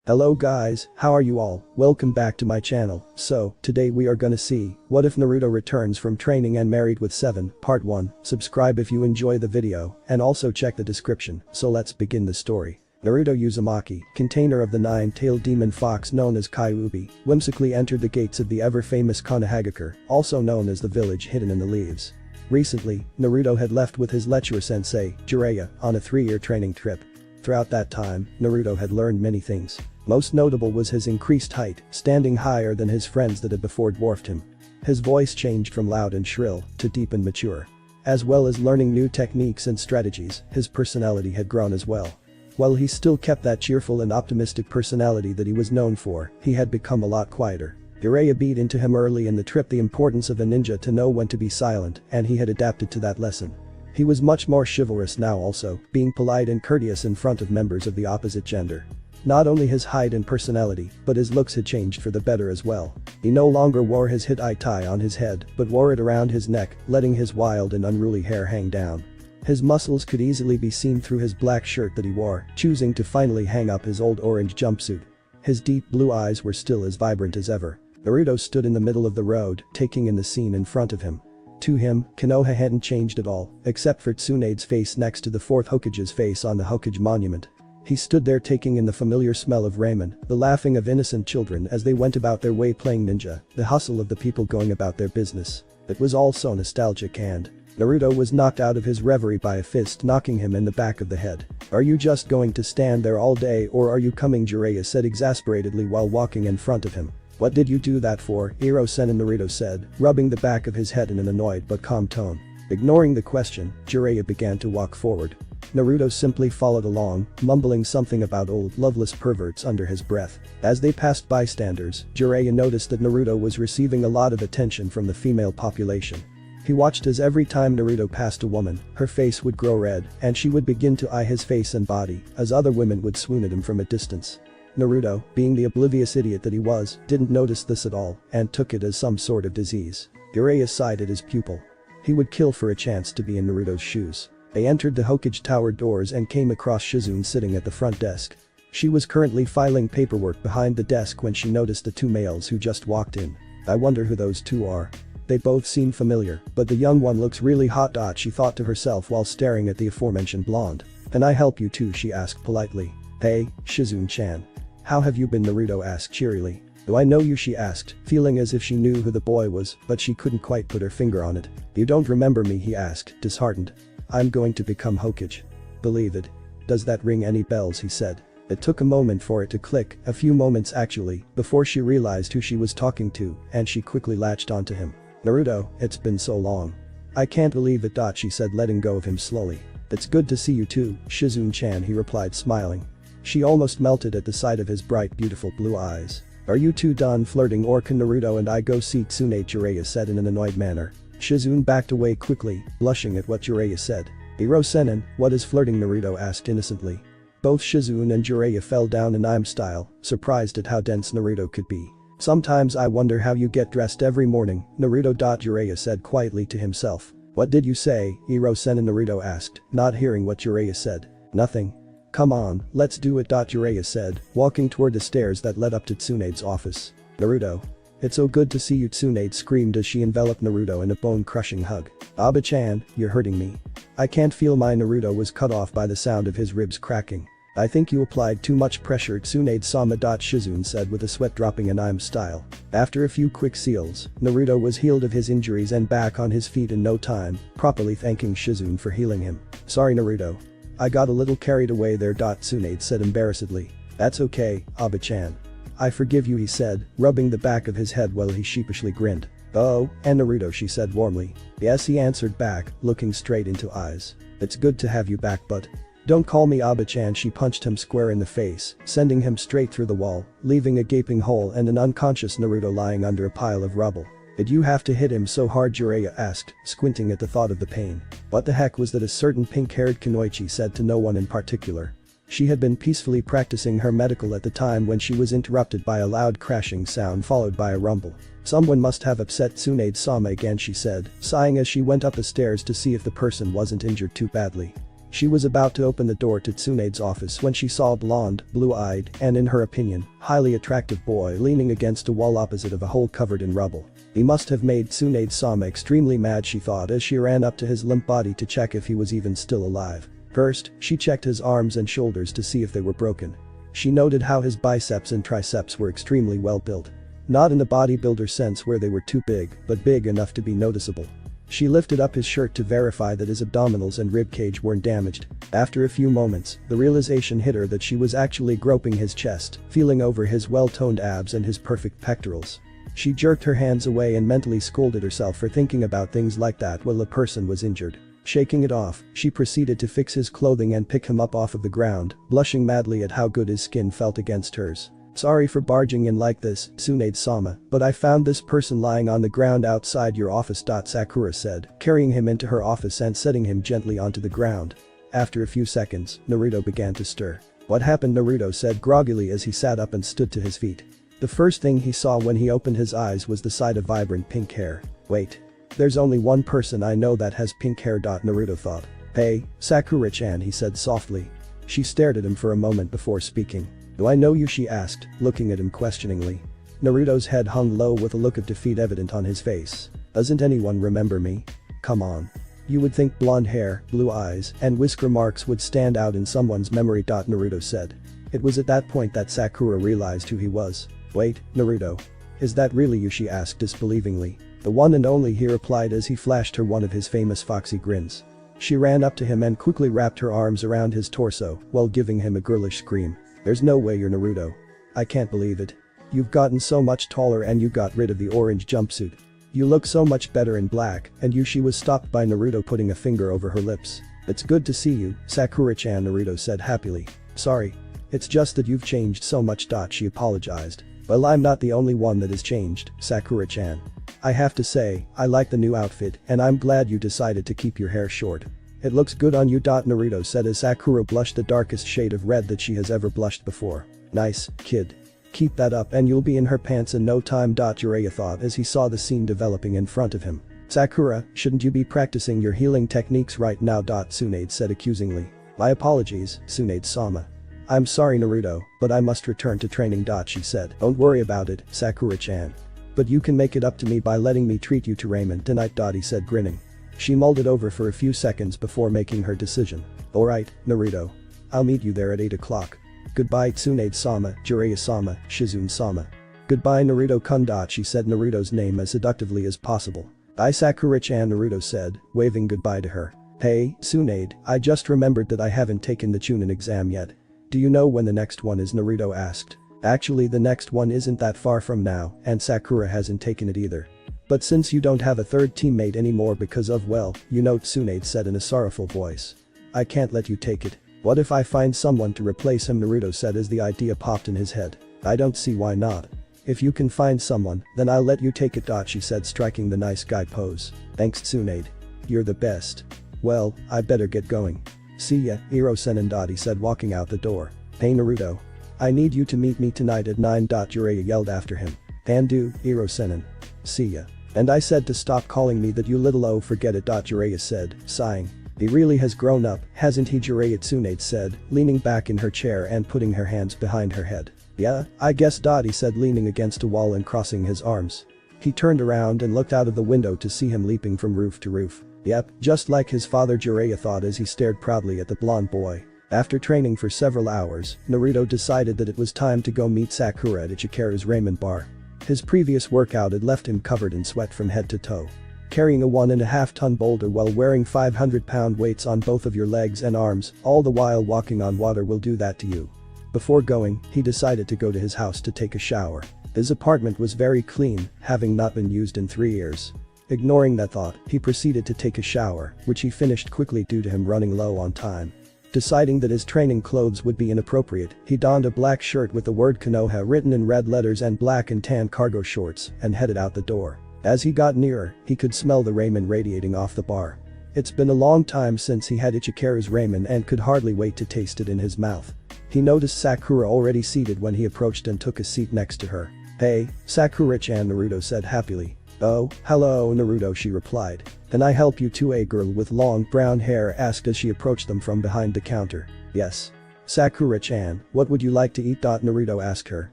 Hello guys, how are you all? Welcome back to my channel. So, today we are gonna see, what if Naruto returns from training and married with 7, part 1. Subscribe if you enjoy the video, and also check the description, so let's begin the story. Naruto Uzumaki, container of the nine-tailed demon fox known as Kyuubi, whimsically entered the gates of the ever-famous Konoha, also known as the village hidden in the leaves. Recently, Naruto had left with his lecturer sensei, Jiraiya, on a 3-year training trip. Throughout that time, Naruto had learned many things. Most notable was his increased height, standing higher than his friends that had before dwarfed him. His voice changed from loud and shrill to deep and mature. As well as learning new techniques and strategies, his personality had grown as well. While he still kept that cheerful and optimistic personality that he was known for, he had become a lot quieter. Jiraiya beat into him early in the trip the importance of a ninja to know when to be silent, and he had adapted to that lesson. He was much more chivalrous now also, being polite and courteous in front of members of the opposite gender. Not only his height and personality, but his looks had changed for the better as well. He no longer wore his hit-eye tie on his head, but wore it around his neck, letting his wild and unruly hair hang down. His muscles could easily be seen through his black shirt that he wore, choosing to finally hang up his old orange jumpsuit. His deep blue eyes were still as vibrant as ever. Naruto stood in the middle of the road, taking in the scene in front of him. To him, Konoha hadn't changed at all, except for Tsunade's face next to the 4th Hokage's face on the Hokage monument. He stood there taking in the familiar smell of ramen, the laughing of innocent children as they went about their way playing ninja, the hustle of the people going about their business. It was all so nostalgic and Naruto was knocked out of his reverie by a fist knocking him in the back of the head. "Are you just going to stand there all day or are you coming?" Jiraiya said exasperatedly while walking in front of him. "What did you do that for?" Iro-sen, Naruto said, rubbing the back of his head in an annoyed but calm tone. Ignoring the question, Jiraiya began to walk forward. Naruto simply followed along, mumbling something about old loveless perverts under his breath. As they passed bystanders, Jiraiya noticed that Naruto was receiving a lot of attention from the female population. He watched as every time Naruto passed a woman, her face would grow red, and she would begin to eye his face and body, as other women would swoon at him from a distance. Naruto, being the oblivious idiot that he was, didn't notice this at all, and took it as some sort of disease. Jiraiya sighed at his pupil. He would kill for a chance to be in Naruto's shoes. They entered the Hokage Tower doors and came across Shizune sitting at the front desk. She was currently filing paperwork behind the desk when she noticed the 2 males who just walked in. "I wonder who those 2 are. They both seem familiar, but the young one looks really hot." She thought to herself while staring at the aforementioned blonde. "Can I help you too?" she asked politely. "Hey, Shizune-chan. How have you been?" Naruto asked cheerily. "Do I know you?" she asked, feeling as if she knew who the boy was, but she couldn't quite put her finger on it. "You don't remember me?" he asked, disheartened. "I'm going to become Hokage. Believe it. Does that ring any bells?" he said. It took a moment for it to click, a few moments actually, before she realized who she was talking to, and she quickly latched onto him. "Naruto, it's been so long. I can't believe it." She said, letting go of him slowly. "It's good to see you too, Shizune-chan," he replied smiling. She almost melted at the sight of his bright beautiful blue eyes. "Are you two done flirting or can Naruto and I go see Tsunade?" Jiraiya said in an annoyed manner. Shizune backed away quickly, blushing at what Jiraiya said. "Iro-sen, what is flirting?" Naruto asked innocently. Both Shizune and Jiraiya fell down in anime style, surprised at how dense Naruto could be. "Sometimes I wonder how you get dressed every morning, Naruto." Jiraiya said quietly to himself. "What did you say?" Iro-sen and Naruto asked, not hearing what Jiraiya said. "Nothing. Come on, let's do it." Jiraiya said, walking toward the stairs that led up to Tsunade's office. "Naruto. It's so good to see you," Tsunade screamed as she enveloped Naruto in a bone-crushing hug. "Aba-chan, you're hurting me. I can't feel my." Naruto was cut off by the sound of his ribs cracking. "I think you applied too much pressure." Tsunade-sama. Shizune said with a sweat dropping in anime style. After a few quick seals, Naruto was healed of his injuries and back on his feet in no time, properly thanking Shizune for healing him. "Sorry Naruto. I got a little carried away there." Tsunade said embarrassedly. "That's okay, Aba-chan. I forgive you," he said, rubbing the back of his head while he sheepishly grinned. "Oh, and Naruto," she said warmly. "Yes," he answered back, looking straight into eyes. "It's good to have you back, but don't call me Aba-chan." She punched him square in the face, sending him straight through the wall, leaving a gaping hole and an unconscious Naruto lying under a pile of rubble. "Did you have to hit him so hard?" Jiraiya asked, squinting at the thought of the pain. "What the heck was that?" a certain pink-haired Kunoichi said to no one in particular. She had been peacefully practicing her medical at the time when she was interrupted by a loud crashing sound followed by a rumble. "Someone must have upset Tsunade-sama again," she said, sighing as she went up the stairs to see if the person wasn't injured too badly. She was about to open the door to Tsunade's office when she saw a blonde, blue-eyed, and in her opinion, highly attractive boy leaning against a wall opposite of a hole covered in rubble. He must have made Tsunade-sama extremely mad, she thought as she ran up to his limp body to check if he was even still alive. First, she checked his arms and shoulders to see if they were broken. She noted how his biceps and triceps were extremely well built. Not in the bodybuilder sense where they were too big, but big enough to be noticeable. She lifted up his shirt to verify that his abdominals and ribcage weren't damaged. After a few moments, the realization hit her that she was actually groping his chest, feeling over his well-toned abs and his perfect pectorals. She jerked her hands away and mentally scolded herself for thinking about things like that while a person was injured. Shaking it off, she proceeded to fix his clothing and pick him up off of the ground, blushing madly at how good his skin felt against hers. Sorry for barging in like this, Tsunade-sama, but I found this person lying on the ground outside your office. Sakura said, carrying him into her office and setting him gently onto the ground. After a few seconds, Naruto began to stir. What happened? Naruto said groggily as he sat up and stood to his feet. The first thing he saw when he opened his eyes was the sight of vibrant pink hair. Wait. There's only one person I know that has pink hair. Naruto thought. Hey, Sakura-chan, he said softly. She stared at him for a moment before speaking. Do I know you? She asked, looking at him questioningly. Naruto's head hung low with a look of defeat evident on his face. Doesn't anyone remember me? Come on. You would think blonde hair, blue eyes, and whisker marks would stand out in someone's memory. Naruto said. It was at that point that Sakura realized who he was. Wait, Naruto. Is that really you? She asked disbelievingly. The one and only, he replied as he flashed her one of his famous foxy grins. She ran up to him and quickly wrapped her arms around his torso while giving him a girlish scream. There's no way you're Naruto. I can't believe it. You've gotten so much taller and you got rid of the orange jumpsuit. You look so much better in black, and she was stopped by Naruto putting a finger over her lips. It's good to see you, Sakura-chan, Naruto said happily. Sorry. It's just that you've changed so much. She apologized. Well, I'm not the only one that has changed, Sakura-chan. I have to say, I like the new outfit and I'm glad you decided to keep your hair short. It looks good on you. Naruto said as Sakura blushed the darkest shade of red that she has ever blushed before. Nice, kid. Keep that up and you'll be in her pants in no time. Jiraiya thought as he saw the scene developing in front of him. Sakura, shouldn't you be practicing your healing techniques right now? Tsunade said accusingly. My apologies, Tsunade-sama. I'm sorry Naruto, but I must return to training. She said. Don't worry about it, Sakura-chan. But you can make it up to me by letting me treat you to ramen tonight. He said grinning. She mulled it over for a few seconds before making her decision. Alright, Naruto. I'll meet you there at 8 o'clock. Goodbye Tsunade-sama, Jiraiya-sama, Shizune-sama. Goodbye Naruto-kun. She said Naruto's name as seductively as possible. Bye Sakura-chan, Naruto said, waving goodbye to her. Hey, Tsunade, I just remembered that I haven't taken the Chunin exam yet. Do you know when the next one is? Naruto asked. Actually, the next one isn't that far from now, and Sakura hasn't taken it either. But since you don't have a third teammate anymore because of, well, you know, Tsunade said in a sorrowful voice. I can't let you take it. What if I find someone to replace him? Naruto said as the idea popped in his head. I don't see why not. If you can find someone, then I'll let you take it. She said, striking the nice guy pose. Thanks Tsunade. You're the best. Well, I better get going. See ya, Iro-senin. He said, walking out the door. Hey Naruto. I need you to meet me tonight at 9. Jiraiya yelled after him. And do, Iro-senin. See ya. And I said to stop calling me that, you little oh forget it. Jiraiya said, sighing. He really has grown up, hasn't he? Jiraiya, Tsunade said, leaning back in her chair and putting her hands behind her head. Yeah, I guess. He said, leaning against a wall and crossing his arms. He turned around and looked out of the window to see him leaping from roof to roof. Yep, just like his father, Jiraiya thought as he stared proudly at the blonde boy. After training for several hours, Naruto decided that it was time to go meet Sakura at Ichikaru's ramen bar. His previous workout had left him covered in sweat from head to toe. Carrying a 1.5-ton boulder while wearing 500-pound weights on both of your legs and arms, all the while walking on water, will do that to you. Before going, he decided to go to his house to take a shower. His apartment was very clean, having not been used in 3 years. Ignoring that thought, he proceeded to take a shower, which he finished quickly due to him running low on time. Deciding that his training clothes would be inappropriate, he donned a black shirt with the word Konoha written in red letters and black and tan cargo shorts and headed out the door. As he got nearer, he could smell the ramen radiating off the bar. It's been a long time since he had Ichikaru's ramen and could hardly wait to taste it in his mouth. He noticed Sakura already seated when he approached and took a seat next to her. Hey, Sakura-chan, Naruto said happily. Oh, hello Naruto, she replied. "Can I help you too?" a girl with long brown hair asked as she approached them from behind the counter. "Yes. Sakura-chan, what would you like to eat?" Naruto asked her,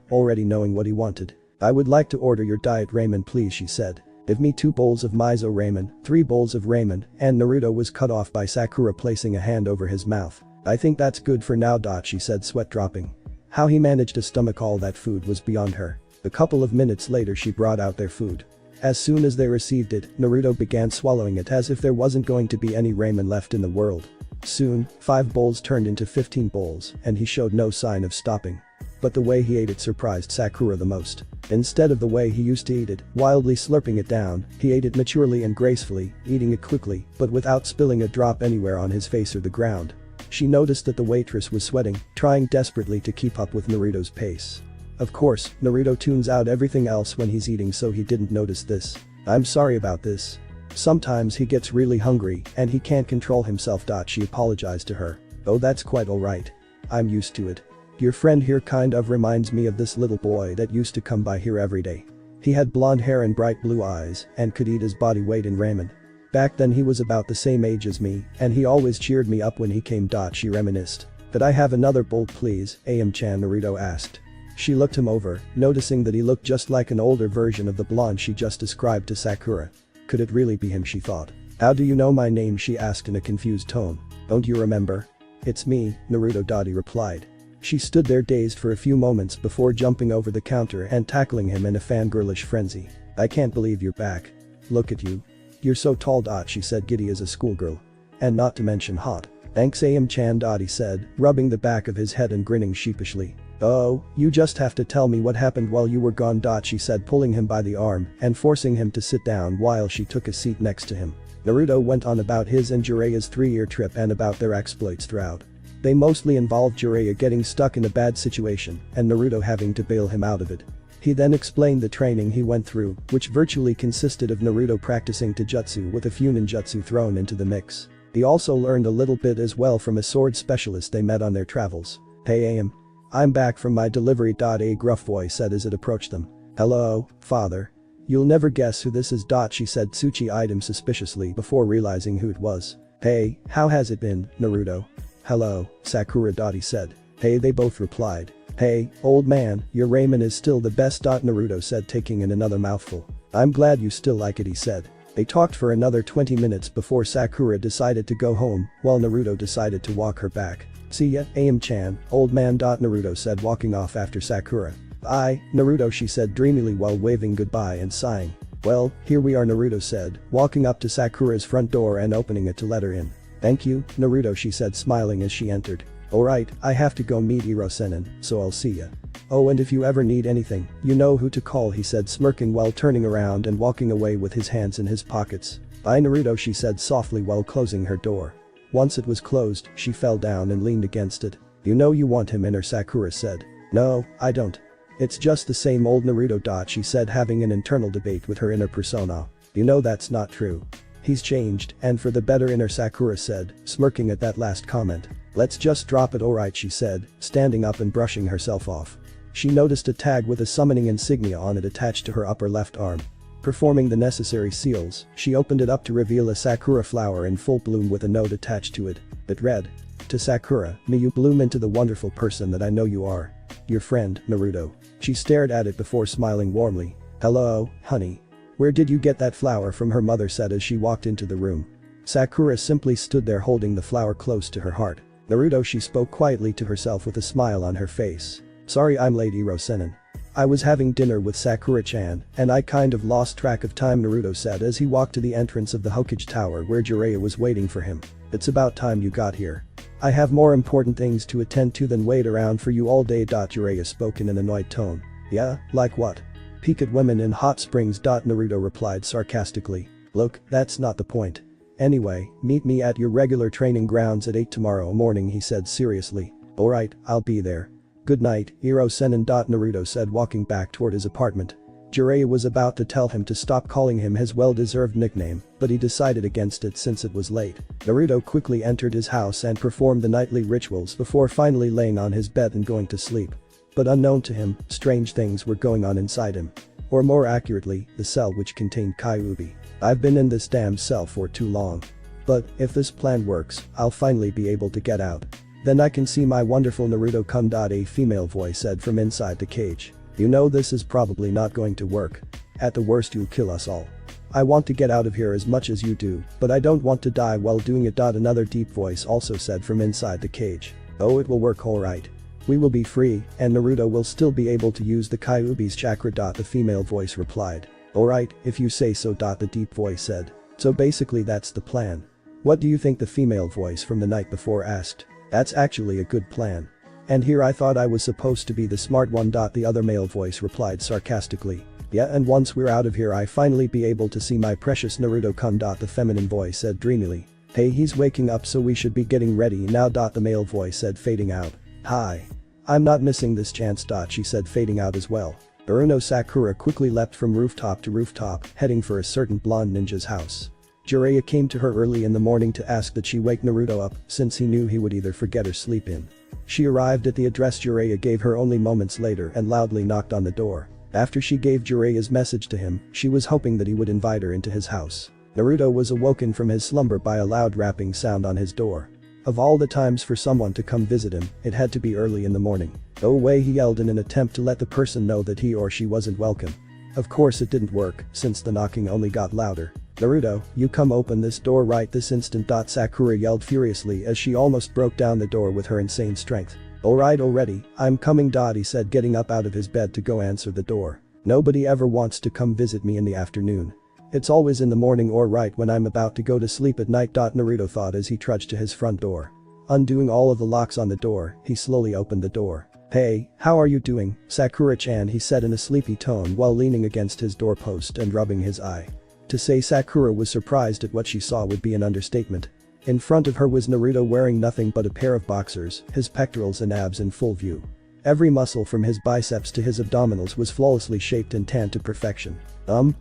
already knowing what he wanted. "I would like to order your diet ramen please," she said. "Give me 2 bowls of miso ramen, 3 bowls of ramen," and Naruto was cut off by Sakura placing a hand over his mouth. "I think that's good for now." She said, sweat dropping. How he managed to stomach all that food was beyond her. A couple of minutes later she brought out their food. As soon as they received it, Naruto began swallowing it as if there wasn't going to be any ramen left in the world. Soon, 5 bowls turned into 15 bowls, and he showed no sign of stopping. But the way he ate it surprised Sakura the most. Instead of the way he used to eat it, wildly slurping it down, he ate it maturely and gracefully, eating it quickly, but without spilling a drop anywhere on his face or the ground. She noticed that the waitress was sweating, trying desperately to keep up with Naruto's pace. Of course, Naruto tunes out everything else when he's eating, so he didn't notice this. "I'm sorry about this. Sometimes he gets really hungry and he can't control himself." She apologized to her. "Oh, that's quite alright. I'm used to it. Your friend here kind of reminds me of this little boy that used to come by here every day. He had blonde hair and bright blue eyes and could eat his body weight in ramen. Back then he was about the same age as me and he always cheered me up when he came." She reminisced. "Could I have another bowl please, Am-chan?" Naruto asked. She looked him over, noticing that he looked just like an older version of the blonde she just described to Sakura. Could it really be him, she thought. "How do you know my name?" she asked in a confused tone. "Don't you remember?" "It's me, Naruto," he replied. She stood there dazed for a few moments before jumping over the counter and tackling him in a fangirlish frenzy. "I can't believe you're back. Look at you. You're so tall." She said, giddy as a schoolgirl. "And not to mention hot." "Thanks, Am-chan," he said, rubbing the back of his head and grinning sheepishly. "Oh, you just have to tell me what happened while you were gone." She said, pulling him by the arm and forcing him to sit down while she took a seat next to him. Naruto went on about his and Jiraiya's 3-year trip and about their exploits throughout. They mostly involved Jiraiya getting stuck in a bad situation and Naruto having to bail him out of it. He then explained the training he went through, which virtually consisted of Naruto practicing taijutsu with a few ninjutsu thrown into the mix. He also learned a little bit as well from a sword specialist they met on their travels. "Hey Am. I'm back from my delivery." A gruff voice said as it approached them. "Hello, father. You'll never guess who this is." She said. Tsuchi eyed him suspiciously before realizing who it was. "Hey, how has it been, Naruto?" "Hello, Sakura." He said. "Hey," they both replied. "Hey, old man, your ramen is still the best." Naruto said, taking in another mouthful. "I'm glad you still like it," he said. They talked for another 20 minutes before Sakura decided to go home, while Naruto decided to walk her back. "See ya, Am-chan, old man." Naruto said, walking off after Sakura. "Bye, Naruto," she said dreamily while waving goodbye and sighing. "Well, here we are," Naruto said, walking up to Sakura's front door and opening it to let her in. "Thank you, Naruto," she said, smiling as she entered. "Alright, I have to go meet Hirosenin, so I'll see ya. Oh, and if you ever need anything, you know who to call," he said, smirking while turning around and walking away with his hands in his pockets. "Bye, Naruto," she said softly while closing her door. Once it was closed, she fell down and leaned against it. "You know you want him in her," Sakura said. "No, I don't. It's just the same old Naruto." She said, having an internal debate with her inner persona. "You know that's not true. He's changed, and for the better," inner Sakura said, smirking at that last comment. "Let's just drop it." "Alright," she said, standing up and brushing herself off. She noticed a tag with a summoning insignia on it attached to her upper left arm. Performing the necessary seals, she opened it up to reveal a sakura flower in full bloom with a note attached to it. It read, "To Sakura, may you bloom into the wonderful person that I know you are. Your friend, Naruto." She stared at it before smiling warmly. "Hello, honey. Where did you get that flower from?" her mother said as she walked into the room. Sakura simply stood there holding the flower close to her heart. "Naruto," she spoke quietly to herself with a smile on her face. "Sorry I'm late, Hirosenin. I was having dinner with Sakura-chan, and I kind of lost track of time," Naruto said as he walked to the entrance of the Hokage Tower where Jiraiya was waiting for him. "It's about time you got here. I have more important things to attend to than wait around for you all day." Jiraiya spoke in an annoyed tone. "Yeah, like what?" "Peek at women in hot springs." Naruto replied sarcastically. "Look, that's not the point. Anyway, meet me at your regular training grounds at 8 tomorrow morning," he said seriously. "Alright, I'll be there. Good night, Hirosenin." Naruto said, walking back toward his apartment. Jiraiya was about to tell him to stop calling him his well-deserved nickname, but he decided against it since it was late. Naruto quickly entered his house and performed the nightly rituals before finally laying on his bed and going to sleep. But unknown to him, strange things were going on inside him. Or more accurately, the cell which contained Kyuubi. I've been in this damn cell for too long. But, if this plan works, I'll finally be able to get out. Then I can see my wonderful Naruto-kun. A female voice said from inside the cage. You know this is probably not going to work. At the worst you'll kill us all. I want to get out of here as much as you do, but I don't want to die while doing it. Another deep voice also said from inside the cage. Oh, it will work alright. We will be free, and Naruto will still be able to use the Kyuubi's chakra. The female voice replied. Alright, if you say so. The deep voice said. So basically that's the plan. What do you think? The female voice from the night before asked. That's actually a good plan. And here I thought I was supposed to be the smart one. The other male voice replied sarcastically. Yeah, and once we're out of here I finally be able to see my precious Naruto-kun. The feminine voice said dreamily. Hey, he's waking up so we should be getting ready now. The male voice said fading out. Hi. I'm not missing this chance. She said fading out as well. Naruto Sakura quickly leapt from rooftop to rooftop, heading for a certain blonde ninja's house. Jiraiya came to her early in the morning to ask that she wake Naruto up, since he knew he would either forget or sleep in. She arrived at the address Jiraiya gave her only moments later and loudly knocked on the door. After she gave Jiraiya's message to him, she was hoping that he would invite her into his house. Naruto was awoken from his slumber by a loud rapping sound on his door. Of all the times for someone to come visit him, it had to be early in the morning. Go away, he yelled in an attempt to let the person know that he or she wasn't welcome. Of course it didn't work, since the knocking only got louder. Naruto, you come open this door right this instant. Sakura yelled furiously as she almost broke down the door with her insane strength. Alright already, I'm coming. He said, getting up out of his bed to go answer the door. Nobody ever wants to come visit me in the afternoon. It's always in the morning or right when I'm about to go to sleep at night. Naruto thought as he trudged to his front door. Undoing all of the locks on the door, he slowly opened the door. Hey, how are you doing, Sakura-chan, he said in a sleepy tone while leaning against his doorpost and rubbing his eye. To say Sakura was surprised at what she saw would be an understatement. In front of her was Naruto wearing nothing but a pair of boxers, his pectorals and abs in full view. Every muscle from his biceps to his abdominals was flawlessly shaped and tanned to perfection.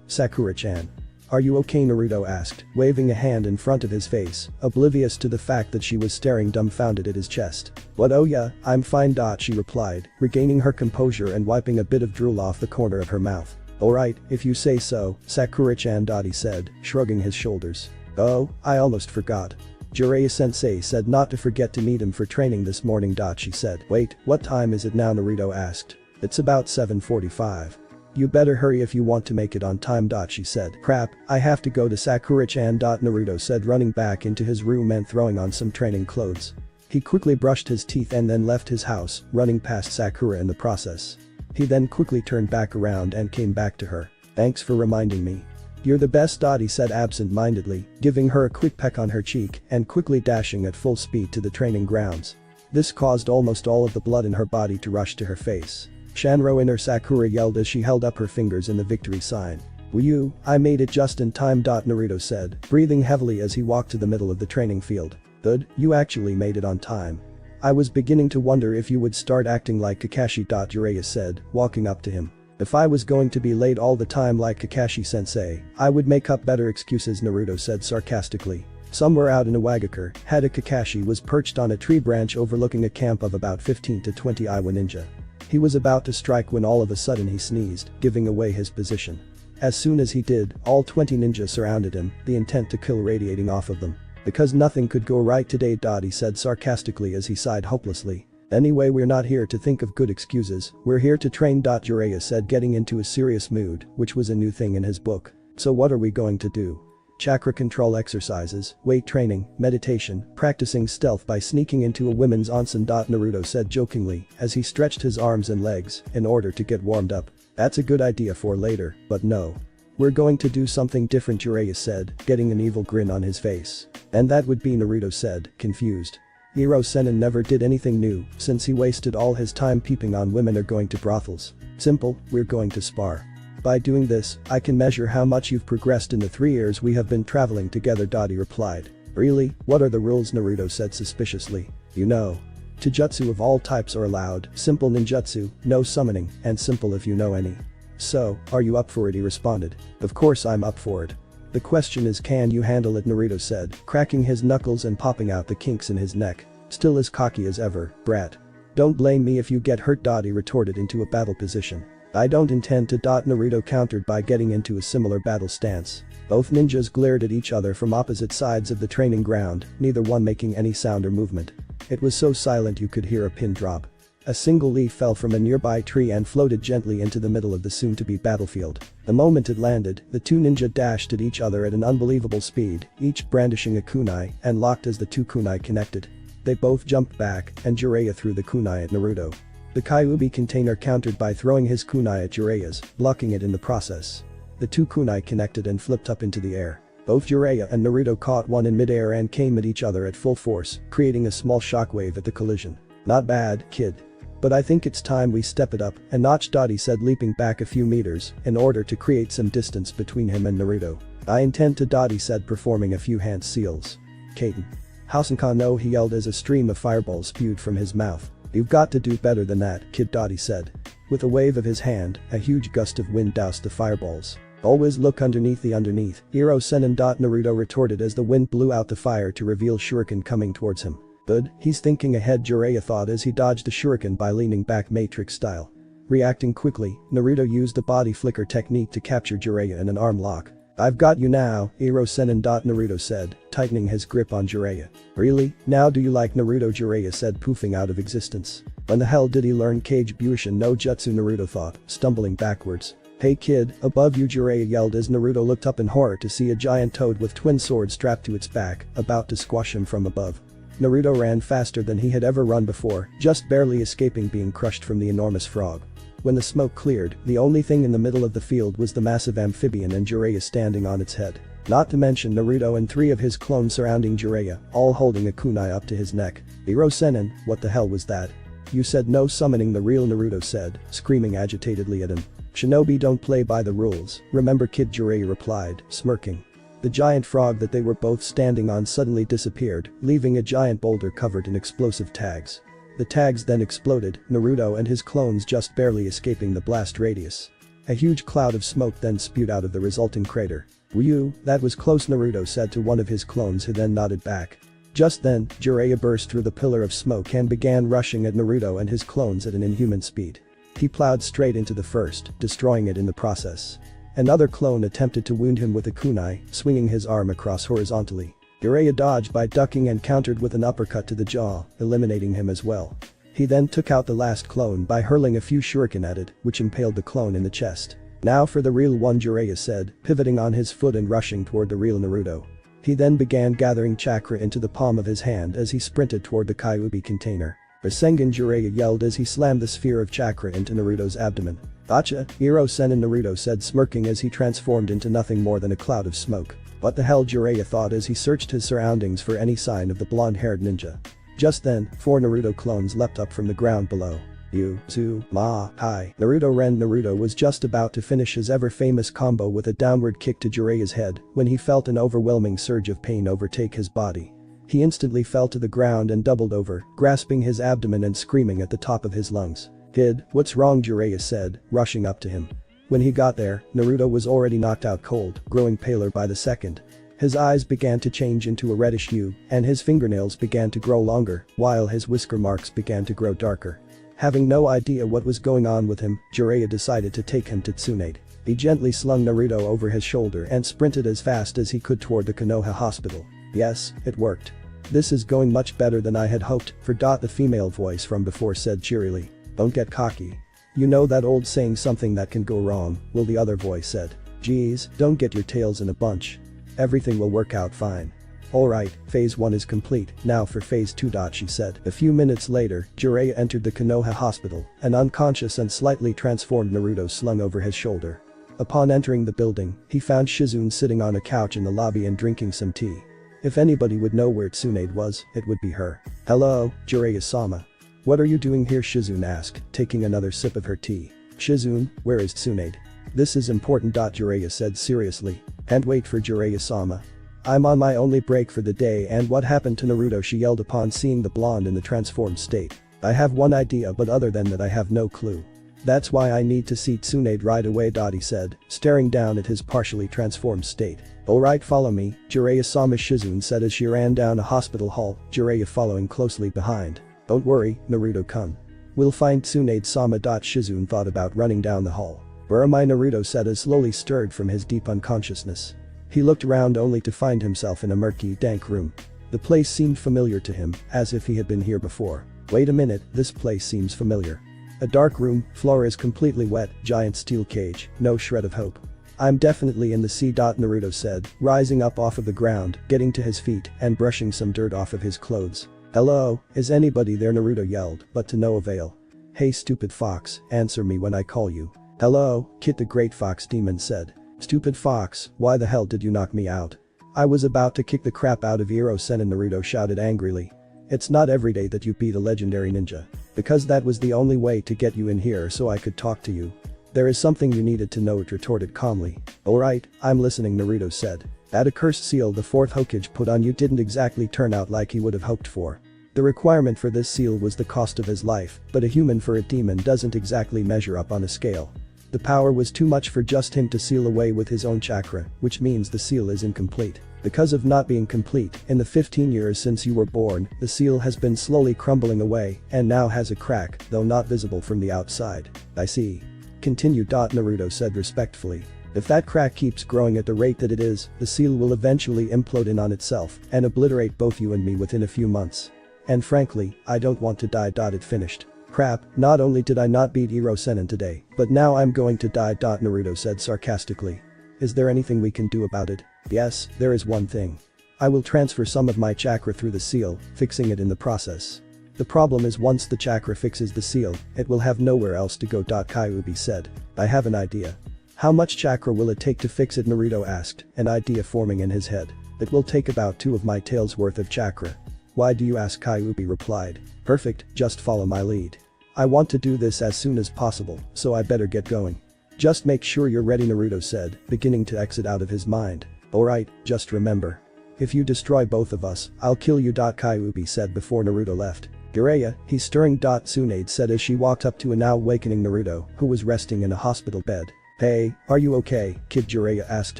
Sakura-chan. Are you okay? Naruto asked, waving a hand in front of his face, oblivious to the fact that she was staring dumbfounded at his chest. What? Oh yeah, I'm fine. She replied, regaining her composure and wiping a bit of drool off the corner of her mouth. Alright, if you say so, Sakura-chan. He said, shrugging his shoulders. Oh, I almost forgot. Jiraiya-sensei said not to forget to meet him for training this morning. She said. Wait, what time is it now? Naruto asked. It's about 7:45. You better hurry if you want to make it on time. She said. Crap, I have to go to Sakura-chan. Naruto said, running back into his room and throwing on some training clothes. He quickly brushed his teeth and then left his house, running past Sakura in the process. He then quickly turned back around and came back to her. Thanks for reminding me. You're the best. He said absent-mindedly, giving her a quick peck on her cheek and quickly dashing at full speed to the training grounds. This caused almost all of the blood in her body to rush to her face. Shanro inner Sakura yelled as she held up her fingers in the victory sign. Woo, I made it just in time. Naruto said, breathing heavily as he walked to the middle of the training field. Good, you actually made it on time. I was beginning to wonder if you would start acting like Kakashi. Jiraiya said, walking up to him. If I was going to be late all the time like Kakashi-sensei, I would make up better excuses. Naruto said sarcastically. Somewhere out in Iwagakure, Hada Kakashi was perched on a tree branch overlooking a camp of about 15 to 20 Iwa ninja. He was about to strike when all of a sudden he sneezed, giving away his position. As soon as he did, all 20 ninja surrounded him, the intent to kill radiating off of them. Because nothing could go right today. He said sarcastically as he sighed hopelessly. Anyway, we're not here to think of good excuses, we're here to train. Jiraiya said, getting into a serious mood, which was a new thing in his book. So what are we going to do? Chakra control exercises, weight training, meditation, practicing stealth by sneaking into a women's onsen. Naruto said jokingly as he stretched his arms and legs in order to get warmed up. That's a good idea for later, but no. We're going to do something different, Jiraiya said, getting an evil grin on his face. And that would be? Naruto said, confused. Hiro Sennin never did anything new, since he wasted all his time peeping on women or going to brothels. Simple, we're going to spar. By doing this, I can measure how much you've progressed in the 3 years we have been traveling together. He replied. Really? What are the rules? Naruto said suspiciously. You know. Taijutsu of all types are allowed, simple ninjutsu, no summoning, and simple if you know any. So, are you up for it? He responded. Of course I'm up for it. The question is, can you handle it? Naruto said, cracking his knuckles and popping out the kinks in his neck. Still as cocky as ever, brat. Don't blame me if you get hurt. He retorted into a battle position. I don't intend to. Naruto countered by getting into a similar battle stance. Both ninjas glared at each other from opposite sides of the training ground, neither one making any sound or movement. It was so silent you could hear a pin drop. A single leaf fell from a nearby tree and floated gently into the middle of the soon-to-be battlefield. The moment it landed, the two ninja dashed at each other at an unbelievable speed, each brandishing a kunai, and locked as the two kunai connected. They both jumped back, and Jiraiya threw the kunai at Naruto. The Kyuubi container countered by throwing his kunai at Jiraiya's, blocking it in the process. The two kunai connected and flipped up into the air. Both Jiraiya and Naruto caught one in midair and came at each other at full force, creating a small shockwave at the collision. Not bad, kid. But I think it's time we step it up, a notch. He said, leaping back a few meters in order to create some distance between him and Naruto. I intend to. He said, performing a few hand seals. Kaiten. Housenkan no, he yelled as a stream of fireballs spewed from his mouth. You've got to do better than that, kid. He said. With a wave of his hand, a huge gust of wind doused the fireballs. Always look underneath the underneath, Iro Senin. Naruto retorted as the wind blew out the fire to reveal shuriken coming towards him. Good, he's thinking ahead, Jiraiya thought as he dodged the shuriken by leaning back Matrix style. Reacting quickly, Naruto used the body flicker technique to capture Jiraiya in an arm lock. I've got you now, Iro Senin. Naruto said, tightening his grip on Jiraiya. Really? Now do you like Naruto? Jiraiya said, poofing out of existence. When the hell did he learn Kage Bushin no Jutsu? Naruto thought, stumbling backwards. Hey kid, above you, Jiraiya yelled as Naruto looked up in horror to see a giant toad with twin swords strapped to its back, about to squash him from above. Naruto ran faster than he had ever run before, just barely escaping being crushed from the enormous frog. When the smoke cleared, the only thing in the middle of the field was the massive amphibian and Jiraiya standing on its head. Not to mention Naruto and three of his clones surrounding Jiraiya, all holding a kunai up to his neck. Iro Senin, what the hell was that? You said no summoning, the real Naruto said, screaming agitatedly at him. Shinobi don't play by the rules, remember kid? Jiraiya replied, smirking. The giant frog that they were both standing on suddenly disappeared, leaving a giant boulder covered in explosive tags. The tags then exploded, Naruto and his clones just barely escaping the blast radius. A huge cloud of smoke then spewed out of the resulting crater. Ryu, that was close, Naruto said to one of his clones who then nodded back. Just then, Jiraiya burst through the pillar of smoke and began rushing at Naruto and his clones at an inhuman speed. He plowed straight into the first, destroying it in the process. Another clone attempted to wound him with a kunai, swinging his arm across horizontally. Jiraiya dodged by ducking and countered with an uppercut to the jaw, eliminating him as well. He then took out the last clone by hurling a few shuriken at it, which impaled the clone in the chest. Now for the real one, Jiraiya said, pivoting on his foot and rushing toward the real Naruto. He then began gathering chakra into the palm of his hand as he sprinted toward the Kyuubi container. Rasengan, Jiraiya yelled as he slammed the sphere of chakra into Naruto's abdomen. Gotcha, Iro Senin, Naruto said, smirking as he transformed into nothing more than a cloud of smoke. What the hell, Jiraiya thought as he searched his surroundings for any sign of the blonde-haired ninja. Just then, 4 Naruto clones leapt up from the ground below. Hi. Naruto was just about to finish his ever-famous combo with a downward kick to Jiraiya's head when he felt an overwhelming surge of pain overtake his body. He instantly fell to the ground and doubled over, grasping his abdomen and screaming at the top of his lungs. Kid, what's wrong? Jiraiya said, rushing up to him. When he got there, Naruto was already knocked out cold, growing paler by the second. His eyes began to change into a reddish hue, and his fingernails began to grow longer, while his whisker marks began to grow darker. Having no idea what was going on with him, Jiraiya decided to take him to Tsunade. He gently slung Naruto over his shoulder and sprinted as fast as he could toward the Konoha hospital. Yes, it worked. This is going much better than I had hoped, the female voice from before said cheerily. Don't get cocky. You know that old saying, something that can go wrong, well, the other voice said. Geez, don't get your tails in a bunch. Everything will work out fine. Alright, phase 1 is complete, now for phase 2. She said. A few minutes later, Jiraiya entered the Konoha hospital, an unconscious and slightly transformed Naruto slung over his shoulder. Upon entering the building, he found Shizune sitting on a couch in the lobby and drinking some tea. If anybody would know where Tsunade was, it would be her. Hello, Jiraiya-sama. What are you doing here? Shizune asked, taking another sip of her tea. Shizune, where is Tsunade? This is important. Jiraiya said seriously. And wait for Jiraiya-sama. I'm on my only break for the day. And what happened to Naruto? She yelled upon seeing the blonde in the transformed state. I have one idea, but other than that I have no clue. That's why I need to see Tsunade right away. He said, staring down at his partially transformed state. Alright, follow me, Jiraiya-sama, Shizune said as she ran down a hospital hall, Jiraiya following closely behind. Don't worry, Naruto-kun. We'll find Tsunade-sama. Shizune thought about running down the hall. Where am I? Naruto said as slowly stirred from his deep unconsciousness. He looked around only to find himself in a murky, dank room. The place seemed familiar to him, as if he had been here before. Wait a minute, this place seems familiar. A dark room, floor is completely wet, giant steel cage, no shred of hope. I'm definitely in the sea. Naruto said, rising up off of the ground, getting to his feet and brushing some dirt off of his clothes. Hello, is anybody there? Naruto yelled, but to no avail. Hey stupid fox, answer me when I call you. Hello, Kit the Great Fox Demon said. Stupid fox, why the hell did you knock me out? I was about to kick the crap out of Iro-Senin. Naruto shouted angrily. It's not every day that you beat a legendary ninja. Because that was the only way to get you in here so I could talk to you. There is something you needed to know, it retorted calmly. Alright, I'm listening, Naruto said. That accursed seal the fourth Hokage put on you didn't exactly turn out like he would have hoped for. The requirement for this seal was the cost of his life, but a human for a demon doesn't exactly measure up on a scale. The power was too much for just him to seal away with his own chakra, which means the seal is incomplete. Because of not being complete, in the 15 years since you were born, the seal has been slowly crumbling away and now has a crack, though not visible from the outside. I see. Continue. Naruto said respectfully. If that crack keeps growing at the rate that it is, the seal will eventually implode in on itself and obliterate both you and me within a few months. And frankly, I don't want to die. It finished. Crap, not only did I not beat Iro-Senin today, but now I'm going to die. Naruto said sarcastically. Is there anything we can do about it? Yes, there is one thing. I will transfer some of my chakra through the seal, fixing it in the process. The problem is once the chakra fixes the seal, it will have nowhere else to go. Kyuubi said. I have an idea. How much chakra will it take to fix it? Naruto asked, an idea forming in his head. It will take about 2 of my tail's worth of chakra. Why do you ask? Kyuubi replied. Perfect, just follow my lead. I want to do this as soon as possible, so I better get going. Just make sure you're ready, Naruto said, beginning to exit out of his mind. Alright, just remember. If you destroy both of us, I'll kill you. Kyuubi said before Naruto left. Jiraiya, he's stirring. Tsunade said as she walked up to a now awakening Naruto, who was resting in a hospital bed. Hey, are you okay, kid? Jiraiya asked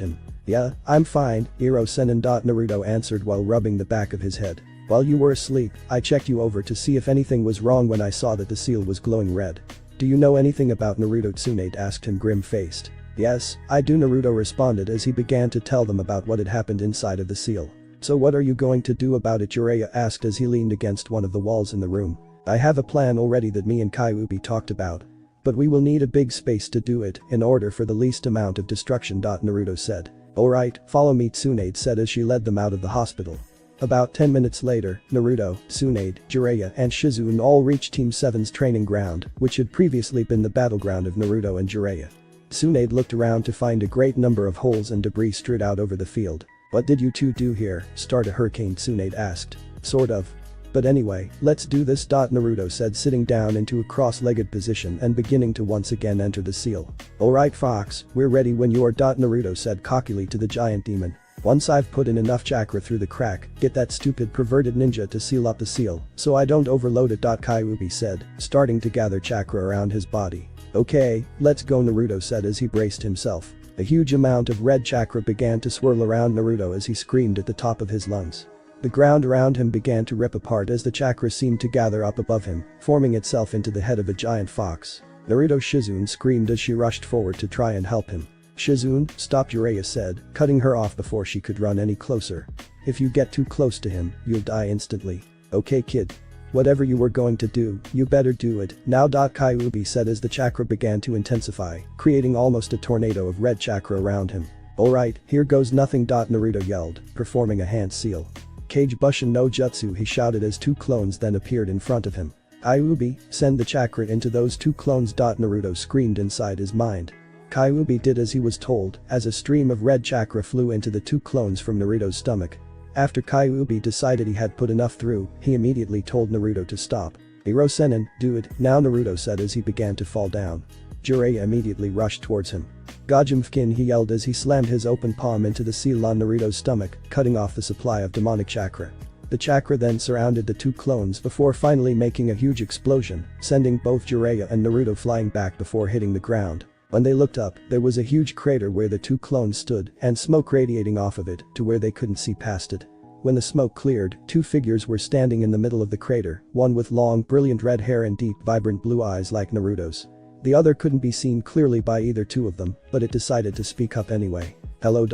him. Yeah, I'm fine, Iro-Senin. Naruto answered while rubbing the back of his head. While you were asleep, I checked you over to see if anything was wrong when I saw that the seal was glowing red. Do you know anything about Naruto? Tsunade asked him grim-faced. Yes, I do, Naruto responded as he began to tell them about what had happened inside of the seal. So what are you going to do about it? Jiraiya asked as he leaned against one of the walls in the room. I have a plan already that me and Kyuubi talked about. But we will need a big space to do it in order for the least amount of destruction. Naruto said. Alright, follow me, Tsunade said as she led them out of the hospital. About 10 minutes later, Naruto, Tsunade, Jiraiya and Shizune all reached Team 7's training ground, which had previously been the battleground of Naruto and Jiraiya. Tsunade looked around to find a great number of holes and debris strewed out over the field. What did you two do here? Start a hurricane? Tsunade asked. Sort of. But anyway, let's do this. Naruto said, sitting down into a cross-legged position and beginning to once again enter the seal. Alright Fox, we're ready when you are. Naruto said cockily to the giant demon. Once I've put in enough chakra through the crack, get that stupid perverted ninja to seal up the seal, so I don't overload it. Kyuubi said, starting to gather chakra around his body. Okay, let's go, Naruto said as he braced himself. A huge amount of red chakra began to swirl around Naruto as he screamed at the top of his lungs. The ground around him began to rip apart as the chakra seemed to gather up above him, forming itself into the head of a giant fox. Naruto Shizune screamed as she rushed forward to try and help him. Shizune, stop, Jiraiya said, cutting her off before she could run any closer. If you get too close to him, you'll die instantly. Okay kid. Whatever you were going to do, you better do it now. Kyuubi said as the chakra began to intensify, creating almost a tornado of red chakra around him. Alright, here goes nothing. Naruto yelled, performing a hand seal. Kage Bushin no Jutsu, he shouted as 2 clones then appeared in front of him. Kyuubi, send the chakra into those 2 clones. Naruto screamed inside his mind. Kyuubi did as he was told, as a stream of red chakra flew into the 2 clones from Naruto's stomach. After Kyuubi decided he had put enough through, he immediately told Naruto to stop. Iro-Senin, do it now, Naruto said as he began to fall down. Jiraiya immediately rushed towards him. Gajumfkin, he yelled as he slammed his open palm into the seal on Naruto's stomach, cutting off the supply of demonic chakra. The chakra then surrounded the 2 clones before finally making a huge explosion, sending both Jiraiya and Naruto flying back before hitting the ground. When they looked up, there was a huge crater where the 2 clones stood and smoke radiating off of it to where they couldn't see past it. When the smoke cleared, two figures were standing in the middle of the crater, one with long, brilliant red hair and deep, vibrant blue eyes like Naruto's. The other couldn't be seen clearly by either two of them, but it decided to speak up anyway. Hello.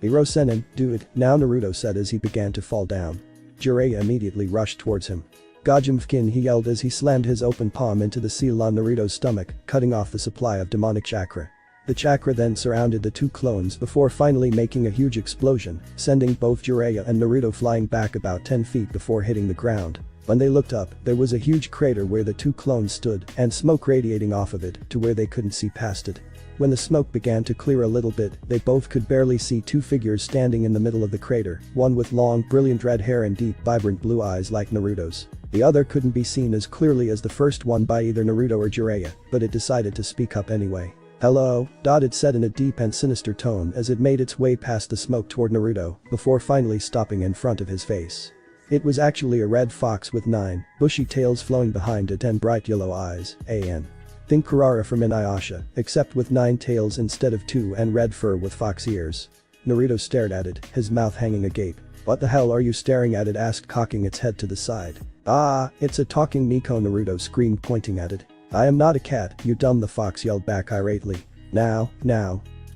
Hirosenin, dude, now Naruto said as he began to fall down. Jiraiya immediately rushed towards him. Gajumfkin, he yelled as he slammed his open palm into the seal on Naruto's stomach, cutting off the supply of demonic chakra. The chakra then surrounded the two clones before finally making a huge explosion, sending both Jiraiya and Naruto flying back about 10 feet before hitting the ground. When they looked up, there was a huge crater where the two clones stood and smoke radiating off of it to where they couldn't see past it. When the smoke began to clear a little bit, they both could barely see two figures standing in the middle of the crater, one with long, brilliant red hair and deep, vibrant blue eyes like Naruto's. The other couldn't be seen as clearly as the first one by either Naruto or Jiraiya, but it decided to speak up anyway. Hello, it said in a deep and sinister tone as it made its way past the smoke toward Naruto, before finally stopping in front of his face. It was actually a red fox with 9 bushy tails flowing behind it and bright yellow eyes, Think Kurara from Inuyasha, except with 9 tails instead of 2 and red fur with fox ears. Naruto stared at it, his mouth hanging agape. What the hell are you staring at? It asked, cocking its head to the side. Ah, it's a talking Miko, Naruto screamed, pointing at it. I am not a cat, you dumb, the fox yelled back irately. Now.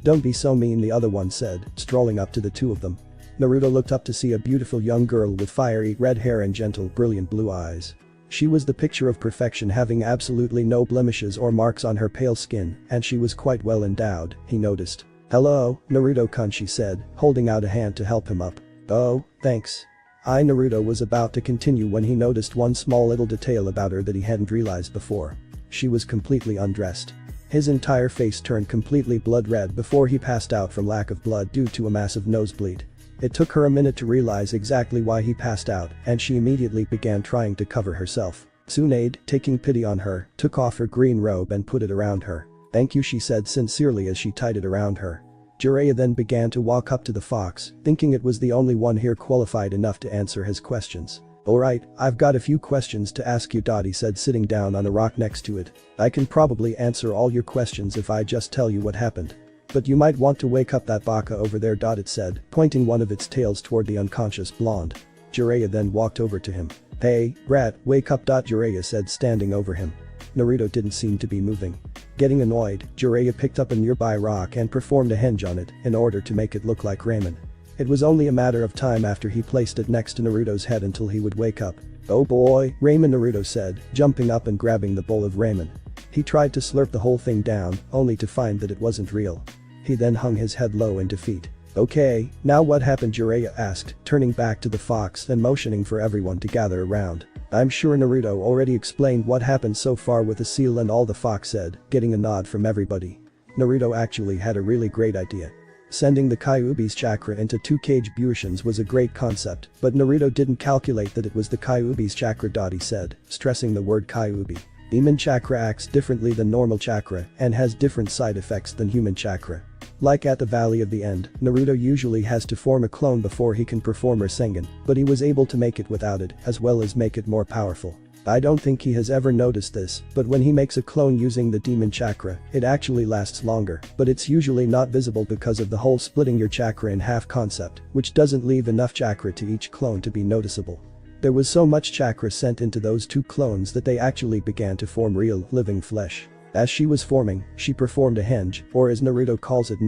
Don't be so mean, the other one said, strolling up to the two of them. Naruto looked up to see a beautiful young girl with fiery red hair and gentle, brilliant blue eyes. She was the picture of perfection, having absolutely no blemishes or marks on her pale skin, and she was quite well endowed, he noticed. Hello, Naruto-kun, she said, holding out a hand to help him up. Oh, thanks. Naruto was about to continue when he noticed one small little detail about her that he hadn't realized before. She was completely undressed. His entire face turned completely blood red before he passed out from lack of blood due to a massive nosebleed. It took her a minute to realize exactly why he passed out, and she immediately began trying to cover herself. Tsunade, taking pity on her, took off her green robe and put it around her. Thank you, she said sincerely as she tied it around her. Jiraiya then began to walk up to the fox, thinking it was the only one here qualified enough to answer his questions. Alright, I've got a few questions to ask you, he said, sitting down on a rock next to it. I can probably answer all your questions if I just tell you what happened. But you might want to wake up that baka over there, it said, pointing one of its tails toward the unconscious blonde. Jiraiya then walked over to him. Hey, brat, wake up, Jiraiya said, standing over him. Naruto didn't seem to be moving. Getting annoyed, Jiraiya picked up a nearby rock and performed a henge on it in order to make it look like ramen. It was only a matter of time after he placed it next to Naruto's head until he would wake up. Oh boy, ramen, Naruto said, jumping up and grabbing the bowl of ramen. He tried to slurp the whole thing down, only to find that it wasn't real. He then hung his head low in defeat. Okay, now what happened, Jiraiya asked, turning back to the fox and motioning for everyone to gather around. I'm sure Naruto already explained what happened so far with the seal and all, the fox said, getting a nod from everybody. Naruto actually had a really great idea. Sending the Kyuubi's chakra into 2 cage Bushins was a great concept, but Naruto didn't calculate that it was the Kyuubi's chakra, he said, stressing the word Kyuubi. Demon chakra acts differently than normal chakra and has different side effects than human chakra. Like at the Valley of the End, Naruto usually has to form a clone before he can perform Rasengan, but he was able to make it without it, as well as make it more powerful. I don't think he has ever noticed this, but when he makes a clone using the demon chakra, it actually lasts longer, but it's usually not visible because of the whole splitting your chakra in half concept, which doesn't leave enough chakra to each clone to be noticeable. There was so much chakra sent into those 2 clones that they actually began to form real, living flesh. As she was forming, she performed a henge, or as Naruto calls it,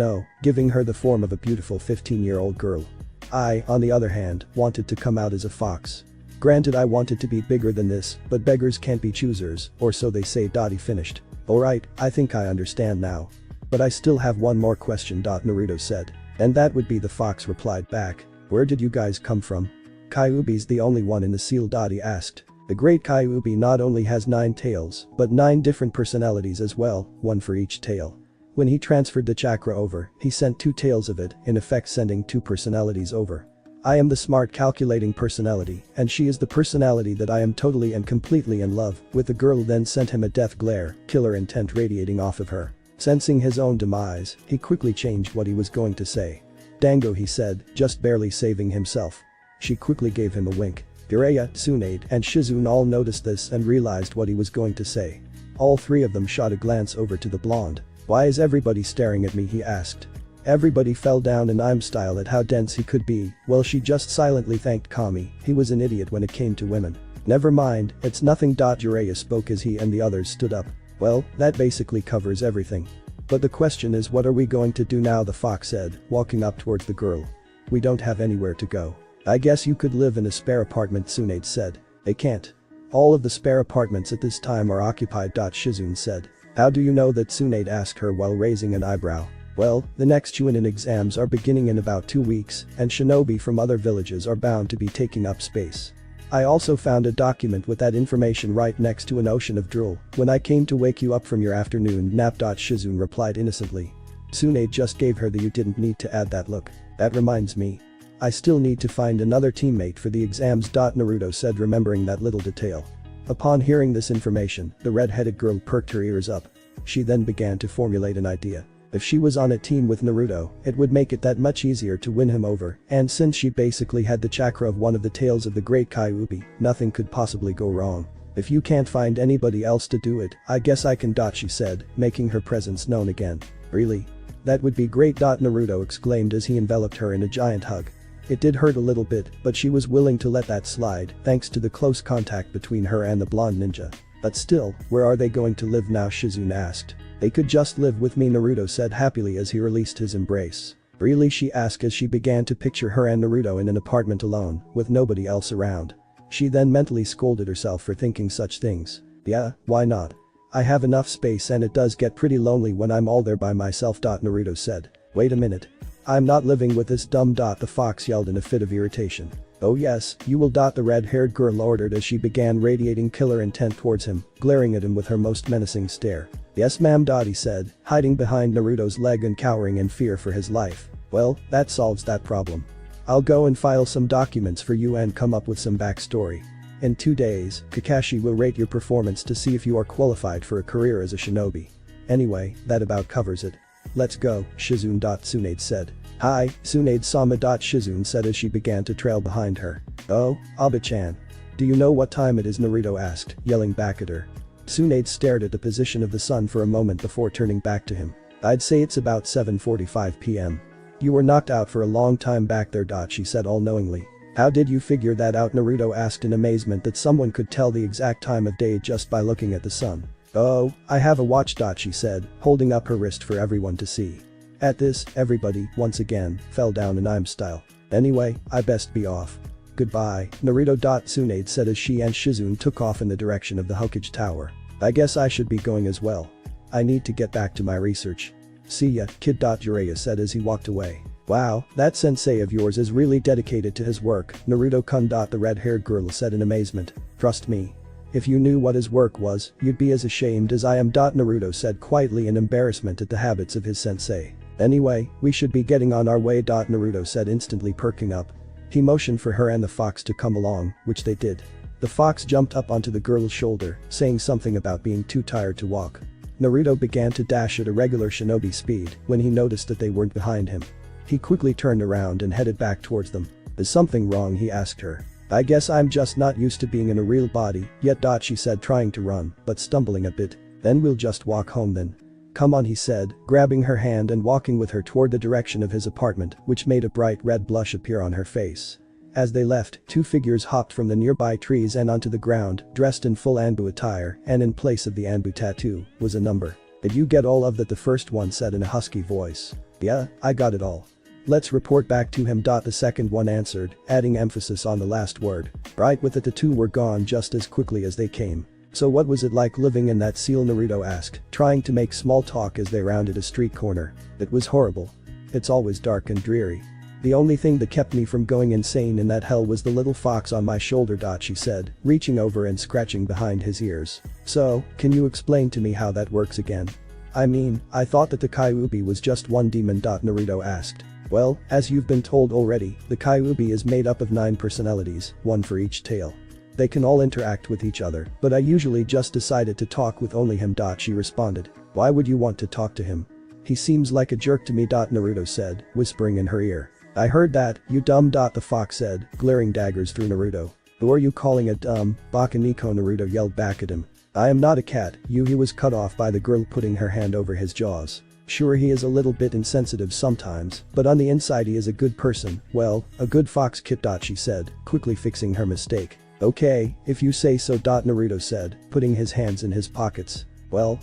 giving her the form of a beautiful 15-year-old girl. I, on the other hand, wanted to come out as a fox. Granted, I wanted to be bigger than this, but beggars can't be choosers, or so they say. He finished. Alright, I think I understand now. But I still have one more question, Naruto said. And that would be, the fox replied back. Where did you guys come from? Kyuubi's the only one in the seal, he asked. The great Kyuubi not only has 9 tails, but 9 different personalities as well, 1 for each tail. When he transferred the chakra over, he sent 2 tails of it, in effect sending 2 personalities over. I am the smart calculating personality, and she is the personality that I am totally and completely in love with. The girl then sent him a death glare, killer intent radiating off of her. Sensing his own demise, he quickly changed what he was going to say. Dango, he said, just barely saving himself. She quickly gave him a wink. Jiraiya, Tsunade, and Shizune all noticed this and realized what he was going to say. All 3 of them shot a glance over to the blonde. Why is everybody staring at me, he asked. Everybody fell down in I'm style at how dense he could be, while she just silently thanked Kami. He was an idiot when it came to women. Never mind, it's nothing. Jiraiya spoke as he and the others stood up. Well, that basically covers everything. But the question is, what are we going to do now? The fox said, walking up towards the girl. We don't have anywhere to go. I guess you could live in a spare apartment, Tsunade said. They can't. All of the spare apartments at this time are occupied. Shizune said. How do you know that? Tsunade asked her while raising an eyebrow. Well, the next Chunin exams are beginning in about 2 weeks, and shinobi from other villages are bound to be taking up space. I also found a document with that information right next to an ocean of drool when I came to wake you up from your afternoon nap. Shizune replied innocently. Tsunade just gave her the "you didn't need to add that" look. That reminds me. I still need to find another teammate for the exams. Naruto said, remembering that little detail. Upon hearing this information, the red-headed girl perked her ears up. She then began to formulate an idea. If she was on a team with Naruto, it would make it that much easier to win him over, and since she basically had the chakra of one of the tails of the great Kyuubi, nothing could possibly go wrong. If you can't find anybody else to do it, I guess I can. She said, making her presence known again. Really? That would be great. Naruto exclaimed as he enveloped her in a giant hug. It did hurt a little bit, but she was willing to let that slide thanks to the close contact between her and the blonde ninja. But still, where are they going to live now? Shizune asked. They could just live with me, Naruto said happily as he released his embrace. Really? She asked as she began to picture her and Naruto in an apartment alone, with nobody else around. She then mentally scolded herself for thinking such things. Yeah, why not? I have enough space and it does get pretty lonely when I'm all there by myself. Naruto said. Wait a minute. I'm not living with this dumb. The fox yelled in a fit of irritation. Oh yes, you will. The red-haired girl ordered as she began radiating killer intent towards him, glaring at him with her most menacing stare. Yes ma'am. He said, hiding behind Naruto's leg and cowering in fear for his life. Well, that solves that problem. I'll go and file some documents for you and come up with some backstory. In 2 days, Kakashi will rate your performance to see if you are qualified for a career as a shinobi. Anyway, that about covers it. Let's go, Shizune. Tsunade said. Hi, Tsunade-sama. Shizune said as she began to trail behind her. Oh, Aba-chan. Do you know what time it is? Naruto asked, yelling back at her. Tsunade stared at the position of the sun for a moment before turning back to him. I'd say it's about 7:45 p.m. You were knocked out for a long time back there. She said all-knowingly. How did you figure that out? Naruto asked in amazement that someone could tell the exact time of day just by looking at the sun. Oh, I have a watch. She said, holding up her wrist for everyone to see. At this, everybody, once again, fell down in I'm style. Anyway, I best be off. Goodbye, Naruto. Tsunade said as she and Shizune took off in the direction of the Hokage Tower. I guess I should be going as well. I need to get back to my research. See ya, kid. Jiraiya said as he walked away. Wow, that sensei of yours is really dedicated to his work, Naruto-kun. The red-haired girl said in amazement. Trust me. If you knew what his work was, you'd be as ashamed as I am. Naruto said quietly in embarrassment at the habits of his sensei. Anyway, we should be getting on our way. Naruto said, instantly perking up. He motioned for her and the fox to come along, which they did. The fox jumped up onto the girl's shoulder, saying something about being too tired to walk. Naruto began to dash at a regular shinobi speed when he noticed that they weren't behind him. He quickly turned around and headed back towards them. Is something wrong? He asked her. I guess I'm just not used to being in a real body yet. She said, trying to run, but stumbling a bit. Then we'll just walk home then. Come on, he said, grabbing her hand and walking with her toward the direction of his apartment, which made a bright red blush appear on her face. As they left, 2 figures hopped from the nearby trees and onto the ground, dressed in full Anbu attire, and in place of the Anbu tattoo, was a number. Did you get all of that? The first one said in a husky voice. Yeah, I got it all. Let's report back to him. The second one answered, adding emphasis on the last word. Right with it, the 2 were gone just as quickly as they came. So what was it like living in that seal? Naruto asked, trying to make small talk as they rounded a street corner. It was horrible. It's always dark and dreary. The only thing that kept me from going insane in that hell was the little fox on my shoulder. She said, reaching over and scratching behind his ears. So, can you explain to me how that works again? I mean, I thought that the Kyuubi was just one demon. Naruto asked. Well, as you've been told already, the Kyuubi is made up of 9 personalities, 1 for each tail. They can all interact with each other, but I usually just decided to talk with only him. She responded. Why would you want to talk to him? He seems like a jerk to me. Naruto said, whispering in her ear. I heard that, you dumb. The fox said, glaring daggers through Naruto. Who are you calling a dumb, Baka Nico? Naruto yelled back at him. I am not a cat, he was cut off by the girl putting her hand over his jaws. Sure, he is a little bit insensitive sometimes, but on the inside he is a good person, well, a good fox kid. She said, quickly fixing her mistake. Okay, if you say so. Naruto said, putting his hands in his pockets. Well.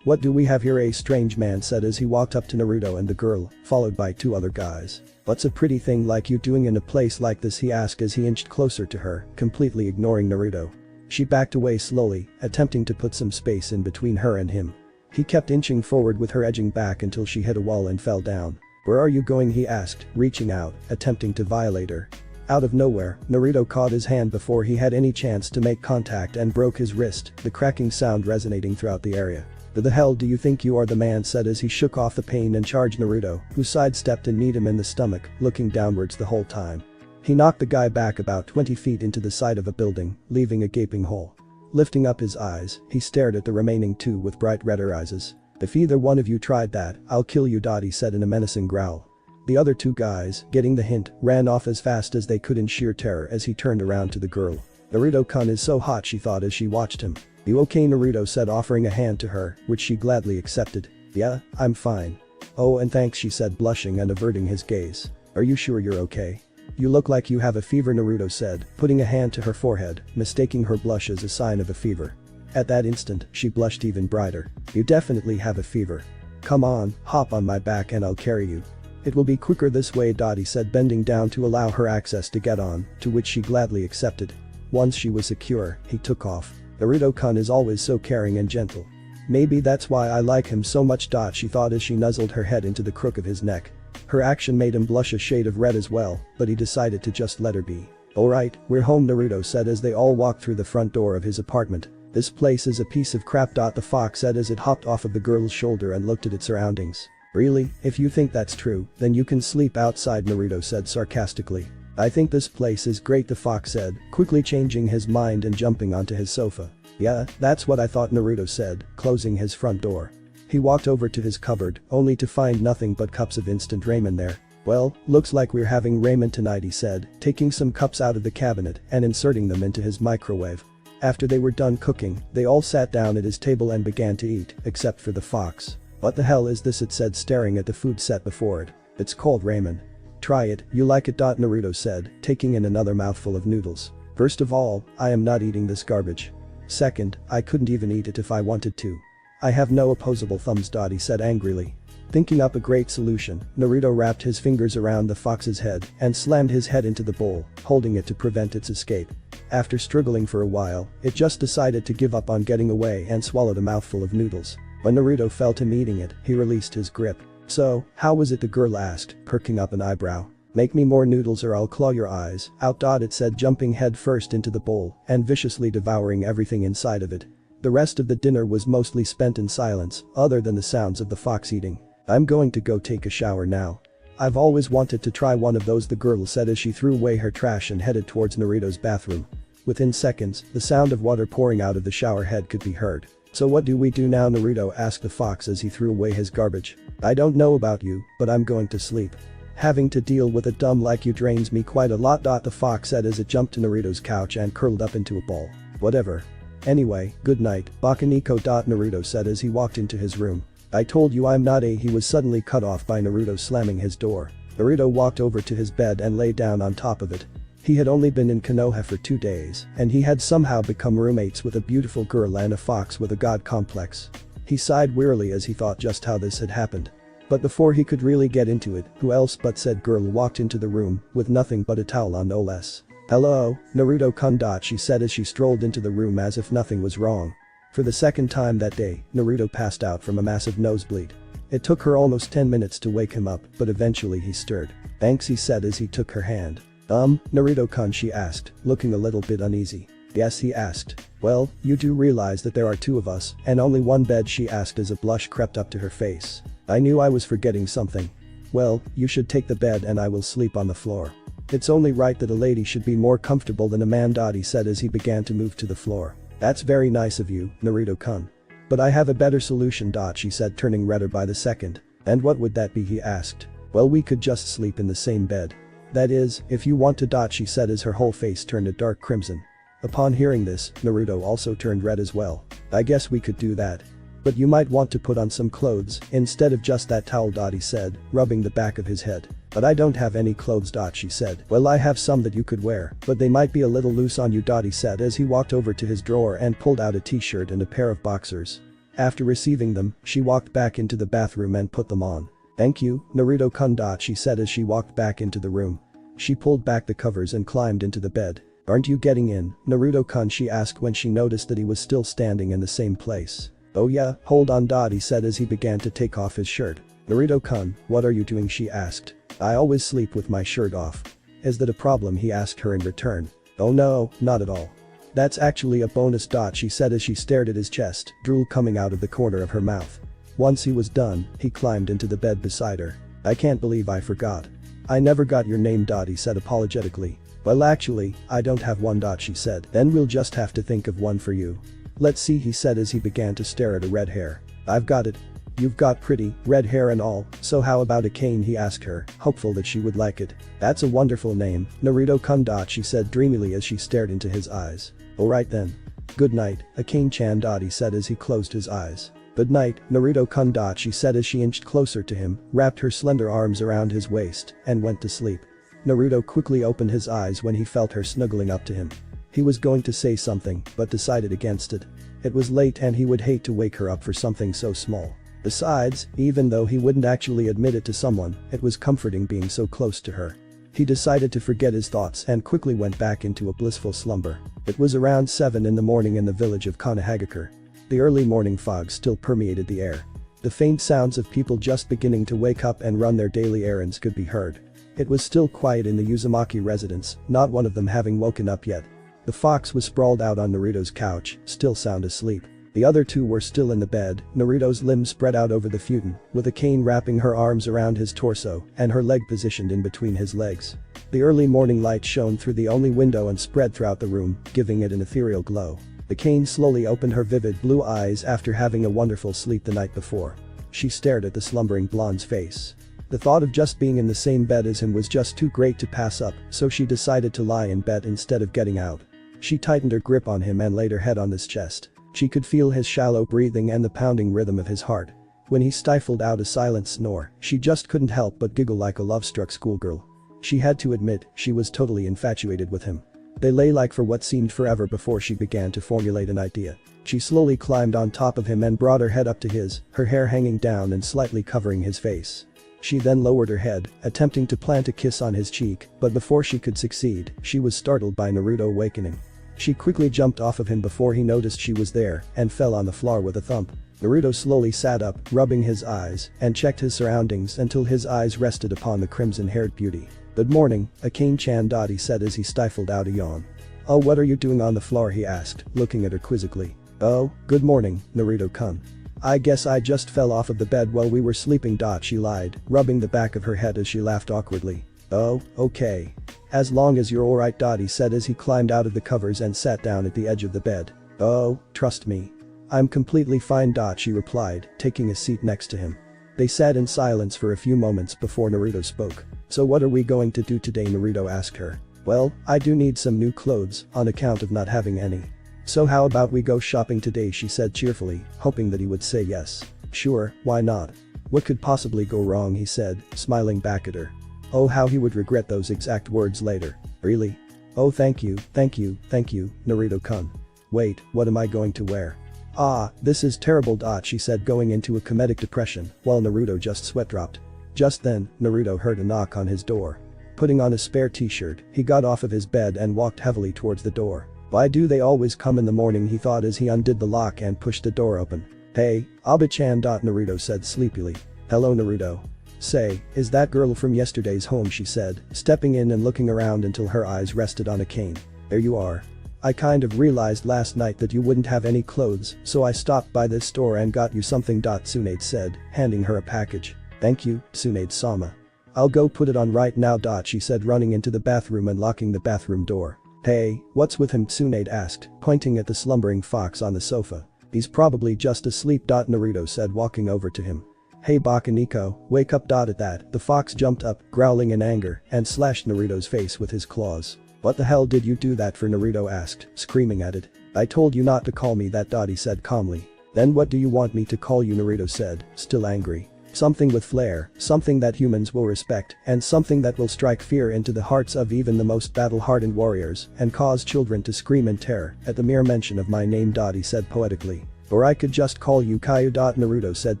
What do we have here? A strange man said as he walked up to Naruto and the girl, followed by two other guys. What's a pretty thing like you doing in a place like this? He asked as he inched closer to her, completely ignoring Naruto. She backed away slowly, attempting to put some space in between her and him. He kept inching forward with her edging back until she hit a wall and fell down. Where are you going? He asked, reaching out, attempting to violate her. Out of nowhere, Naruto caught his hand before he had any chance to make contact and broke his wrist, the cracking sound resonating throughout the area. Who the hell do you think you are? The man said as he shook off the pain and charged Naruto, who sidestepped and kneed him in the stomach, looking downwards the whole time. He knocked the guy back about 20 feet into the side of a building, leaving a gaping hole. Lifting up his eyes, he stared at the remaining two with bright redder eyes. If either one of you tried that, I'll kill you. He said in a menacing growl. The other two guys, getting the hint, ran off as fast as they could in sheer terror as he turned around to the girl. Naruto-kun is so hot, she thought as she watched him. You okay? Naruto said, offering a hand to her, which she gladly accepted. Yeah, I'm fine. Oh, and thanks, she said, blushing and averting his gaze. Are you sure you're okay? You look like you have a fever, Naruto said, putting a hand to her forehead, mistaking her blush as a sign of a fever. At that instant, she blushed even brighter. You definitely have a fever. Come on, hop on my back and I'll carry you. It will be quicker this way. He said, bending down to allow her access to get on, to which she gladly accepted. Once she was secure, he took off. Naruto-kun is always so caring and gentle. Maybe that's why I like him so much. She thought as she nuzzled her head into the crook of his neck. Her action made him blush a shade of red as well, but he decided to just let her be. Alright, we're home, Naruto said as they all walked through the front door of his apartment. This place is a piece of crap. The fox said as it hopped off of the girl's shoulder and looked at its surroundings. Really, if you think that's true, then you can sleep outside, Naruto said sarcastically. I think this place is great, the fox said, quickly changing his mind and jumping onto his sofa. Yeah, that's what I thought, Naruto said, closing his front door. He walked over to his cupboard, only to find nothing but cups of instant ramen there. Well, looks like we're having ramen tonight, he said, taking some cups out of the cabinet and inserting them into his microwave. After they were done cooking, they all sat down at his table and began to eat, except for the fox. What the hell is this? It said, staring at the food set before it. It's called ramen. Try it, you like it. Naruto said, taking in another mouthful of noodles. First of all, I am not eating this garbage. Second, I couldn't even eat it if I wanted to. I have no opposable thumbs. He said angrily. Thinking up a great solution, Naruto wrapped his fingers around the fox's head and slammed his head into the bowl, holding it to prevent its escape. After struggling for a while, it just decided to give up on getting away and swallowed a mouthful of noodles. When Naruto felt him eating it, he released his grip. So, how was it? The girl asked, perking up an eyebrow. Make me more noodles or I'll claw your eyes out. It said, jumping head first into the bowl and viciously devouring everything inside of it. The rest of the dinner was mostly spent in silence, other than the sounds of the fox eating. I'm going to go take a shower now. I've always wanted to try one of those, the girl said as she threw away her trash and headed towards Naruto's bathroom. Within seconds, the sound of water pouring out of the shower head could be heard. So what do we do now? Naruto asked the fox as he threw away his garbage. I don't know about you, but I'm going to sleep. Having to deal with a dumb like you drains me quite a lot. The fox said as it jumped to Naruto's couch and curled up into a ball. Whatever. Anyway, good night, Bakaniko. Naruto said as he walked into his room. I told you I'm not a. He was suddenly cut off by Naruto slamming his door. Naruto walked over to his bed and lay down on top of it. He had only been in Konoha for 2 days, and he had somehow become roommates with a beautiful girl and a fox with a god complex. He sighed wearily as he thought just how this had happened. But before he could really get into it, who else but said girl walked into the room with nothing but a towel on, no less. Hello, Naruto-kun. She said as she strolled into the room as if nothing was wrong. For the second time that day, Naruto passed out from a massive nosebleed. It took her almost 10 minutes to wake him up, but eventually he stirred. Thanks, he said as he took her hand. Naruto-kun, she asked, looking a little bit uneasy. Yes, he asked. Well, you do realize that there are 2 of us, and only 1 bed, she asked as a blush crept up to her face. I knew I was forgetting something. Well, you should take the bed and I will sleep on the floor. It's only right that a lady should be more comfortable than a man. He said as he began to move to the floor. That's very nice of you, Naruto-kun. But I have a better solution. She said, turning redder by the second. And what would that be? He asked. Well, we could just sleep in the same bed. That is, if you want to. She said as her whole face turned a dark crimson. Upon hearing this, Naruto also turned red as well. I guess we could do that. But you might want to put on some clothes instead of just that towel. He said, rubbing the back of his head. But I don't have any clothes. She said. Well, I have some that you could wear, but they might be a little loose on you. He said as he walked over to his drawer and pulled out a t-shirt and a pair of boxers. After receiving them, she walked back into the bathroom and put them on. Thank you, Naruto-kun. She said as she walked back into the room. She pulled back the covers and climbed into the bed. Aren't you getting in, Naruto-kun? She asked when she noticed that he was still standing in the same place. Oh yeah, hold on. He said as he began to take off his shirt. Naruto-kun, what are you doing? She asked. I always sleep with my shirt off. Is that a problem? He asked her in return. Oh no, not at all. That's actually a bonus. She said as she stared at his chest, drool coming out of the corner of her mouth. Once he was done, he climbed into the bed beside her. I can't believe I forgot. I never got your name. He said apologetically. Well, actually, I don't have one. She said. Then we'll just have to think of one for you. Let's see, he said as he began to stare at her red hair. I've got it. You've got pretty, red hair and all, so how about a cane? He asked her, hopeful that she would like it. That's a wonderful name, Naruto-kun. She said dreamily as she stared into his eyes. Alright then. Good night, Akane-chan. He said as he closed his eyes. Good night, Naruto-kun. She said as she inched closer to him, wrapped her slender arms around his waist, and went to sleep. Naruto quickly opened his eyes when he felt her snuggling up to him. He was going to say something, but decided against it. It was late and he would hate to wake her up for something so small. Besides, even though he wouldn't actually admit it to someone, it was comforting being so close to her. He decided to forget his thoughts and quickly went back into a blissful slumber. It was around 7 in the morning in the village of Konoha. The early morning fog still permeated the air. The faint sounds of people just beginning to wake up and run their daily errands could be heard. It was still quiet in the Uzumaki residence, not one of them having woken up yet. The fox was sprawled out on Naruto's couch, still sound asleep. The other two were still in the bed, Naruto's limbs spread out over the futon, with a cane wrapping her arms around his torso and her leg positioned in between his legs. The early morning light shone through the only window and spread throughout the room, giving it an ethereal glow. The cane slowly opened her vivid blue eyes after having a wonderful sleep the night before. She stared at the slumbering blonde's face. The thought of just being in the same bed as him was just too great to pass up, so she decided to lie in bed instead of getting out. She tightened her grip on him and laid her head on his chest. She could feel his shallow breathing and the pounding rhythm of his heart. When he stifled out a silent snore, she just couldn't help but giggle like a love-struck schoolgirl. She had to admit, she was totally infatuated with him. They lay like for what seemed forever before she began to formulate an idea. She slowly climbed on top of him and brought her head up to his, her hair hanging down and slightly covering his face. She then lowered her head, attempting to plant a kiss on his cheek, but before she could succeed, she was startled by Naruto awakening. She quickly jumped off of him before he noticed she was there and fell on the floor with a thump. Naruto slowly sat up, rubbing his eyes, and checked his surroundings until his eyes rested upon the crimson-haired beauty. Good morning, Akane-chan. He said as he stifled out a yawn. Oh, what are you doing on the floor? He asked, looking at her quizzically. Oh, good morning, Naruto-kun. I guess I just fell off of the bed while we were sleeping. She lied, rubbing the back of her head as she laughed awkwardly. Oh, okay. As long as you're alright. He said as he climbed out of the covers and sat down at the edge of the bed. Oh, trust me. I'm completely fine. She replied, taking a seat next to him. They sat in silence for a few moments before Naruto spoke. So what are we going to do today? Naruto asked her. Well, I do need some new clothes, on account of not having any. So how about we go shopping today? She said cheerfully, hoping that he would say yes. Sure, why not? What could possibly go wrong? He said, smiling back at her. Oh, how he would regret those exact words later. Really? Oh, thank you, Naruto-kun. Wait, what am I going to wear? Ah, this is terrible. She said, going into a comedic depression, while Naruto just sweat dropped. Just then, Naruto heard a knock on his door. Putting on a spare t-shirt, he got off of his bed and walked heavily towards the door. Why do they always come in the morning? He thought as he undid the lock and pushed the door open. Hey, Abe-chan. Naruto said sleepily. Hello, Naruto. Say, is that girl from yesterday's home? She said, stepping in and looking around until her eyes rested on Akane. There you are. I kind of realized last night that you wouldn't have any clothes, so I stopped by this store and got you something. Tsunade said, handing her a package. Thank you, Tsunade-sama. I'll go put it on right now. She said, running into the bathroom and locking the bathroom door. Hey, what's with him? Tsunade asked, pointing at the slumbering fox on the sofa. He's probably just asleep. Naruto said, walking over to him. Hey Bakaniko, wake up. At that, the fox jumped up, growling in anger, and slashed Naruto's face with his claws. What the hell did you do that for? Naruto asked, screaming at it. I told you not to call me that. He said calmly. Then what do you want me to call you? Naruto said, still angry. Something with flair, something that humans will respect, and something that will strike fear into the hearts of even the most battle-hardened warriors and cause children to scream in terror at the mere mention of my name. He said poetically. Or I could just call you Caillou. Naruto said,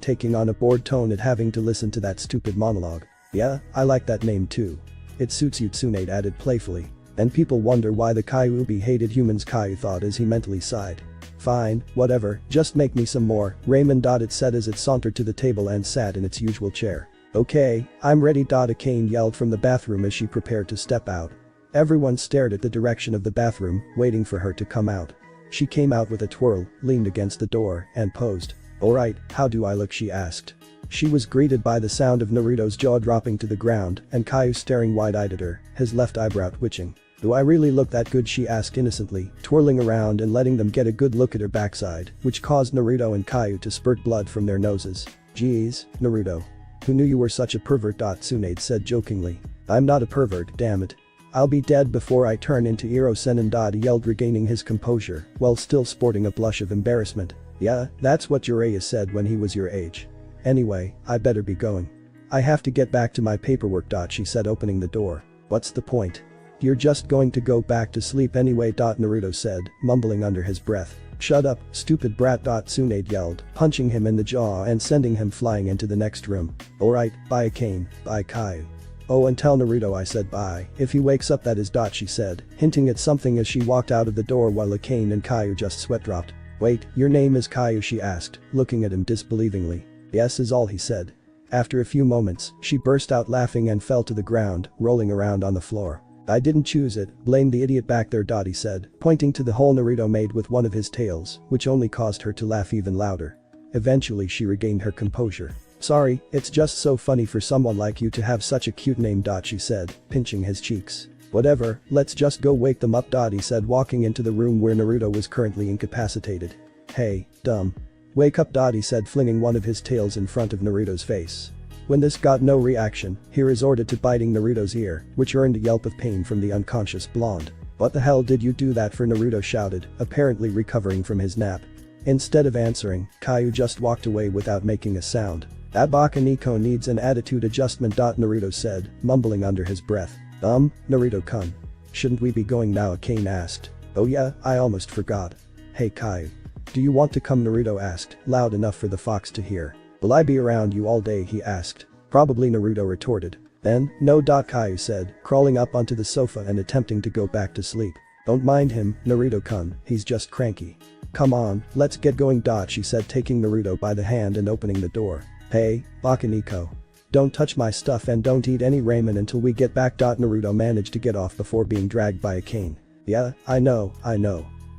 taking on a bored tone at having to listen to that stupid monologue. Yeah, I like that name too. It suits you, Tsunade added playfully. And people wonder why the Kyuubi hated humans, Caillou thought as he mentally sighed. Fine, whatever, just make me some more, Raymond. It said as it sauntered to the table and sat in its usual chair. Okay, I'm ready. Akane yelled from the bathroom as she prepared to step out. Everyone stared at the direction of the bathroom, waiting for her to come out. She came out with a twirl, leaned against the door, and posed. Alright, how do I look? She asked. She was greeted by the sound of Naruto's jaw dropping to the ground and Caillou staring wide-eyed at her, his left eyebrow twitching. Do I really look that good? She asked innocently, twirling around and letting them get a good look at her backside, which caused Naruto and Caillou to spurt blood from their noses. Geez, Naruto. Who knew you were such a pervert? Tsunade said jokingly. I'm not a pervert, damn it. I'll be dead before I turn into Iro-Senin. He yelled, regaining his composure while still sporting a blush of embarrassment. Yeah, that's what Jiraiya said when he was your age. Anyway, I better be going. I have to get back to my paperwork. She said, opening the door. What's the point? You're just going to go back to sleep anyway. Naruto said, mumbling under his breath. Shut up, stupid brat. Tsunade yelled, punching him in the jaw and sending him flying into the next room. Alright, bye Akane, bye Caillou. Oh, and tell Naruto I said bye, if he wakes up, that is. She said, hinting at something as she walked out of the door while Akane and Caillou just sweat dropped. Wait, your name is Caillou? She asked, looking at him disbelievingly. Yes is all he said. After a few moments, she burst out laughing and fell to the ground, rolling around on the floor. I didn't choose it, blame the idiot back there. He said, pointing to the hole Naruto made with one of his tails, which only caused her to laugh even louder. Eventually she regained her composure. Sorry, it's just so funny for someone like you to have such a cute name. She said, pinching his cheeks. Whatever, let's just go wake them up. He said, walking into the room where Naruto was currently incapacitated. Hey, dumb. Wake up. He said, flinging one of his tails in front of Naruto's face. When this got no reaction, he resorted to biting Naruto's ear, which earned a yelp of pain from the unconscious blonde. What the hell did you do that for? Naruto shouted, apparently recovering from his nap. Instead of answering, Caillou just walked away without making a sound. That Baka Nico needs an attitude adjustment. Naruto said, mumbling under his breath. Naruto-kun. Shouldn't we be going now? Akane asked. Oh yeah, I almost forgot. Hey Caillou. Do you want to come? Naruto asked, loud enough for the fox to hear. Will I be around you all day? He asked. Probably, Naruto retorted. Then, no. Caillou said, crawling up onto the sofa and attempting to go back to sleep. Don't mind him, Naruto-kun, he's just cranky. Come on, let's get going. She said, taking Naruto by the hand and opening the door. Hey, Baka Nico. Don't touch my stuff and don't eat any ramen until we get back. Naruto managed to get off before being dragged by Akane. Yeah, I know.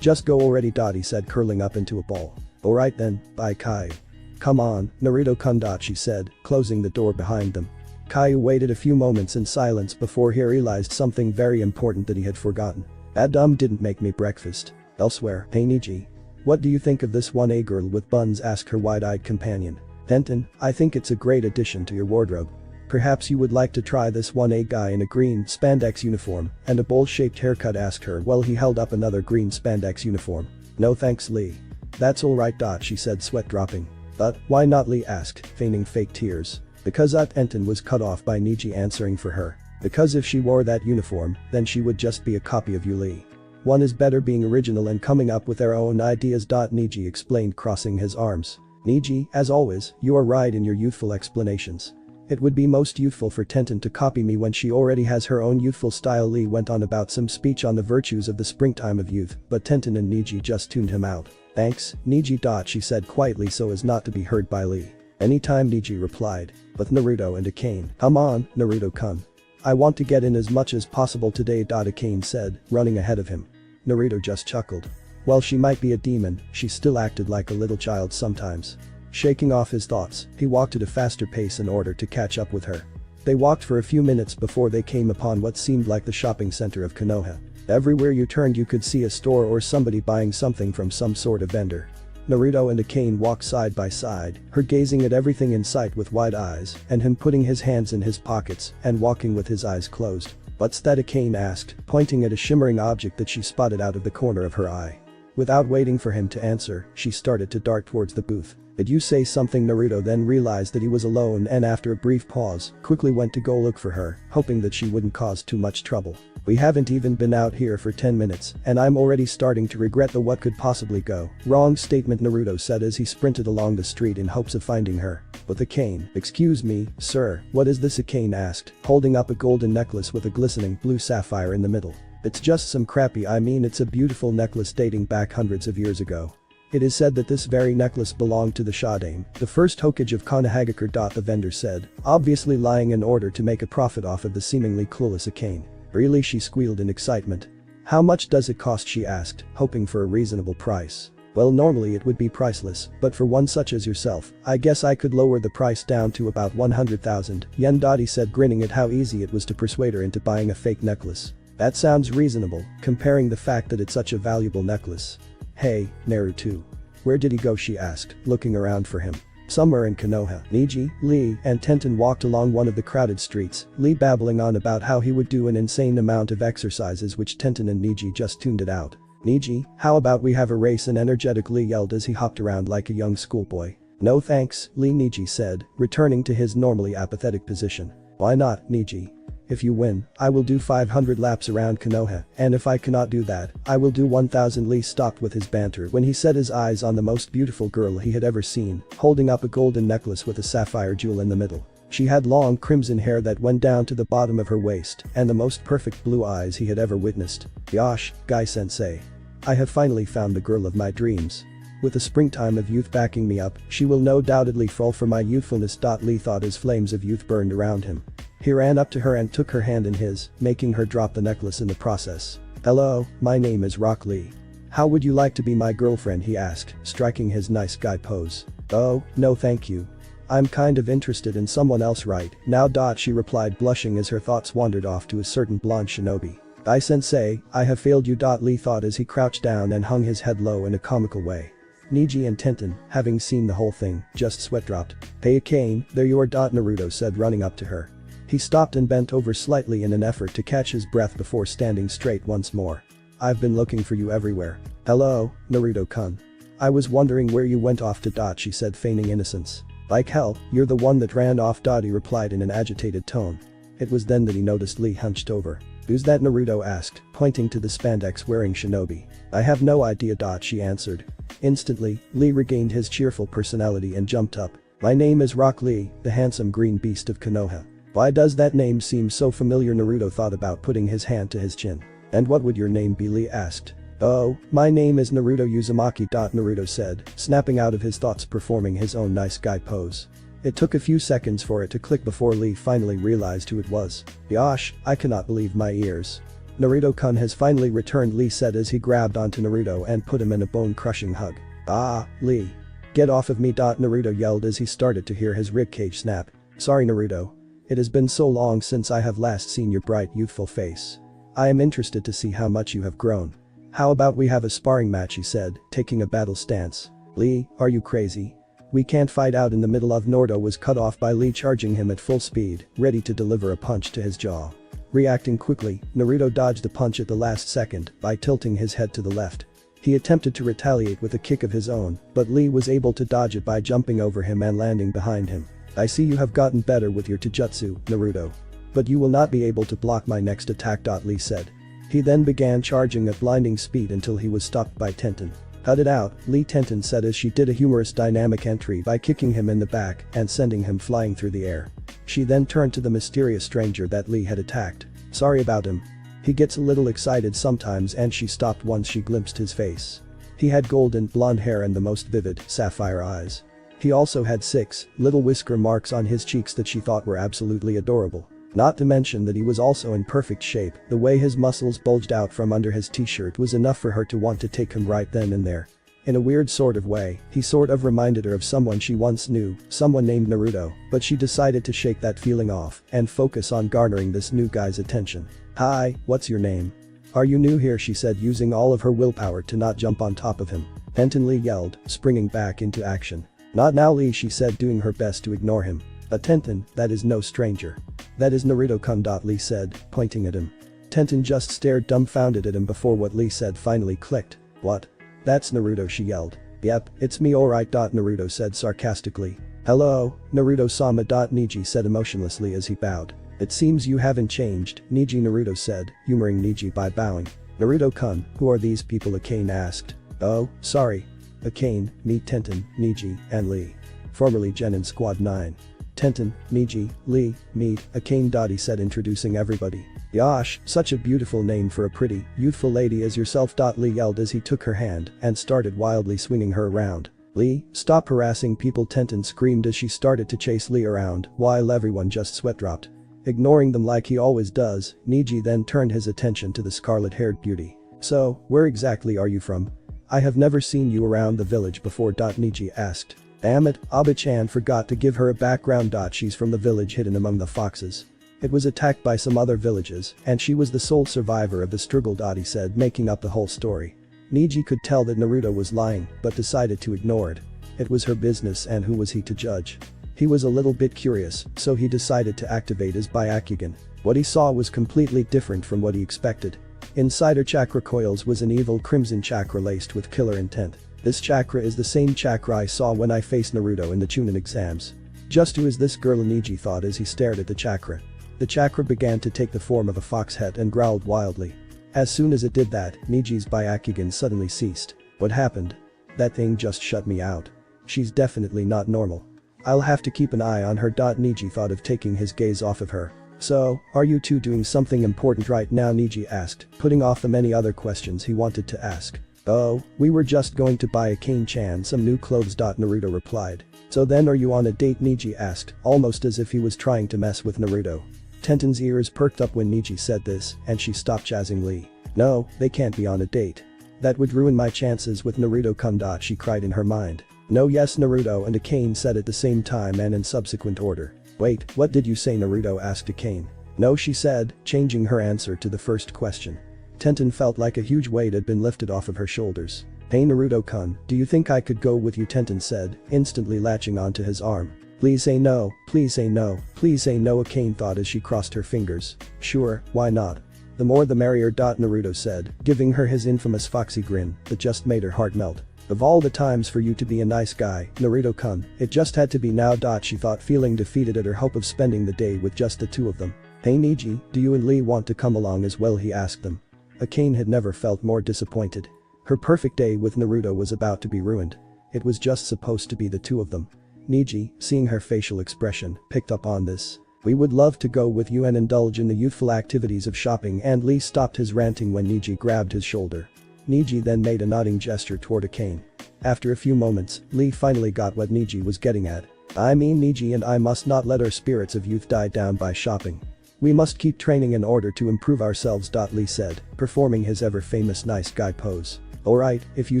Just go already. He said, curling up into a ball. Alright then, bye Caillou. Come on, Naruto-kun. She said, closing the door behind them. Caillou waited a few moments in silence before he realized something very important that he had forgotten. That didn't make me breakfast. Elsewhere, hey Niji. What do you think of this 1A girl with buns? Asked her wide-eyed companion. Tenten, I think it's a great addition to your wardrobe. Perhaps you would like to try this 1A guy in a green spandex uniform and a bowl-shaped haircut? Asked her while he held up another green spandex uniform. No thanks, Lee. That's alright. She said, sweat dropping. But, why not? Lee asked, feigning fake tears. Because Tenten was cut off by Niji answering for her. Because if she wore that uniform, then she would just be a copy of you, Lee. One is better being original and coming up with their own ideas. Niji explained, crossing his arms. Niji, as always, you are right in your youthful explanations. It would be most youthful for Tenten to copy me when she already has her own youthful style. Lee went on about some speech on the virtues of the springtime of youth, but Tenten and Niji just tuned him out. Thanks, Niji. She said quietly so as not to be heard by Lee. Anytime, Niji replied. With Naruto and Akane. Come on, Naruto-kun. I want to get in as much as possible today. Akane said, running ahead of him. Naruto just chuckled. While she might be a demon, she still acted like a little child sometimes. Shaking off his thoughts, he walked at a faster pace in order to catch up with her. They walked for a few minutes before they came upon what seemed like the shopping center of Konoha. Everywhere you turned you could see a store or somebody buying something from some sort of vendor. Naruto and Akane walked side by side, her gazing at everything in sight with wide eyes, and him putting his hands in his pockets and walking with his eyes closed. What's that? Akane asked, pointing at a shimmering object that she spotted out of the corner of her eye. Without waiting for him to answer, she started to dart towards the booth. "Did you say something?" Naruto then realized that he was alone and after a brief pause, quickly went to go look for her, hoping that she wouldn't cause too much trouble. "We haven't even been out here for 10 minutes, and I'm already starting to regret the what could possibly go wrong statement," Naruto said as he sprinted along the street in hopes of finding her. "With a cane." "Excuse me, sir, what is this?" a cane asked, holding up a golden necklace with a glistening blue sapphire in the middle. "It's just some crappy, it's a beautiful necklace dating back hundreds of years ago. It is said that this very necklace belonged to the Shodaime, the first Hokage of Konoha," the vendor said, obviously lying in order to make a profit off of the seemingly clueless Akane. "Really?" she squealed in excitement. "How much does it cost?" she asked, hoping for a reasonable price. "Well, normally it would be priceless, but for one such as yourself, I guess I could lower the price down to about 100,000 yen," Dottie said, grinning at how easy it was to persuade her into buying a fake necklace. "That sounds reasonable, comparing the fact that it's such a valuable necklace." "Hey, Naruto. Where did he go?" she asked, looking around for him. "Somewhere in Konoha." Neji, Lee, and Tenten walked along one of the crowded streets, Lee babbling on about how he would do an insane amount of exercises which Tenten and Neji just tuned it out. "Neji, how about we have a race?" an energetic Lee yelled as he hopped around like a young schoolboy. "No thanks, Lee," Neji said, returning to his normally apathetic position. "Why not, Neji? If you win, I will do 500 laps around Konoha, and if I cannot do that, I will do 1000. Lee stopped with his banter when he set his eyes on the most beautiful girl he had ever seen, holding up a golden necklace with a sapphire jewel in the middle. She had long crimson hair that went down to the bottom of her waist and the most perfect blue eyes he had ever witnessed. "Yosh, Guy-sensei. I have finally found the girl of my dreams. With the springtime of youth backing me up, she will no doubtedly fall for my youthfulness." Lee thought as flames of youth burned around him. He ran up to her and took her hand in his, making her drop the necklace in the process. "Hello, my name is Rock Lee. How would you like to be my girlfriend?" he asked, striking his nice guy pose. "Oh, no thank you. I'm kind of interested in someone else right now." She replied, blushing as her thoughts wandered off to a certain blonde shinobi. "Guy-sensei, I have failed you." Lee thought as he crouched down and hung his head low in a comical way. Neji and Tenten, having seen the whole thing, just sweat dropped. "Hey Akane, there you are." Naruto said, running up to her. He stopped and bent over slightly in an effort to catch his breath before standing straight once more. "I've been looking for you everywhere." "Hello, Naruto-kun. I was wondering where you went off to." She said, feigning innocence. "Like hell, you're the one that ran off." He replied in an agitated tone. It was then that he noticed Lee hunched over. "Who's that?" Naruto asked, pointing to the spandex-wearing shinobi. "I have no idea." She answered. Instantly, Lee regained his cheerful personality and jumped up. "My name is Rock Lee, the handsome green beast of Konoha." "Why does that name seem so familiar?" Naruto thought about putting his hand to his chin. "And what would your name be?" Lee asked. "Oh, my name is Naruto Uzumaki." Naruto said, snapping out of his thoughts, performing his own nice guy pose. It took a few seconds for it to click before Lee finally realized who it was. "Gosh, I cannot believe my ears. Naruto-kun has finally returned," Lee said as he grabbed onto Naruto and put him in a bone-crushing hug. "Ah, Lee. Get off of me." Naruto yelled as he started to hear his ribcage snap. "Sorry, Naruto. It has been so long since I have last seen your bright, youthful face. I am interested to see how much you have grown." "How about we have a sparring match?" he said, taking a battle stance. "Lee, are you crazy? We can't fight out in the middle of." Naruto was cut off by Lee charging him at full speed, ready to deliver a punch to his jaw. Reacting quickly, Naruto dodged the punch at the last second by tilting his head to the left. He attempted to retaliate with a kick of his own, but Lee was able to dodge it by jumping over him and landing behind him. "I see you have gotten better with your taijutsu, Naruto. But you will not be able to block my next attack." Lee said. He then began charging at blinding speed until he was stopped by Tenten. "Cut it out," Lee, Tenten said as she did a humorous dynamic entry by kicking him in the back and sending him flying through the air. She then turned to the mysterious stranger that Lee had attacked. "Sorry about him. He gets a little excited sometimes," and she stopped once she glimpsed his face. He had golden blonde hair and the most vivid sapphire eyes. He also had 6 little whisker marks on his cheeks that she thought were absolutely adorable. Not to mention that he was also in perfect shape. The way his muscles bulged out from under his t-shirt was enough for her to want to take him right then and there. In a weird sort of way, he sort of reminded her of someone she once knew, someone named Naruto, but she decided to shake that feeling off and focus on garnering this new guy's attention. "Hi, what's your name? Are you new here?" she said, using all of her willpower to not jump on top of him. Tenten Lee yelled, springing back into action. "Not now, Lee," she said, doing her best to ignore him. Tenten, that is no stranger. That is Naruto-kun." Lee said, pointing at him. Tenten just stared dumbfounded at him before what Lee said finally clicked. "What? That's Naruto, she yelled. Yep, it's me alright. Naruto said sarcastically. Hello, Naruto-sama. Neji said emotionlessly as he bowed. It seems you haven't changed, Neji, Naruto said, humoring Neji by bowing. Naruto-kun, who are these people? Akane asked. Oh, sorry. Akane, meet Tenten, Neji, and Lee. Formerly Genin Squad 9. Tenten, Neji, Lee, meet, Akane. He said, introducing everybody. Yosh, such a beautiful name for a pretty, youthful lady as yourself. Lee yelled as he took her hand and started wildly swinging her around. Lee, stop harassing people, Tenten screamed as she started to chase Lee around while everyone just sweat dropped. Ignoring them like he always does, Neji then turned his attention to the scarlet-haired beauty. So, where exactly are you from? I have never seen you around the village before. Neji asked. Damn it, Abe-chan forgot to give her a background. She's from the village hidden among the foxes. It was attacked by some other villages, and she was the sole survivor of the struggle. He said, making up the whole story. Neji could tell that Naruto was lying, but decided to ignore it. It was her business, and who was he to judge? He was a little bit curious, so he decided to activate his Byakugan. What he saw was completely different from what he expected. Inside her chakra coils was an evil crimson chakra laced with killer intent. This chakra is the same chakra I saw when I faced Naruto in the Chunin exams. Just who is this girl? Neji thought as he stared at the chakra. The chakra began to take the form of a fox head and growled wildly. As soon as it did that, Neji's Byakugan suddenly ceased. What happened? That thing just shut me out. She's definitely not normal. I'll have to keep an eye on her. Neji thought of taking his gaze off of her. So, are you two doing something important right now? Neji asked, putting off the many other questions he wanted to ask. Oh, we were just going to buy Akane-chan some new clothes. Naruto replied. So then are you on a date? Neji asked, almost as if he was trying to mess with Naruto. Tenten's ears perked up when Neji said this, and she stopped jazzing Lee. No, they can't be on a date. That would ruin my chances with Naruto-kun. She cried in her mind. No, yes, Naruto and Akane said at the same time and in subsequent order. Wait, what did you say? Naruto asked Akane. No, she said, changing her answer to the first question. Tenten felt like a huge weight had been lifted off of her shoulders. Hey Naruto-kun, do you think I could go with you? Tenten said, instantly latching onto his arm. Please say no, please say no, please say no, Akane thought as she crossed her fingers. Sure, why not? The more the merrier. Naruto said, giving her his infamous foxy grin that just made her heart melt. Of all the times for you to be a nice guy, Naruto-kun, it just had to be now. She thought, feeling defeated at her hope of spending the day with just the two of them. Hey Neji, do you and Lee want to come along as well? He asked them. Akane had never felt more disappointed. Her perfect day with Naruto was about to be ruined. It was just supposed to be the two of them. Neji, seeing her facial expression, picked up on this. We would love to go with you and indulge in the youthful activities of shopping, and Lee stopped his ranting when Neji grabbed his shoulder. Neji then made a nodding gesture toward Akane. After a few moments, Lee finally got what Neji was getting at. I mean, Neji and I must not let our spirits of youth die down by shopping. We must keep training in order to improve ourselves. Lee said, performing his ever-famous nice guy pose. Alright, if you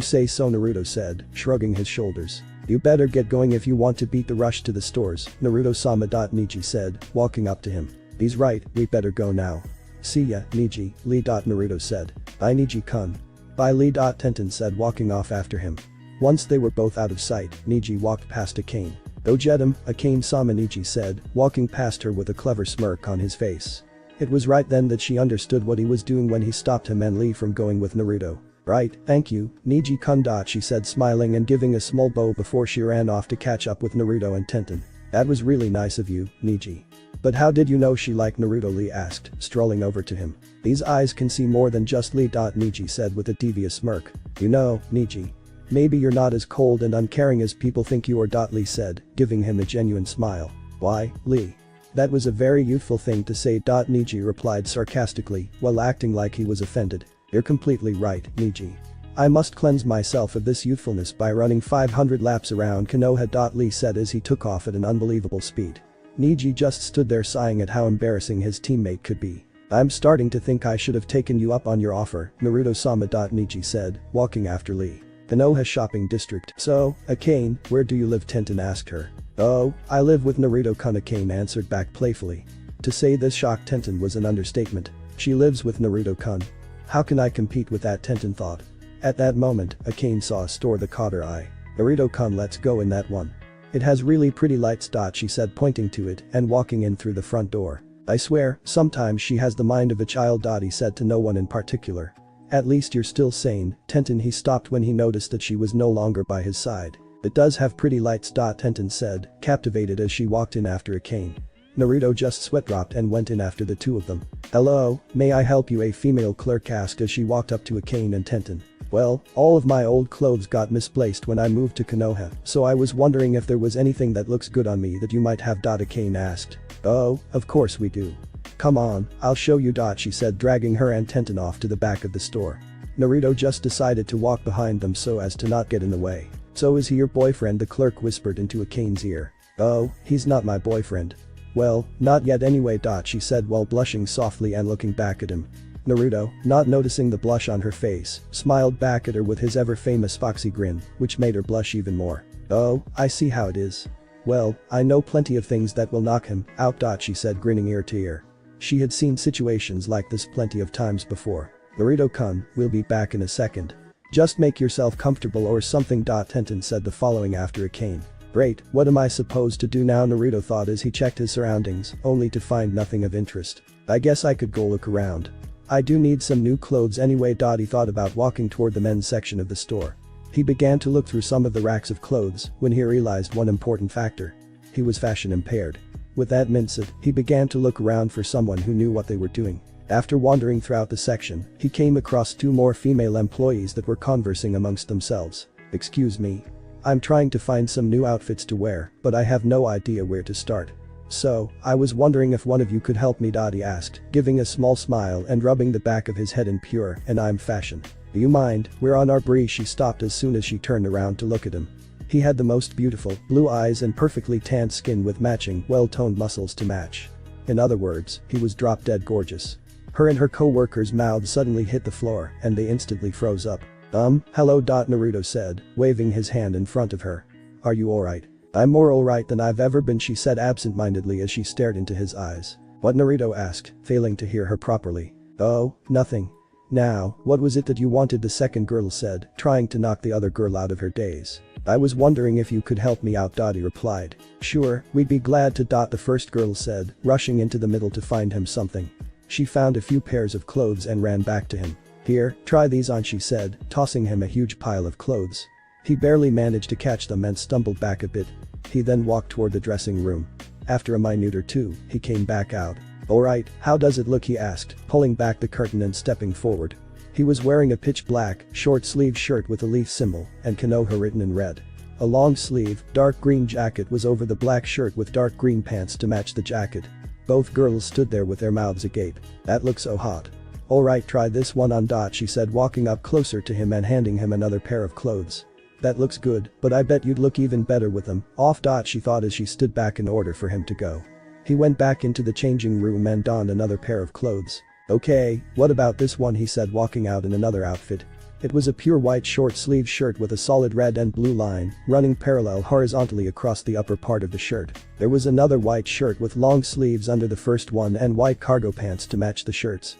say so, Naruto said, shrugging his shoulders. You better get going if you want to beat the rush to the stores, Naruto-sama. Neji said, walking up to him. He's right, we better go now. See ya, Neji, Lee. Naruto said. Bye Neji-kun. Bye Lee. Tenten said, walking off after him. Once they were both out of sight, Neji walked past Akane. Go get him, Akane-sama, Neji said, walking past her with a clever smirk on his face. It was right then that she understood what he was doing when he stopped him and Lee from going with Naruto. Right, thank you, Neji-kun. She said, smiling and giving a small bow before she ran off to catch up with Naruto and Tenten. That was really nice of you, Neji. But how did you know she liked Naruto? Lee asked, strolling over to him. These eyes can see more than just Lee. Neji said with a devious smirk. You know, Neji. Maybe you're not as cold and uncaring as people think you are. Lee said, giving him a genuine smile. Why, Lee? That was a very youthful thing to say. Neji replied sarcastically while acting like he was offended. You're completely right, Neji. I must cleanse myself of this youthfulness by running 500 laps around Konoha. Lee said as he took off at an unbelievable speed. Neji just stood there sighing at how embarrassing his teammate could be. I'm starting to think I should have taken you up on your offer, Naruto-sama. Neji said, walking after Lee. Konoha shopping district. So, Akane, where do you live? Tenten asked her. Oh, I live with Naruto-kun, Akane answered back playfully. To say this shocked Tenten was an understatement. She lives with Naruto-kun. How can I compete with that? Tenten thought. At that moment, Akane saw a store that caught her eye. Naruto-kun, let's go in that one. It has really pretty lights. She said, pointing to it and walking in through the front door. I swear, sometimes she has the mind of a child. He said to no one in particular. At least you're still sane, Tenten. He stopped when he noticed that she was no longer by his side. It does have pretty lights. Tenten said, captivated as she walked in after Akane. Naruto just sweat dropped and went in after the two of them. Hello, may I help you? A female clerk asked as she walked up to Akane and Tenten. Well, all of my old clothes got misplaced when I moved to Konoha, so I was wondering if there was anything that looks good on me that you might have. Akane asked. Oh, of course we do. Come on, I'll show you. She said, dragging her and Tenten off to the back of the store. Naruto just decided to walk behind them so as to not get in the way. So is he your boyfriend? The clerk whispered into Akane's ear. Oh, he's not my boyfriend. Well, not yet anyway. She said while blushing softly and looking back at him. Naruto, not noticing the blush on her face, smiled back at her with his ever-famous foxy grin, which made her blush even more. Oh, I see how it is. Well, I know plenty of things that will knock him out. She said, grinning ear to ear. She had seen situations like this plenty of times before. Naruto-kun, we'll be back in a second. Just make yourself comfortable or something. Tenten said the following after Akane. Great, what am I supposed to do now? Naruto thought as he checked his surroundings, only to find nothing of interest. I guess I could go look around. I do need some new clothes anyway. He thought about walking toward the men's section of the store. He began to look through some of the racks of clothes when he realized one important factor. He was fashion impaired. With that mindset, he began to look around for someone who knew what they were doing. After wandering throughout the section, he came across two more female employees that were conversing amongst themselves. Excuse me. I'm trying to find some new outfits to wear, but I have no idea where to start. So, I was wondering if one of you could help me. He asked, giving a small smile and rubbing the back of his head in pure and I'm fashion. Do you mind? We're on our breeze. She stopped as soon as she turned around to look at him. He had the most beautiful blue eyes and perfectly tanned skin with matching well-toned muscles to match. In other words, he was drop-dead gorgeous. Her and her co-workers' mouths suddenly hit the floor and they instantly froze up. Hello. Naruto said, waving his hand in front of her. Are you alright? I'm more alright than I've ever been, she said absent-mindedly as she stared into his eyes. What? Naruto asked, failing to hear her properly. Oh, nothing. Now, what was it that you wanted? The second girl said, trying to knock the other girl out of her daze. I was wondering if you could help me out. He replied. Sure, we'd be glad to. The first girl said, rushing into the middle to find him something. She found a few pairs of clothes and ran back to him. Here, try these on, she said, tossing him a huge pile of clothes. He barely managed to catch them and stumbled back a bit. He then walked toward the dressing room. After a minute or two, he came back out. Alright, how does it look? He asked, pulling back the curtain and stepping forward. He was wearing a pitch black, short-sleeved shirt with a leaf symbol and Konoha written in red. A long-sleeve, dark green jacket was over the black shirt with dark green pants to match the jacket. Both girls stood there with their mouths agape. That looks so hot. Alright, try this one on. She said, walking up closer to him and handing him another pair of clothes. That looks good, but I bet you'd look even better with them off. She thought as she stood back in order for him to go. He went back into the changing room and donned another pair of clothes. Okay, what about this one? He said, walking out in another outfit. It was a pure white short-sleeved shirt with a solid red and blue line running parallel horizontally across the upper part of the shirt. There was another white shirt with long sleeves under the first one and white cargo pants to match the shirts.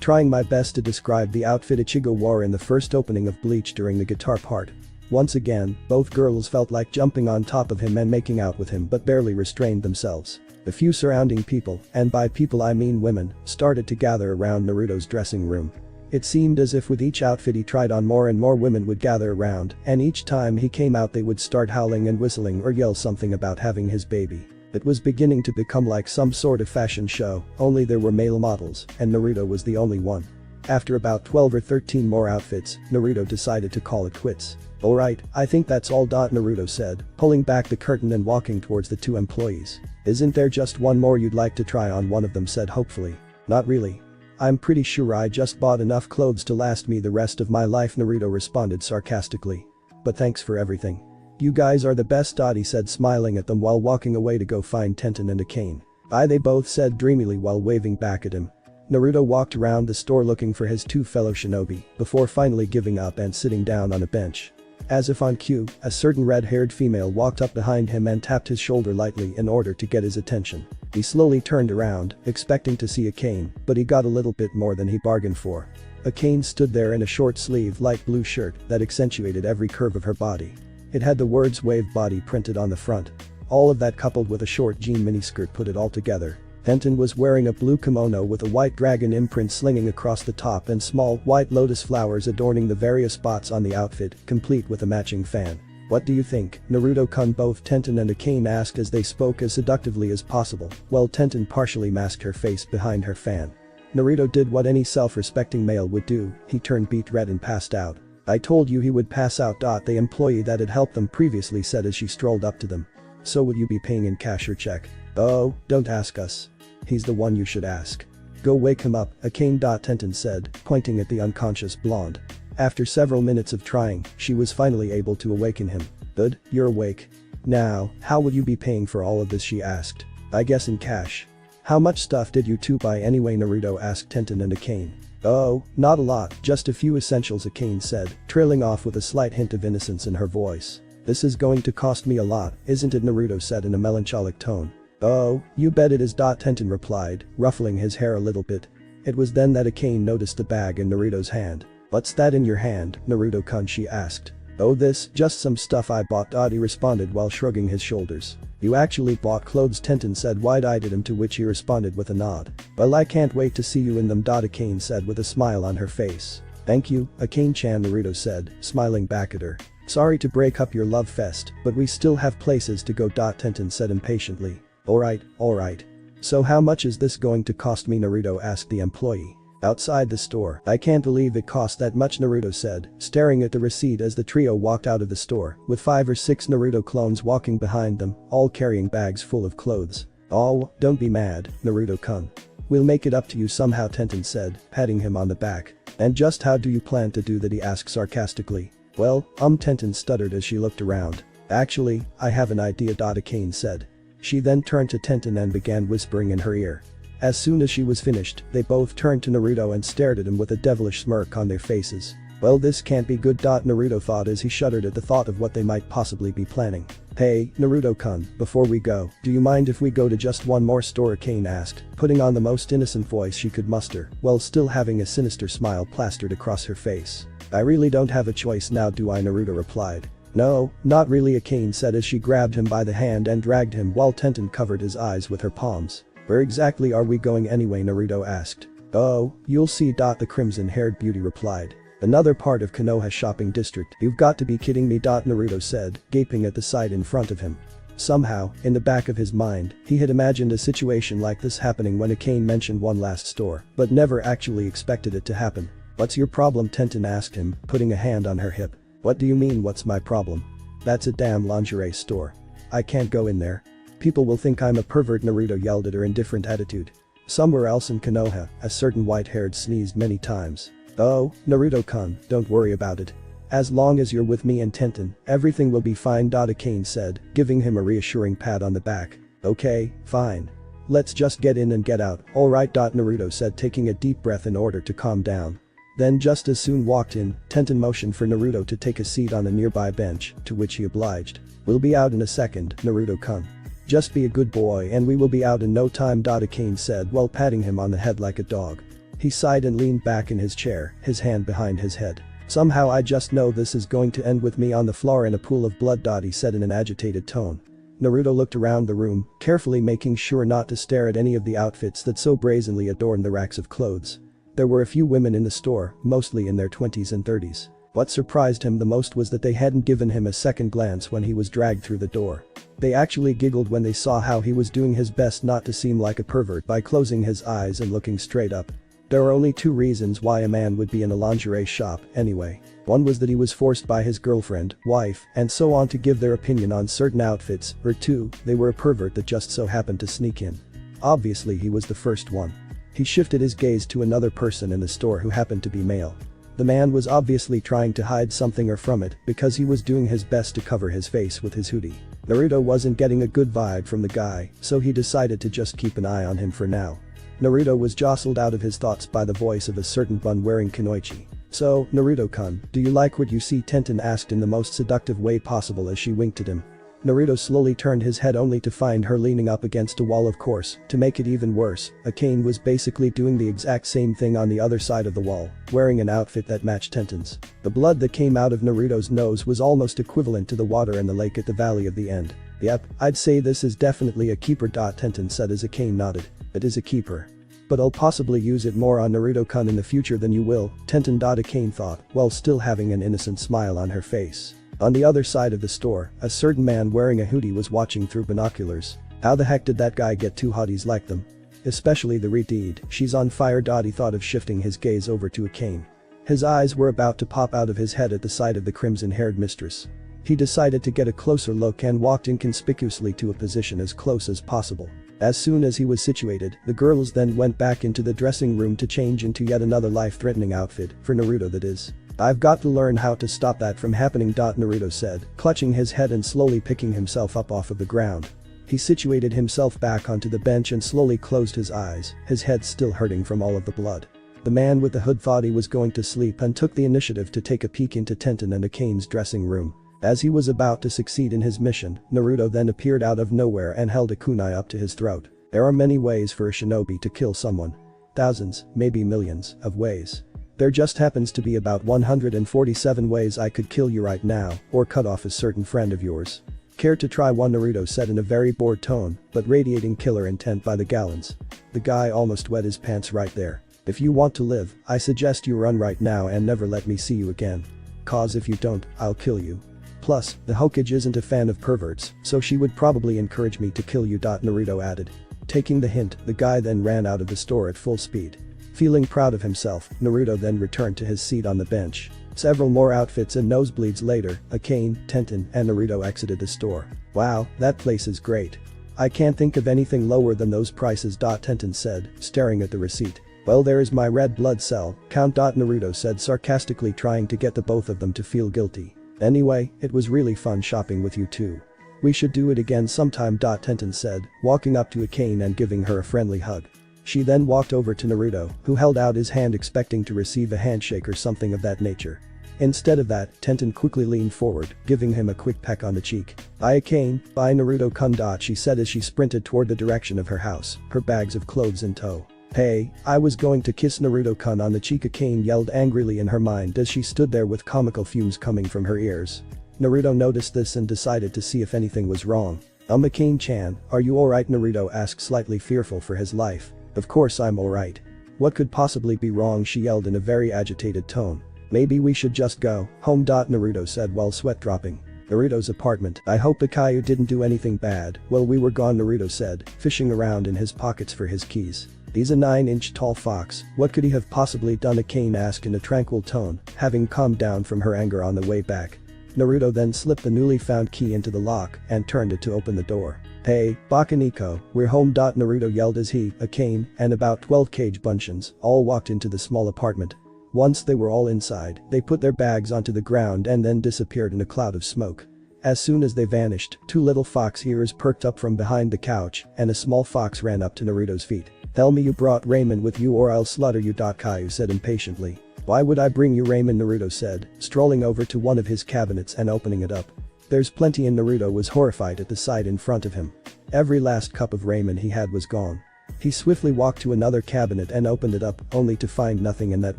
Trying my best to describe the outfit Ichigo wore in the first opening of Bleach during the guitar part. Once again, both girls felt like jumping on top of him and making out with him but barely restrained themselves. A few surrounding people, and by people I mean women, started to gather around Naruto's dressing room. It seemed as if with each outfit he tried on more and more women would gather around, and each time he came out they would start howling and whistling or yell something about having his baby. It was beginning to become like some sort of fashion show, only there were male models, and Naruto was the only one. After about 12 or 13 more outfits, Naruto decided to call it quits. Alright, I think that's all. Naruto said, pulling back the curtain and walking towards the two employees. Isn't there just one more you'd like to try on? One of them said hopefully. Not really. I'm pretty sure I just bought enough clothes to last me the rest of my life, Naruto responded sarcastically. But thanks for everything. You guys are the best. He said, smiling at them while walking away to go find Tenten and Akane. Bye, they both said dreamily while waving back at him. Naruto walked around the store looking for his two fellow shinobi before finally giving up and sitting down on a bench. As if on cue, a certain red-haired female walked up behind him and tapped his shoulder lightly in order to get his attention. He slowly turned around, expecting to see Akane, but he got a little bit more than he bargained for. Akane stood there in a short-sleeved light blue shirt that accentuated every curve of her body. It had the words "Wave Body" printed on the front. All of that coupled with a short jean miniskirt put it all together. Tenten was wearing a blue kimono with a white dragon imprint slinging across the top and small white lotus flowers adorning the various spots on the outfit, complete with a matching fan. "What do you think, Naruto-kun?" both Tenten and Akane asked as they spoke as seductively as possible, while Tenten partially masked her face behind her fan. Naruto did what any self-respecting male would do, he turned beet red and passed out. "I told you he would pass out." The employee that had helped them previously said as she strolled up to them. "So would you be paying in cash or check?" "Oh, don't ask us. He's the one you should ask." "Go wake him up," Akane. Tenten said, pointing at the unconscious blonde. After several minutes of trying, she was finally able to awaken him. "Good, you're awake. Now, how will you be paying for all of this?" she asked. "I guess in cash." "How much stuff did you two buy anyway?" Naruto asked Tenten and Akane. "Oh, not a lot, just a few essentials," Akane said, trailing off with a slight hint of innocence in her voice. "This is going to cost me a lot, isn't it?" Naruto said in a melancholic tone. "Oh, you bet it is." Tenten replied, ruffling his hair a little bit. It was then that Akane noticed the bag in Naruto's hand. "What's that in your hand, Naruto-kun?" she asked. "Oh, this, just some stuff I bought." He responded while shrugging his shoulders. "You actually bought clothes?" Tenten said wide-eyed at him, to which he responded with a nod. "Well, I can't wait to see you in them." Akane said with a smile on her face. "Thank you, Akane-chan," Naruto said, smiling back at her. "Sorry to break up your love fest, but we still have places to go." Tenten said impatiently. Alright. "So how much is this going to cost me?" Naruto asked the employee. "Outside the store. I can't believe it cost that much," Naruto said, staring at the receipt as the trio walked out of the store, with 5 or 6 Naruto clones walking behind them, all carrying bags full of clothes. "Oh, don't be mad, Naruto-kun. We'll make it up to you somehow," Tenten said, patting him on the back. "And just how do you plan to do that?" he asked sarcastically. "Well, Tenten stuttered as she looked around. "Actually, I have an idea." Akane said. She then turned to Tenten and began whispering in her ear. As soon as she was finished, they both turned to Naruto and stared at him with a devilish smirk on their faces. "Well, this can't be good." Naruto thought as he shuddered at the thought of what they might possibly be planning. "Hey, Naruto-kun, before we go, do you mind if we go to just one more store?" Akane asked, putting on the most innocent voice she could muster, while still having a sinister smile plastered across her face. "I really don't have a choice now, do I?" Naruto replied. "No, not really," Akane said as she grabbed him by the hand and dragged him while Tenten covered his eyes with her palms. "Where exactly are we going anyway?" Naruto asked. "Oh, you'll see." The crimson-haired beauty replied. "Another part of Konoha shopping district." "You've got to be kidding me." Naruto said, gaping at the sight in front of him. Somehow, in the back of his mind, he had imagined a situation like this happening when Akane mentioned one last store, but never actually expected it to happen. "What's your problem?" Tenten asked him, putting a hand on her hip. "What do you mean, what's my problem? That's a damn lingerie store. I can't go in there. People will think I'm a pervert." Naruto yelled at her in different attitude. Somewhere else in Konoha, a certain white-haired sneezed many times. "Oh, Naruto-kun, don't worry about it. As long as you're with me and Tenten, everything will be fine." Akane said, giving him a reassuring pat on the back. "Okay, fine. Let's just get in and get out." "Alright." Naruto said, taking a deep breath in order to calm down. Then just as soon walked in, Tenten motioned for Naruto to take a seat on a nearby bench, to which he obliged. "We'll be out in a second, Naruto-kun. Just be a good boy and we will be out in no time." Akane said while patting him on the head like a dog. He sighed and leaned back in his chair, his hand behind his head. "Somehow I just know this is going to end with me on the floor in a pool of blood." He said in an agitated tone. Naruto looked around the room, carefully making sure not to stare at any of the outfits that so brazenly adorned the racks of clothes. There were a few women in the store, mostly in their 20s and 30s. What surprised him the most was that they hadn't given him a second glance when he was dragged through the door. They actually giggled when they saw how he was doing his best not to seem like a pervert by closing his eyes and looking straight up. There are only 2 reasons why a man would be in a lingerie shop, anyway. One was that he was forced by his girlfriend, wife, and so on to give their opinion on certain outfits, or 2, they were a pervert that just so happened to sneak in. Obviously he was the first one. He shifted his gaze to another person in the store who happened to be male. The man was obviously trying to hide something or from it because he was doing his best to cover his face with his hoodie. Naruto wasn't getting a good vibe from the guy, so he decided to just keep an eye on him for now. Naruto was jostled out of his thoughts by the voice of a certain bun-wearing kunoichi. "So, Naruto-kun, do you like what you see?" Tenten asked in the most seductive way possible as she winked at him. Naruto slowly turned his head only to find her leaning up against a wall. Of course, to make it even worse, Akane was basically doing the exact same thing on the other side of the wall, wearing an outfit that matched Tenten's. The blood that came out of Naruto's nose was almost equivalent to the water in the lake at the valley of the end. "Yep, I'd say this is definitely a keeper." Tenten said as Akane nodded. It is a keeper. But I'll possibly use it more on Naruto-kun in the future than you will, Tenten. Akane thought, while still having an innocent smile on her face. On the other side of the store, a certain man wearing a hoodie was watching through binoculars. How the heck did that guy get two hotties like them? Especially the Reed. She's on fire. He thought of shifting his gaze over to Akane. His eyes were about to pop out of his head at the sight of the crimson-haired mistress. He decided to get a closer look and walked inconspicuously to a position as close as possible. As soon as he was situated, the girls then went back into the dressing room to change into yet another life-threatening outfit, for Naruto that is. I've got to learn how to stop that from happening. Naruto said, clutching his head and slowly picking himself up off of the ground. He situated himself back onto the bench and slowly closed his eyes, his head still hurting from all of the blood. The man with the hood thought he was going to sleep and took the initiative to take a peek into Tenten and Akane's dressing room. As he was about to succeed in his mission, Naruto then appeared out of nowhere and held a kunai up to his throat. There are many ways for a shinobi to kill someone. Thousands, maybe millions, of ways. There just happens to be about 147 ways I could kill you right now, or cut off a certain friend of yours. Care to try one? Naruto said in a very bored tone, but radiating killer intent by the gallons. The guy almost wet his pants right there. If you want to live, I suggest you run right now and never let me see you again. Cause if you don't, I'll kill you. Plus, the Hokage isn't a fan of perverts, so she would probably encourage me to kill you. Naruto added. Taking the hint, the guy then ran out of the store at full speed. Feeling proud of himself, Naruto then returned to his seat on the bench. Several more outfits and nosebleeds later, Akane, Tenten, and Naruto exited the store. Wow, that place is great. I can't think of anything lower than those prices. Tenten said, staring at the receipt. Well, there is my red blood cell, count. Naruto said sarcastically, trying to get the both of them to feel guilty. Anyway, it was really fun shopping with you two. We should do it again sometime. Tenten said, walking up to Akane and giving her a friendly hug. She then walked over to Naruto, who held out his hand expecting to receive a handshake or something of that nature. Instead of that, Tenten quickly leaned forward, giving him a quick peck on the cheek. Bye Akane, bye Naruto-kun. She said as she sprinted toward the direction of her house, her bags of clothes in tow. Hey, I was going to kiss Naruto-kun on the cheek, Akane yelled angrily in her mind as she stood there with comical fumes coming from her ears. Naruto noticed this and decided to see if anything was wrong. Akane-chan, are you alright? Naruto asked, slightly fearful for his life. Of course I'm alright. What could possibly be wrong? She yelled in a very agitated tone. Maybe we should just go home. Naruto said while sweat dropping. Naruto's apartment. I hope Akayu didn't do anything bad while we were gone, Naruto said, fishing around in his pockets for his keys. He's a 9-inch tall fox, what could he have possibly done? Akane asked in a tranquil tone, having calmed down from her anger on the way back. Naruto then slipped the newly found key into the lock and turned it to open the door. Hey, Bakaniko, we're home. Naruto yelled as he, Akane, and about 12 Kage Bunshins all walked into the small apartment. Once they were all inside, they put their bags onto the ground and then disappeared in a cloud of smoke. As soon as they vanished, two little fox ears perked up from behind the couch and a small fox ran up to Naruto's feet. Tell me you brought Raymond with you or I'll slaughter you. Caillou said impatiently. Why would I bring you Raymond? Naruto said, strolling over to one of his cabinets and opening it up. There's plenty in. Naruto was horrified at the sight in front of him. Every last cup of ramen he had was gone. He swiftly walked to another cabinet and opened it up, only to find nothing in that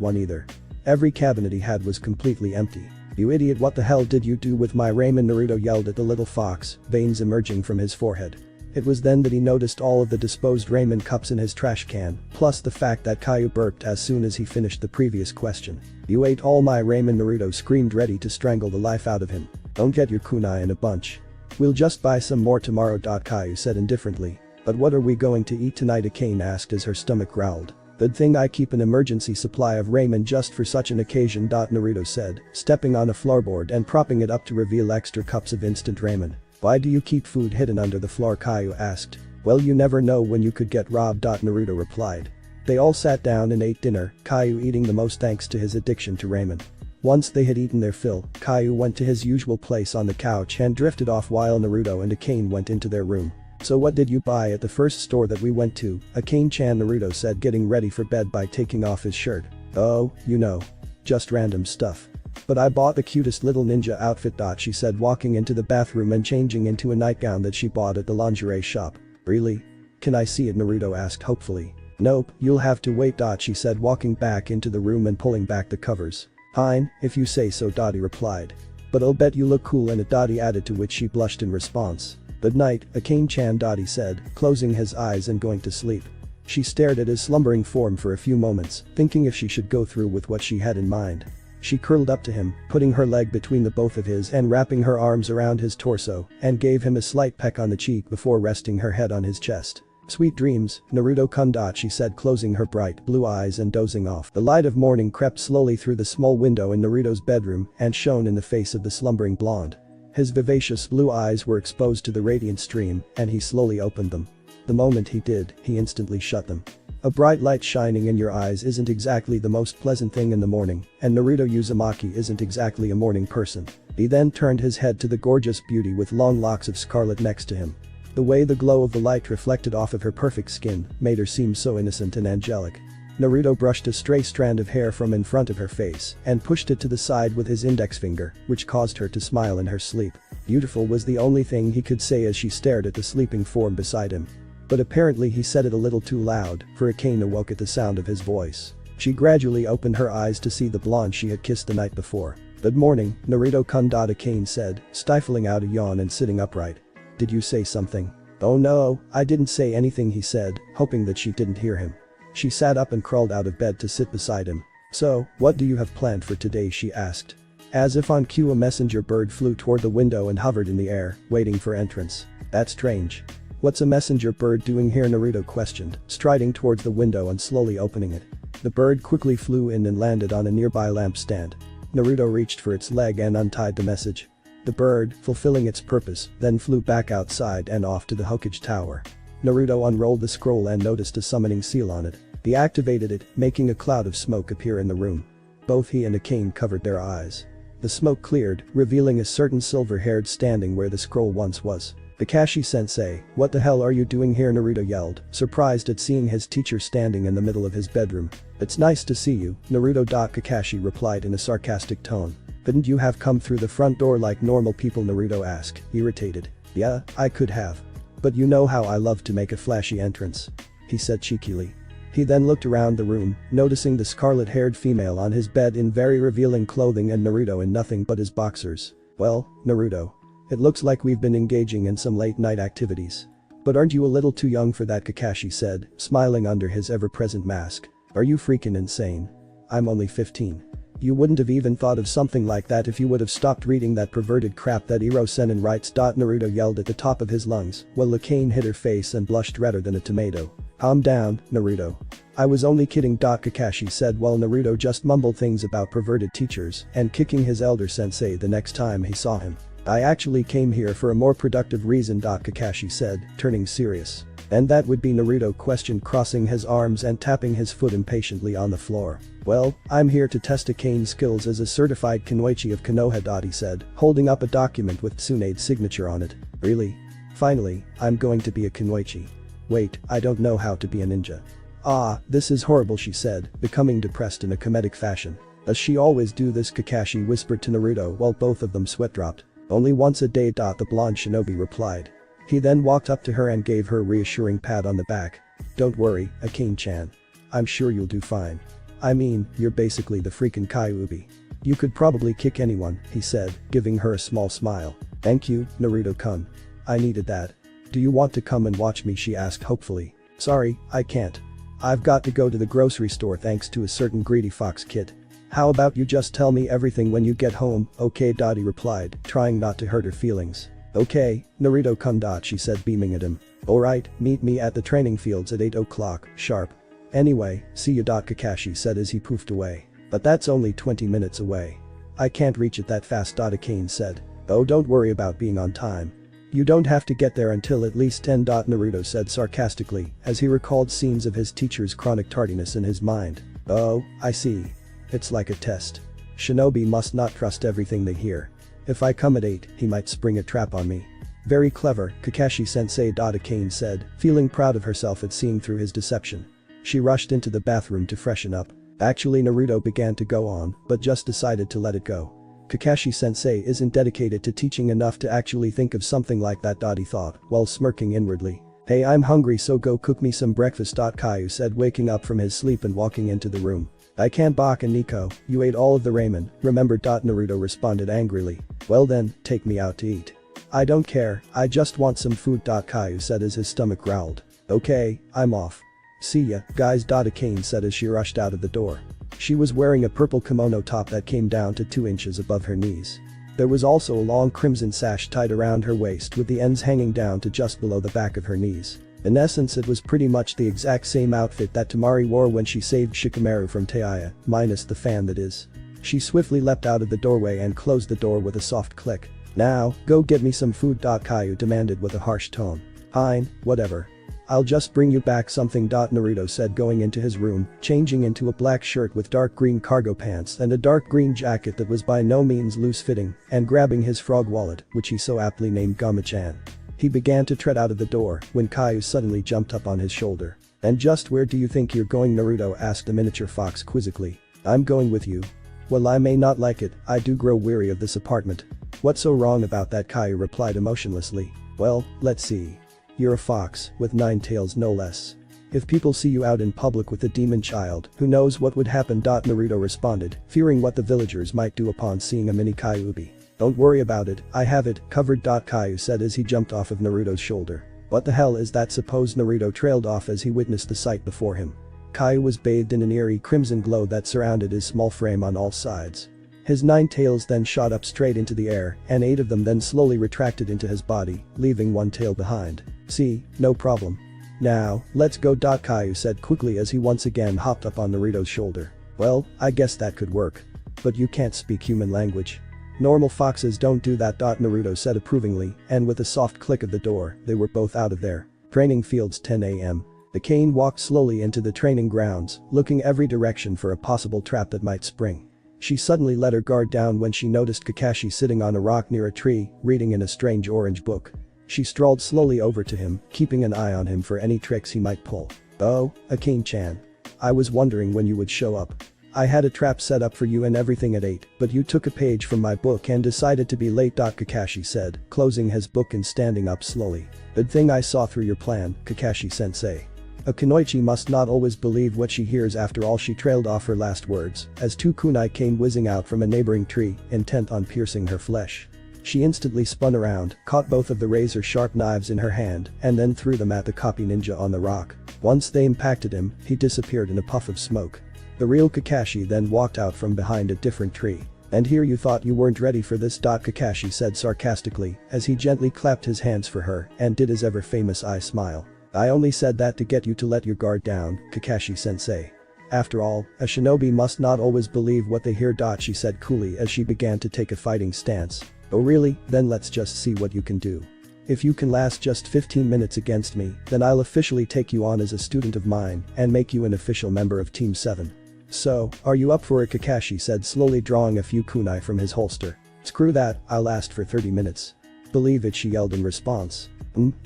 one either. Every cabinet he had was completely empty. You idiot, what the hell did you do with my ramen? Naruto yelled at the little fox, veins emerging from his forehead. It was then that he noticed all of the disposed ramen cups in his trash can, plus the fact that Caillou burped as soon as he finished the previous question. You ate all my ramen? Naruto screamed, ready to strangle the life out of him. Don't get your kunai in a bunch. We'll just buy some more tomorrow. Caillou said indifferently. But what are we going to eat tonight? Akane asked as her stomach growled. Good thing I keep an emergency supply of ramen just for such an occasion. Naruto said, stepping on a floorboard and propping it up to reveal extra cups of instant ramen. Why do you keep food hidden under the floor? Caillou asked. Well, you never know when you could get robbed. Naruto replied. They all sat down and ate dinner, Caillou eating the most thanks to his addiction to ramen. Once they had eaten their fill, Caillou went to his usual place on the couch and drifted off while Naruto and Akane went into their room. So what did you buy at the first store that we went to? Akane-chan, Naruto said, getting ready for bed by taking off his shirt. Oh, you know. Just random stuff. But I bought the cutest little ninja outfit. She said, walking into the bathroom and changing into a nightgown that she bought at the lingerie shop. Really? Can I see it? Naruto asked hopefully. Nope, you'll have to wait. She said, walking back into the room and pulling back the covers. Fine, if you say so. He replied. But I'll bet you look cool in it. Added, to which she blushed in response. Good night, Akane-chan. He said, closing his eyes and going to sleep. She stared at his slumbering form for a few moments, thinking if she should go through with what she had in mind. She curled up to him, putting her leg between the both of his and wrapping her arms around his torso, and gave him a slight peck on the cheek before resting her head on his chest. "Sweet dreams, Naruto-kun," she said, closing her bright blue eyes and dozing off. The light of morning crept slowly through the small window in Naruto's bedroom and shone in the face of the slumbering blonde. His vivacious blue eyes were exposed to the radiant stream, and he slowly opened them. The moment he did, he instantly shut them. A bright light shining in your eyes isn't exactly the most pleasant thing in the morning, and Naruto Uzumaki isn't exactly a morning person. He then turned his head to the gorgeous beauty with long locks of scarlet next to him. The way the glow of the light reflected off of her perfect skin made her seem so innocent and angelic. Naruto brushed a stray strand of hair from in front of her face and pushed it to the side with his index finger, which caused her to smile in her sleep. Beautiful was the only thing he could say as she stared at the sleeping form beside him. But apparently he said it a little too loud, for Akane awoke at the sound of his voice. She gradually opened her eyes to see the blonde she had kissed the night before. "Good morning, Naruto-kun," Akane said, stifling out a yawn and sitting upright. "Did you say something?" "Oh no, I didn't say anything," he said, hoping that she didn't hear him. She sat up and crawled out of bed to sit beside him. "So, what do you have planned for today?" she asked. As if on cue, a messenger bird flew toward the window and hovered in the air, waiting for entrance. "That's strange. What's a messenger bird doing here?" Naruto questioned, striding towards the window and slowly opening it. The bird quickly flew in and landed on a nearby lampstand. Naruto reached for its leg and untied the message. The bird, fulfilling its purpose, then flew back outside and off to the Hokage Tower. Naruto unrolled the scroll and noticed a summoning seal on it. He activated it, making a cloud of smoke appear in the room. Both he and Akane covered their eyes. The smoke cleared, revealing a certain silver-haired standing where the scroll once was. "Kakashi-sensei, what the hell are you doing here?" Naruto yelled, surprised at seeing his teacher standing in the middle of his bedroom. "It's nice to see you, Naruto." Kakashi replied in a sarcastic tone. "Couldn't you have come through the front door like normal people?" Naruto asked, irritated. "Yeah, I could have. But you know how I love to make a flashy entrance," he said cheekily. He then looked around the room, noticing the scarlet-haired female on his bed in very revealing clothing and Naruto in nothing but his boxers. "Well, Naruto. It looks like we've been engaging in some late-night activities. But aren't you a little too young for that?" Kakashi said, smiling under his ever-present mask. "Are you freaking insane? I'm only 15. You wouldn't have even thought of something like that if you would have stopped reading that perverted crap that Iro-senin writes." Naruto yelled at the top of his lungs, while Akane hid her face and blushed redder than a tomato. "Calm down, Naruto. I was only kidding." Kakashi said while Naruto just mumbled things about perverted teachers and kicking his elder sensei the next time he saw him. "I actually came here for a more productive reason," Kakashi said, turning serious. "And that would be?" Naruto questioned, crossing his arms and tapping his foot impatiently on the floor. "Well, I'm here to test Akane's skills as a certified Kunoichi of Konoha," he said, holding up a document with Tsunade's signature on it. "Really? Finally, I'm going to be a Kunoichi. Wait, I don't know how to be a ninja." "Ah, this is horrible," she said, becoming depressed in a comedic fashion. "Does she always do this?" Kakashi whispered to Naruto while both of them sweat dropped. "Only once a day." The blonde shinobi replied. He then walked up to her and gave her a reassuring pat on the back. "Don't worry, Akane-chan. I'm sure you'll do fine. I mean, you're basically the freaking Kyuubi. You could probably kick anyone," he said, giving her a small smile. "Thank you, Naruto-kun. I needed that. Do you want to come and watch me?" she asked hopefully. "Sorry, I can't. I've got to go to the grocery store thanks to a certain greedy fox kid. How about you just tell me everything when you get home?" "Okay," he replied, trying not to hurt her feelings. "Okay, Naruto-kun," she said, beaming at him. "Alright, meet me at the training fields at 8 o'clock, sharp. Anyway, see you." Kakashi said as he poofed away. "But that's only 20 minutes away. I can't reach it that fast." Akane said. "Oh, don't worry about being on time. You don't have to get there until at least 10. Naruto said sarcastically as he recalled scenes of his teacher's chronic tardiness in his mind. "Oh, I see. It's like a test. Shinobi must not trust everything they hear. If I come at 8, he might spring a trap on me." "Very clever, Kakashi-sensei," Akane said, feeling proud of herself at seeing through his deception. She rushed into the bathroom to freshen up. Actually, Naruto began to go on, but just decided to let it go. Kakashi-sensei isn't dedicated to teaching enough to actually think of something like that, he thought, while smirking inwardly. "Hey, I'm hungry, so go cook me some breakfast." Caillou said, waking up from his sleep and walking into the room. "I can't, Baka Nico, you ate all of the ramen, remember?" Naruto responded angrily. "Well then, take me out to eat." "I don't care, I just want some food." Caillou said as his stomach growled. "Okay, I'm off. "See ya, guys," Kane said as she rushed out of the door. She was wearing a purple kimono top that came down to 2 inches above her knees. There was also a long crimson sash tied around her waist with the ends hanging down to just below the back of her knees. In essence, it was pretty much the exact same outfit that Temari wore when she saved Shikamaru from Taiya, minus the fan that is. She swiftly leapt out of the doorway and closed the door with a soft click. "Now, go get me some food," Caillou demanded with a harsh tone. "Fine, whatever. I'll just bring you back something," Naruto said, going into his room, changing into a black shirt with dark green cargo pants and a dark green jacket that was by no means loose-fitting, and grabbing his frog wallet, which he so aptly named Gama-chan. He began to tread out of the door when Caillou suddenly jumped up on his shoulder. "And just where do you think you're going?" Naruto asked the miniature fox quizzically. "I'm going with you." "Well, I may not like it, I do grow weary of this apartment." "What's so wrong about that?" Caillou replied emotionlessly. "Well, let's see. You're a fox, with 9 tails no less. If people see you out in public with a demon child, who knows what would happen?" Naruto responded, fearing what the villagers might do upon seeing a mini Kyuubi. "Don't worry about it, I have it covered," Caillou said as he jumped off of Naruto's shoulder. "What the hell is that?" Suppose Naruto trailed off as he witnessed the sight before him. Caillou was bathed in an eerie crimson glow that surrounded his small frame on all sides. His 9 tails then shot up straight into the air, and 8 of them then slowly retracted into his body, leaving 1 tail behind. "See, no problem. Now, let's go," Caillou said quickly as he once again hopped up on Naruto's shoulder. "Well, I guess that could work. But you can't speak human language. Normal foxes don't do that," Naruto said approvingly, and with a soft click of the door, they were both out of there. Training fields, 10 a.m. The cane walked slowly into the training grounds, looking every direction for a possible trap that might spring. She suddenly let her guard down when she noticed Kakashi sitting on a rock near a tree, reading in a strange orange book. She strolled slowly over to him, keeping an eye on him for any tricks he might pull. "Oh, Akane-chan. I was wondering when you would show up. I had a trap set up for you and everything at 8, but you took a page from my book and decided to be late," Kakashi said, closing his book and standing up slowly. "Good thing I saw through your plan, Kakashi-sensei." A kunoichi must not always believe what she hears. After all, she trailed off her last words as 2 kunai came whizzing out from a neighboring tree, intent on piercing her flesh. She instantly spun around, caught both of the razor-sharp knives in her hand, and then threw them at the copy ninja on the rock. Once they impacted him, he disappeared in a puff of smoke. The real Kakashi then walked out from behind a different tree. "And here you thought you weren't ready for this?" Kakashi said sarcastically as he gently clapped his hands for her and did his ever-famous eye smile. "I only said that to get you to let your guard down, Kakashi-sensei. After all, a shinobi must not always believe what they hear." She said coolly as she began to take a fighting stance. "Oh really? Then let's just see what you can do. If you can last just 15 minutes against me, then I'll officially take you on as a student of mine and make you an official member of Team 7. "So, are you up for it?" Kakashi said, slowly drawing a few kunai from his holster. "Screw that, I'll last for 30 minutes. "Believe it," she yelled in response.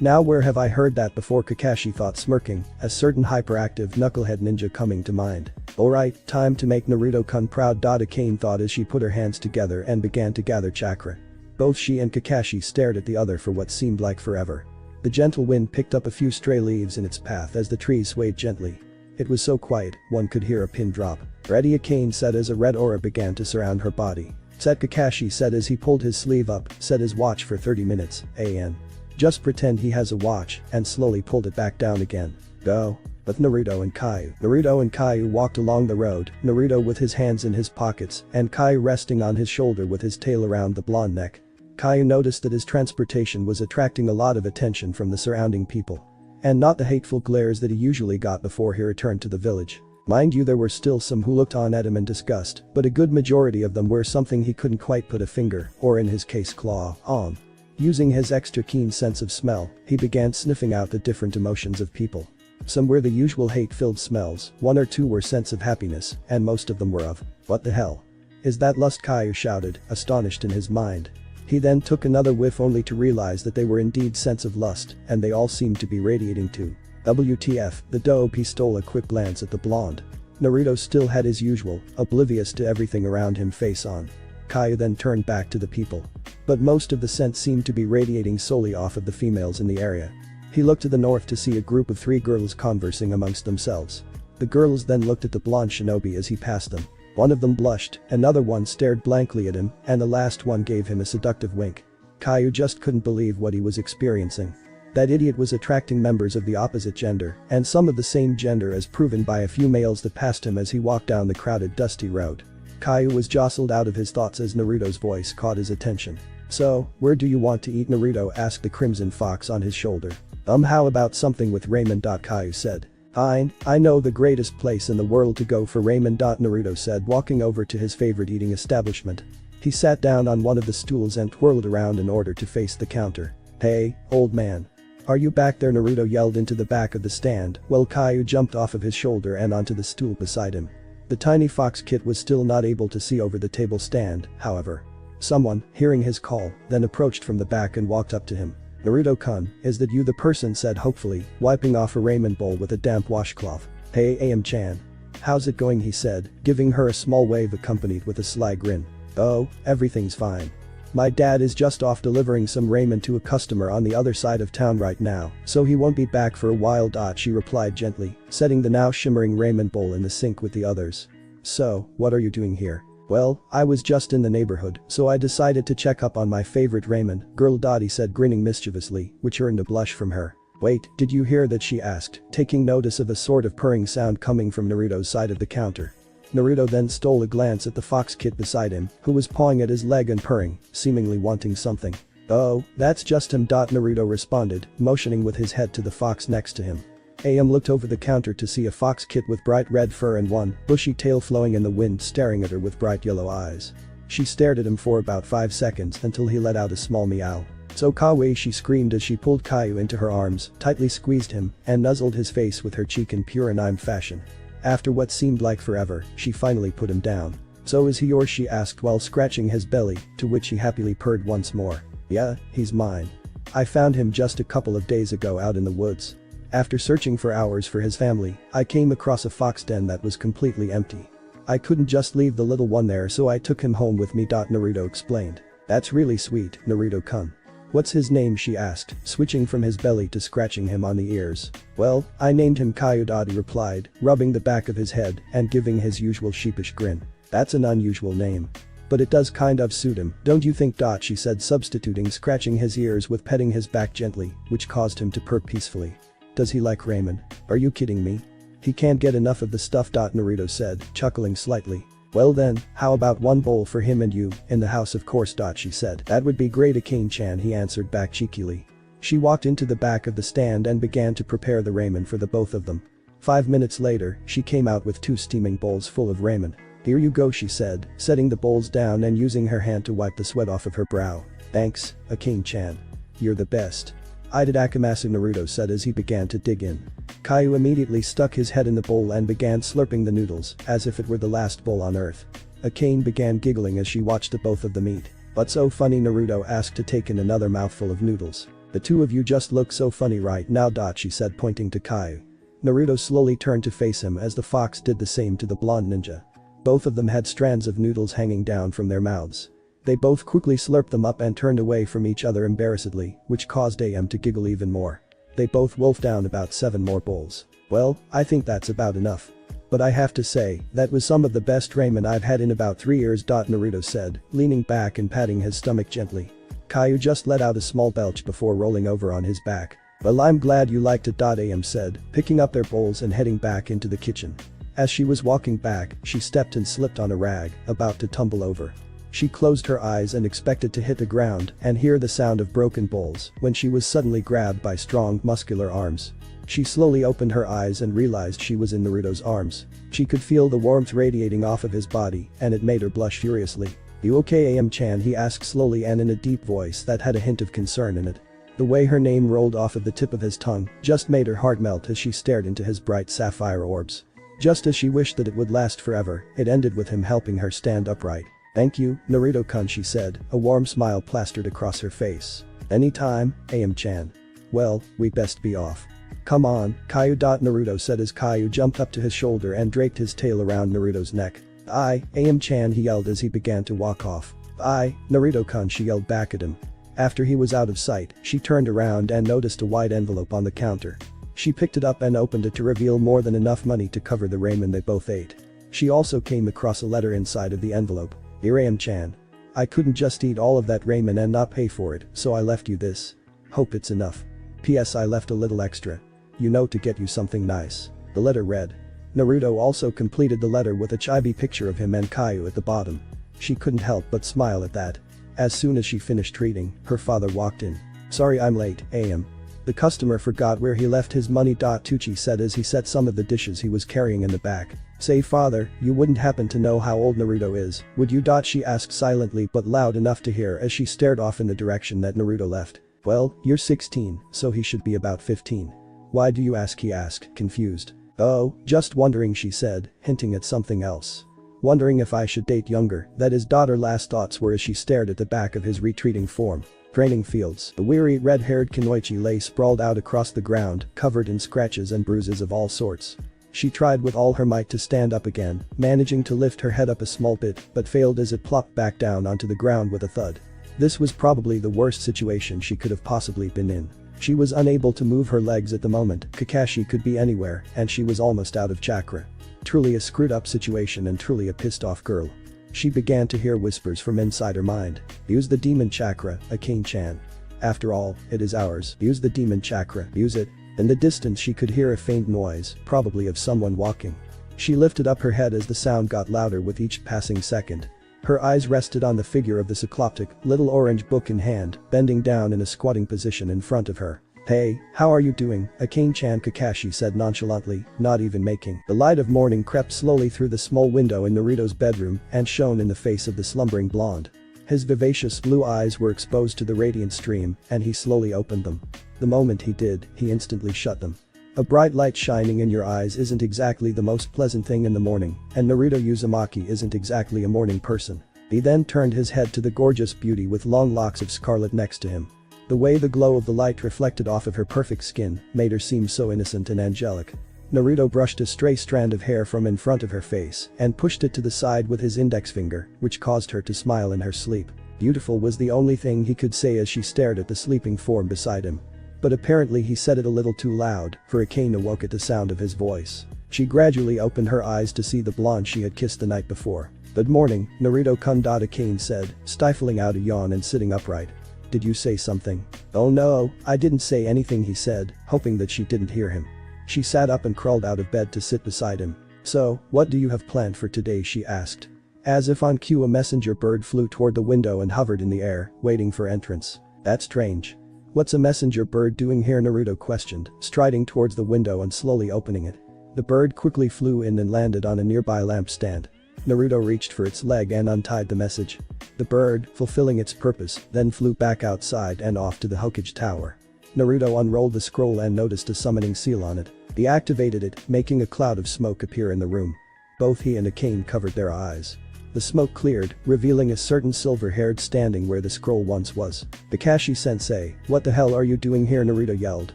Now where have I heard that before?" Kakashi thought, smirking, a certain hyperactive knucklehead ninja coming to mind. "Alright, time to make Naruto-kun proud," Akane thought as she put her hands together and began to gather chakra. Both she and Kakashi stared at the other for what seemed like forever. The gentle wind picked up a few stray leaves in its path as the trees swayed gently. It was so quiet, one could hear a pin drop. "Ready?" Akane said as a red aura began to surround her body. "Set," Kakashi said as he pulled his sleeve up, set his watch for 30 minutes, an. "Just pretend he has a watch," and slowly pulled it back down again. "Go." With Naruto and Caillou walked along the road, Naruto with his hands in his pockets and Caillou resting on his shoulder with his tail around the blonde neck. Caillou noticed that his transportation was attracting a lot of attention from the surrounding people. And not the hateful glares that he usually got before he returned to the village. Mind you, there were still some who looked on at him in disgust, but a good majority of them were something he couldn't quite put a finger, or in his case claw, on. Using his extra keen sense of smell, he began sniffing out the different emotions of people. Some were the usual hate-filled smells, 1 or 2 were scents of happiness, and most of them were of, "What the hell is that lust?" Caillou shouted, astonished in his mind. He then took another whiff only to realize that they were indeed scents of lust, and they all seemed to be radiating too. WTF, the dope. He stole a quick glance at the blonde. Naruto still had his usual, oblivious to everything around him face on. Caillou then turned back to the people. But most of the scent seemed to be radiating solely off of the females in the area. He looked to the north to see a group of 3 girls conversing amongst themselves. The girls then looked at the blonde shinobi as he passed them. One of them blushed, another one stared blankly at him, and the last one gave him a seductive wink. Caillou just couldn't believe what he was experiencing. That idiot was attracting members of the opposite gender and some of the same gender as proven by a few males that passed him as he walked down the crowded dusty road. Caillou was jostled out of his thoughts as Naruto's voice caught his attention. "So, where do you want to eat?" Naruto asked the Crimson Fox on his shoulder. How about something with ramen?" Caillou said. "Fine, I know the greatest place in the world to go for ramen." Naruto said, walking over to his favorite eating establishment. He sat down on one of the stools and twirled around in order to face the counter. "Hey, old man. Are you back there?" Naruto yelled into the back of the stand while Caillou jumped off of his shoulder and onto the stool beside him. The tiny fox kid was still not able to see over the table stand, however. Someone, hearing his call, then approached from the back and walked up to him. "Naruto-kun, is that you?" the person said hopefully, wiping off a ramen bowl with a damp washcloth. "Hey Am-chan. How's it going?" he said, giving her a small wave accompanied with a sly grin. "Oh, everything's fine. My dad is just off delivering some ramen to a customer on the other side of town right now, so he won't be back for a while." She replied gently, setting the now shimmering ramen bowl in the sink with the others. "So, what are you doing here?" "Well, I was just in the neighborhood, so I decided to check up on my favorite ramen girl," Dottie said, grinning mischievously, which earned a blush from her. "Wait, did you hear that?" she asked, taking notice of a sort of purring sound coming from Naruto's side of the counter. Naruto then stole a glance at the fox kid beside him, who was pawing at his leg and purring, seemingly wanting something. "Oh, that's just him." Naruto responded, motioning with his head to the fox next to him. Am looked over the counter to see a fox kid with bright red fur and one bushy tail flowing in the wind staring at her with bright yellow eyes. She stared at him for about 5 seconds until he let out a small meow. "So kawaii," she screamed as she pulled Caillou into her arms, tightly squeezed him, and nuzzled his face with her cheek in pure anime fashion. After what seemed like forever, she finally put him down. "So is he yours?" she asked while scratching his belly, to which he happily purred once more. "Yeah, he's mine. I found him just a couple of days ago out in the woods. After searching for hours for his family, I came across a fox den that was completely empty. I couldn't just leave the little one there, so I took him home with me." Naruto explained. "That's really sweet, Naruto-kun. What's his name?" she asked, switching from his belly to scratching him on the ears. "Well, I named him Caillou," he replied, rubbing the back of his head and giving his usual sheepish grin. "That's an unusual name. But it does kind of suit him, don't you think?" She said, substituting scratching his ears with petting his back gently, which caused him to purr peacefully. "Does he like ramen? Are you kidding me? He can't get enough of the stuff." Naruto said, chuckling slightly. "Well then, how about one bowl for him and you, in the house of course." She said. "That would be great, Akane-chan," he answered back cheekily. She walked into the back of the stand and began to prepare the ramen for the both of them. 5 minutes later, she came out with 2 steaming bowls full of ramen. "Here you go," she said, setting the bowls down and using her hand to wipe the sweat off of her brow. "Thanks, Akane-chan. You're the best." "I did akamasu," Naruto said as he began to dig in. Caillou immediately stuck his head in the bowl and began slurping the noodles, as if it were the last bowl on earth. Akane began giggling as she watched the both of them eat. "What's so funny?" Naruto asked to take in another mouthful of noodles. "The two of you just look so funny right now," she said, pointing to Caillou. Naruto slowly turned to face him as the fox did the same to the blonde ninja. Both of them had strands of noodles hanging down from their mouths. They both quickly slurped them up and turned away from each other embarrassedly, which caused Am to giggle even more. They both wolfed down about 7 more bowls. "Well, I think that's about enough. But I have to say, that was some of the best ramen I've had in about 3 years." Naruto said, leaning back and patting his stomach gently. Caillou just let out a small belch before rolling over on his back. "Well, I'm glad you liked it," Am said, picking up their bowls and heading back into the kitchen. As she was walking back, she stepped and slipped on a rag, about to tumble over. She closed her eyes and expected to hit the ground and hear the sound of broken bowls when she was suddenly grabbed by strong, muscular arms. She slowly opened her eyes and realized she was in Naruto's arms. She could feel the warmth radiating off of his body and it made her blush furiously. "You okay, Am-chan?" he asked slowly and in a deep voice that had a hint of concern in it. The way her name rolled off of the tip of his tongue just made her heart melt as she stared into his bright sapphire orbs. Just as she wished that it would last forever, it ended with him helping her stand upright. "Thank you, Naruto-kun," she said, a warm smile plastered across her face. "Anytime, Am-chan. Well, we best be off." "Come on, Caillou." Naruto said as Caillou jumped up to his shoulder and draped his tail around Naruto's neck. "Aye, Am-chan," he yelled as he began to walk off. "Aye, Naruto-kun," she yelled back at him. After he was out of sight, she turned around and noticed a white envelope on the counter. She picked it up and opened it to reveal more than enough money to cover the ramen they both ate. She also came across a letter inside of the envelope. "Dear Am-chan. I couldn't just eat all of that ramen and not pay for it, so I left you this. Hope it's enough. P.S. I left a little extra. You know, to get you something nice. The letter read. Naruto also completed the letter with a chibi picture of him and Caillou at the bottom. She couldn't help but smile at that. As soon as she finished reading, her father walked in. Sorry I'm late, AM. The customer forgot where he left his money. Tucci said as he set some of the dishes he was carrying in the back. Say father, you wouldn't happen to know how old Naruto is, would you? She asked silently but loud enough to hear as she stared off in the direction that Naruto left. Well, you're 16, so he should be about 15. Why do you ask? He asked, confused. Oh, just wondering, she said, hinting at something else. Wondering if I should date younger, that is. Her last thoughts were as she stared at the back of his retreating form. Training fields. The weary red-haired Kunoichi lay sprawled out across the ground, covered in scratches and bruises of all sorts. She tried with all her might to stand up again, managing to lift her head up a small bit, but failed as it plopped back down onto the ground with a thud. This was probably the worst situation she could have possibly been in. She was unable to move her legs at the moment. Kakashi could be anywhere, and she was almost out of chakra. Truly a screwed up situation and truly a pissed off girl. She began to hear whispers from inside her mind. Use the demon chakra, Akane-chan. After all, it is ours. Use the demon chakra, use it. In the distance she could hear a faint noise, probably of someone walking. She lifted up her head as the sound got louder with each passing second. Her eyes rested on the figure of the cycloptic, little orange book in hand, bending down in a squatting position in front of her. Hey, how are you doing, Akane-chan? Kakashi said nonchalantly, not even making. The light of morning crept slowly through the small window in Naruto's bedroom and shone in the face of the slumbering blonde. His vivacious blue eyes were exposed to the radiant stream, and he slowly opened them. The moment he did, he instantly shut them. A bright light shining in your eyes isn't exactly the most pleasant thing in the morning, and Naruto Uzumaki isn't exactly a morning person. He then turned his head to the gorgeous beauty with long locks of scarlet next to him. The way the glow of the light reflected off of her perfect skin made her seem so innocent and angelic. Naruto brushed a stray strand of hair from in front of her face and pushed it to the side with his index finger, which caused her to smile in her sleep. Beautiful was the only thing he could say as she stared at the sleeping form beside him. But apparently he said it a little too loud, for Akane awoke at the sound of his voice. She gradually opened her eyes to see the blonde she had kissed the night before. Good morning, Naruto-kun. Akane said, stifling out a yawn and sitting upright. Did you say something? Oh no, I didn't say anything, he said, hoping that she didn't hear him. She sat up and crawled out of bed to sit beside him. So, what do you have planned for today? She asked. As if on cue, a messenger bird flew toward the window and hovered in the air, waiting for entrance. That's strange. What's a messenger bird doing here? Naruto questioned, striding towards the window and slowly opening it. The bird quickly flew in and landed on a nearby lampstand. Naruto reached for its leg and untied the message. The bird, fulfilling its purpose, then flew back outside and off to the Hokage Tower. Naruto unrolled the scroll and noticed a summoning seal on it. He activated it, making a cloud of smoke appear in the room. Both he and Akane covered their eyes. The smoke cleared, revealing a certain silver-haired standing where the scroll once was. Kakashi-sensei, what the hell are you doing here? Naruto yelled,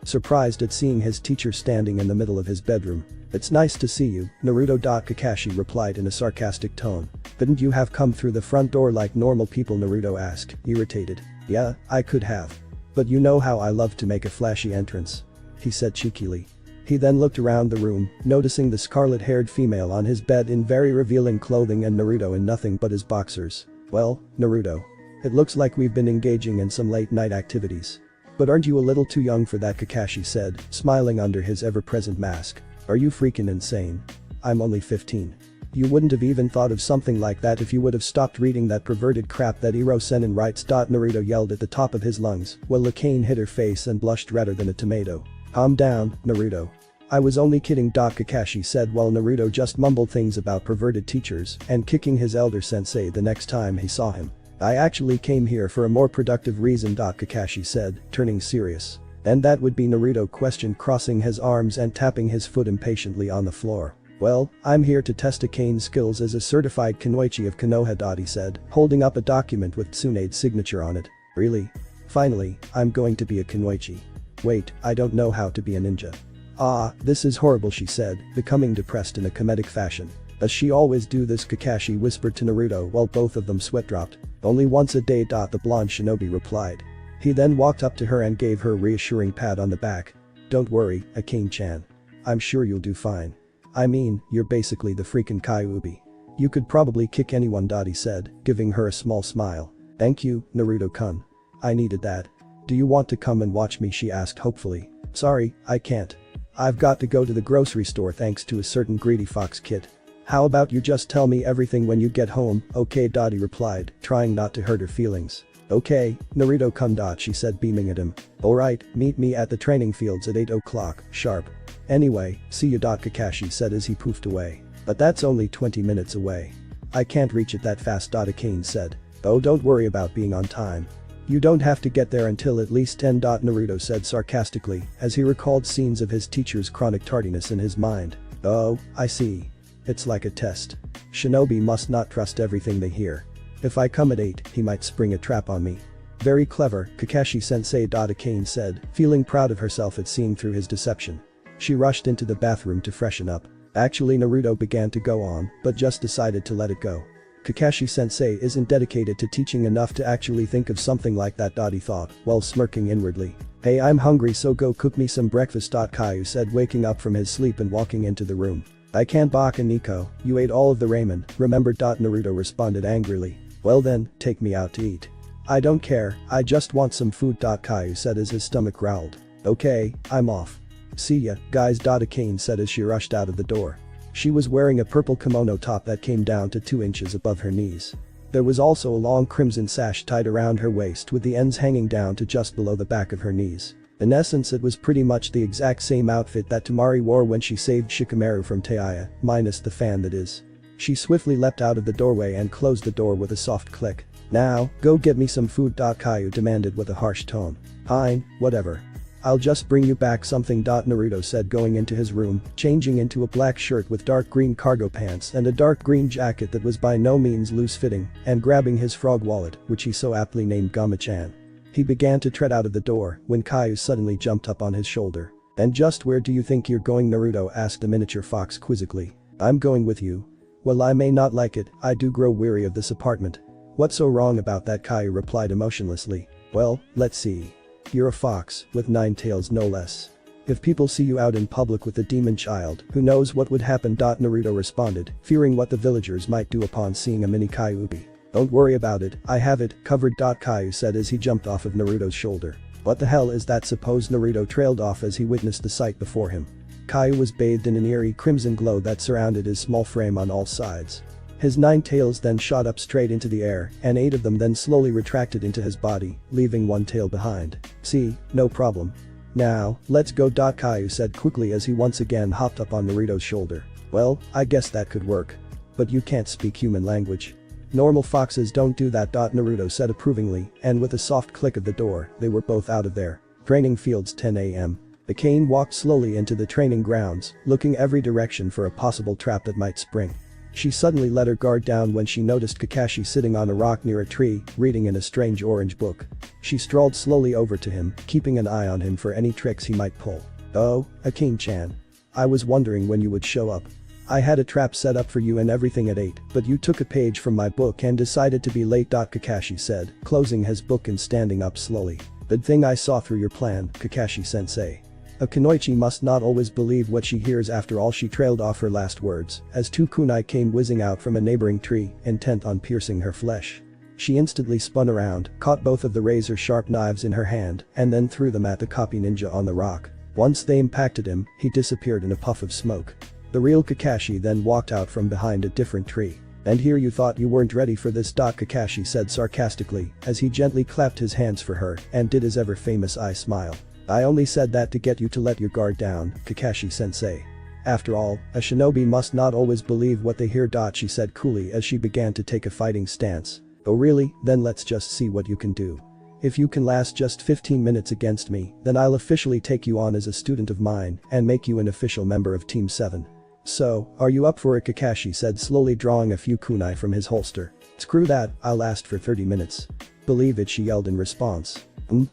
surprised at seeing his teacher standing in the middle of his bedroom. It's nice to see you, Naruto. Kakashi replied in a sarcastic tone. Couldn't you have come through the front door like normal people? Naruto asked, irritated. Yeah, I could have. But you know how I love to make a flashy entrance. He said cheekily. He then looked around the room, noticing the scarlet-haired female on his bed in very revealing clothing and Naruto in nothing but his boxers. Well, Naruto. It looks like we've been engaging in some late-night activities. But aren't you a little too young for that? Kakashi said, smiling under his ever-present mask. Are you freaking insane? I'm only 15. You wouldn't have even thought of something like that if you would have stopped reading that perverted crap that Iro Sennin writes. Naruto yelled at the top of his lungs, while Akane hid her face and blushed redder than a tomato. Calm down, Naruto. I was only kidding. Kakashi said while Naruto just mumbled things about perverted teachers and kicking his elder sensei the next time he saw him. I actually came here for a more productive reason. Kakashi said, turning serious. And that would be? Naruto questioned, crossing his arms and tapping his foot impatiently on the floor. Well, I'm here to test Akane's skills as a certified Kunoichi of Konoha. He said, holding up a document with Tsunade's signature on it. Really? Finally, I'm going to be a Kunoichi. Wait, I don't know how to be a ninja. Ah, this is horrible, she said, becoming depressed in a comedic fashion. Does she always do this? Kakashi whispered to Naruto while both of them sweat dropped. Only once a day. The blonde shinobi replied. He then walked up to her and gave her a reassuring pat on the back. Don't worry, Akane-chan. I'm sure you'll do fine. I mean, you're basically the freaking Kyuubi. You could probably kick anyone. He said, giving her a small smile. Thank you, Naruto-kun. I needed that. Do you want to come and watch me, she asked hopefully. Sorry, I can't. I've got to go to the grocery store thanks to a certain greedy fox kid. How about you just tell me everything when you get home, okay, Dottie replied, trying not to hurt her feelings. Okay, Naruto-kun, she said, beaming at him. Alright, meet me at the training fields at 8 o'clock, sharp. Anyway, see you. Kakashi said as he poofed away. But that's only 20 minutes away. I can't reach it that fast. Kane said. Oh, don't worry about being on time. You don't have to get there until at least 10. Naruto said sarcastically as he recalled scenes of his teacher's chronic tardiness in his mind. Oh, I see. It's like a test. Shinobi must not trust everything they hear. If I come at 8, he might spring a trap on me. Very clever, Kakashi-sensei. Kane said, feeling proud of herself at seeing through his deception. She rushed into the bathroom to freshen up. Actually, Naruto began to go on, but just decided to let it go. Kakashi-sensei isn't dedicated to teaching enough to actually think of something like that, he thought, while smirking inwardly. Hey, I'm hungry, so go cook me some breakfast. Caillou said, waking up from his sleep and walking into the room. I can't, Baka Nico, you ate all of the ramen, remember? Naruto responded angrily. Well then, take me out to eat. I don't care, I just want some food. Caillou said as his stomach growled. Okay, I'm off. See ya, guys. Kane said as she rushed out of the door. She was wearing a purple kimono top that came down to 2 inches above her knees. There was also a long crimson sash tied around her waist with the ends hanging down to just below the back of her knees. In essence, it was pretty much the exact same outfit that Temari wore when she saved Shikamaru from Taiya, minus the fan, that is. She swiftly leapt out of the doorway and closed the door with a soft click. Now, go get me some food. Caillou demanded with a harsh tone. Fine, whatever. I'll just bring you back something. Naruto said, going into his room, changing into a black shirt with dark green cargo pants and a dark green jacket that was by no means loose-fitting, and grabbing his frog wallet, which he so aptly named Gama-chan. He began to tread out of the door when Caillou suddenly jumped up on his shoulder. And just where do you think you're going? Naruto asked the miniature fox quizzically. I'm going with you. Well, I may not like it, I do grow weary of this apartment. What's so wrong about that? Caillou replied emotionlessly. Well, let's see. You're a fox, with 9 tails no less. If people see you out in public with a demon child, who knows what would happen? Naruto responded, fearing what the villagers might do upon seeing a mini Kyuubi. Don't worry about it, I have it covered. Caillou said as he jumped off of Naruto's shoulder. What the hell is that? Suppose Naruto trailed off as he witnessed the sight before him. Caillou was bathed in an eerie crimson glow that surrounded his small frame on all sides. His 9 tails then shot up straight into the air, and 8 of them then slowly retracted into his body, leaving 1 tail behind. See, no problem. Now, let's go. Caillou said quickly as he once again hopped up on Naruto's shoulder. Well, I guess that could work. But you can't speak human language. Normal foxes don't do that. Naruto said approvingly, and with a soft click of the door, they were both out of there. Training fields, 10 a.m. The cane walked slowly into the training grounds, looking every direction for a possible trap that might spring. She suddenly let her guard down when she noticed Kakashi sitting on a rock near a tree, reading in a strange orange book. She strolled slowly over to him, keeping an eye on him for any tricks he might pull. Oh, Akane-chan. I was wondering when you would show up. I had a trap set up for you and everything at 8, but you took a page from my book and decided to be late. Kakashi said, closing his book and standing up slowly. Good thing I saw through your plan, Kakashi-sensei. A kunoichi must not always believe what she hears. After all, she trailed off her last words as 2 kunai came whizzing out from a neighboring tree, intent on piercing her flesh. She instantly spun around, caught both of the razor-sharp knives in her hand, and then threw them at the copy ninja on the rock. Once they impacted him, he disappeared in a puff of smoke. The real Kakashi then walked out from behind a different tree. And here you thought you weren't ready for this. Kakashi said sarcastically as he gently clapped his hands for her and did his ever-famous eye smile. I only said that to get you to let your guard down, Kakashi-sensei. After all, a shinobi must not always believe what they hear. She said coolly as she began to take a fighting stance. Oh really? Then let's just see what you can do. If you can last just 15 minutes against me, then I'll officially take you on as a student of mine and make you an official member of Team 7. So, are you up for it? Kakashi said, slowly drawing a few kunai from his holster. Screw that, I'll last for 30 minutes. Believe it, she yelled in response.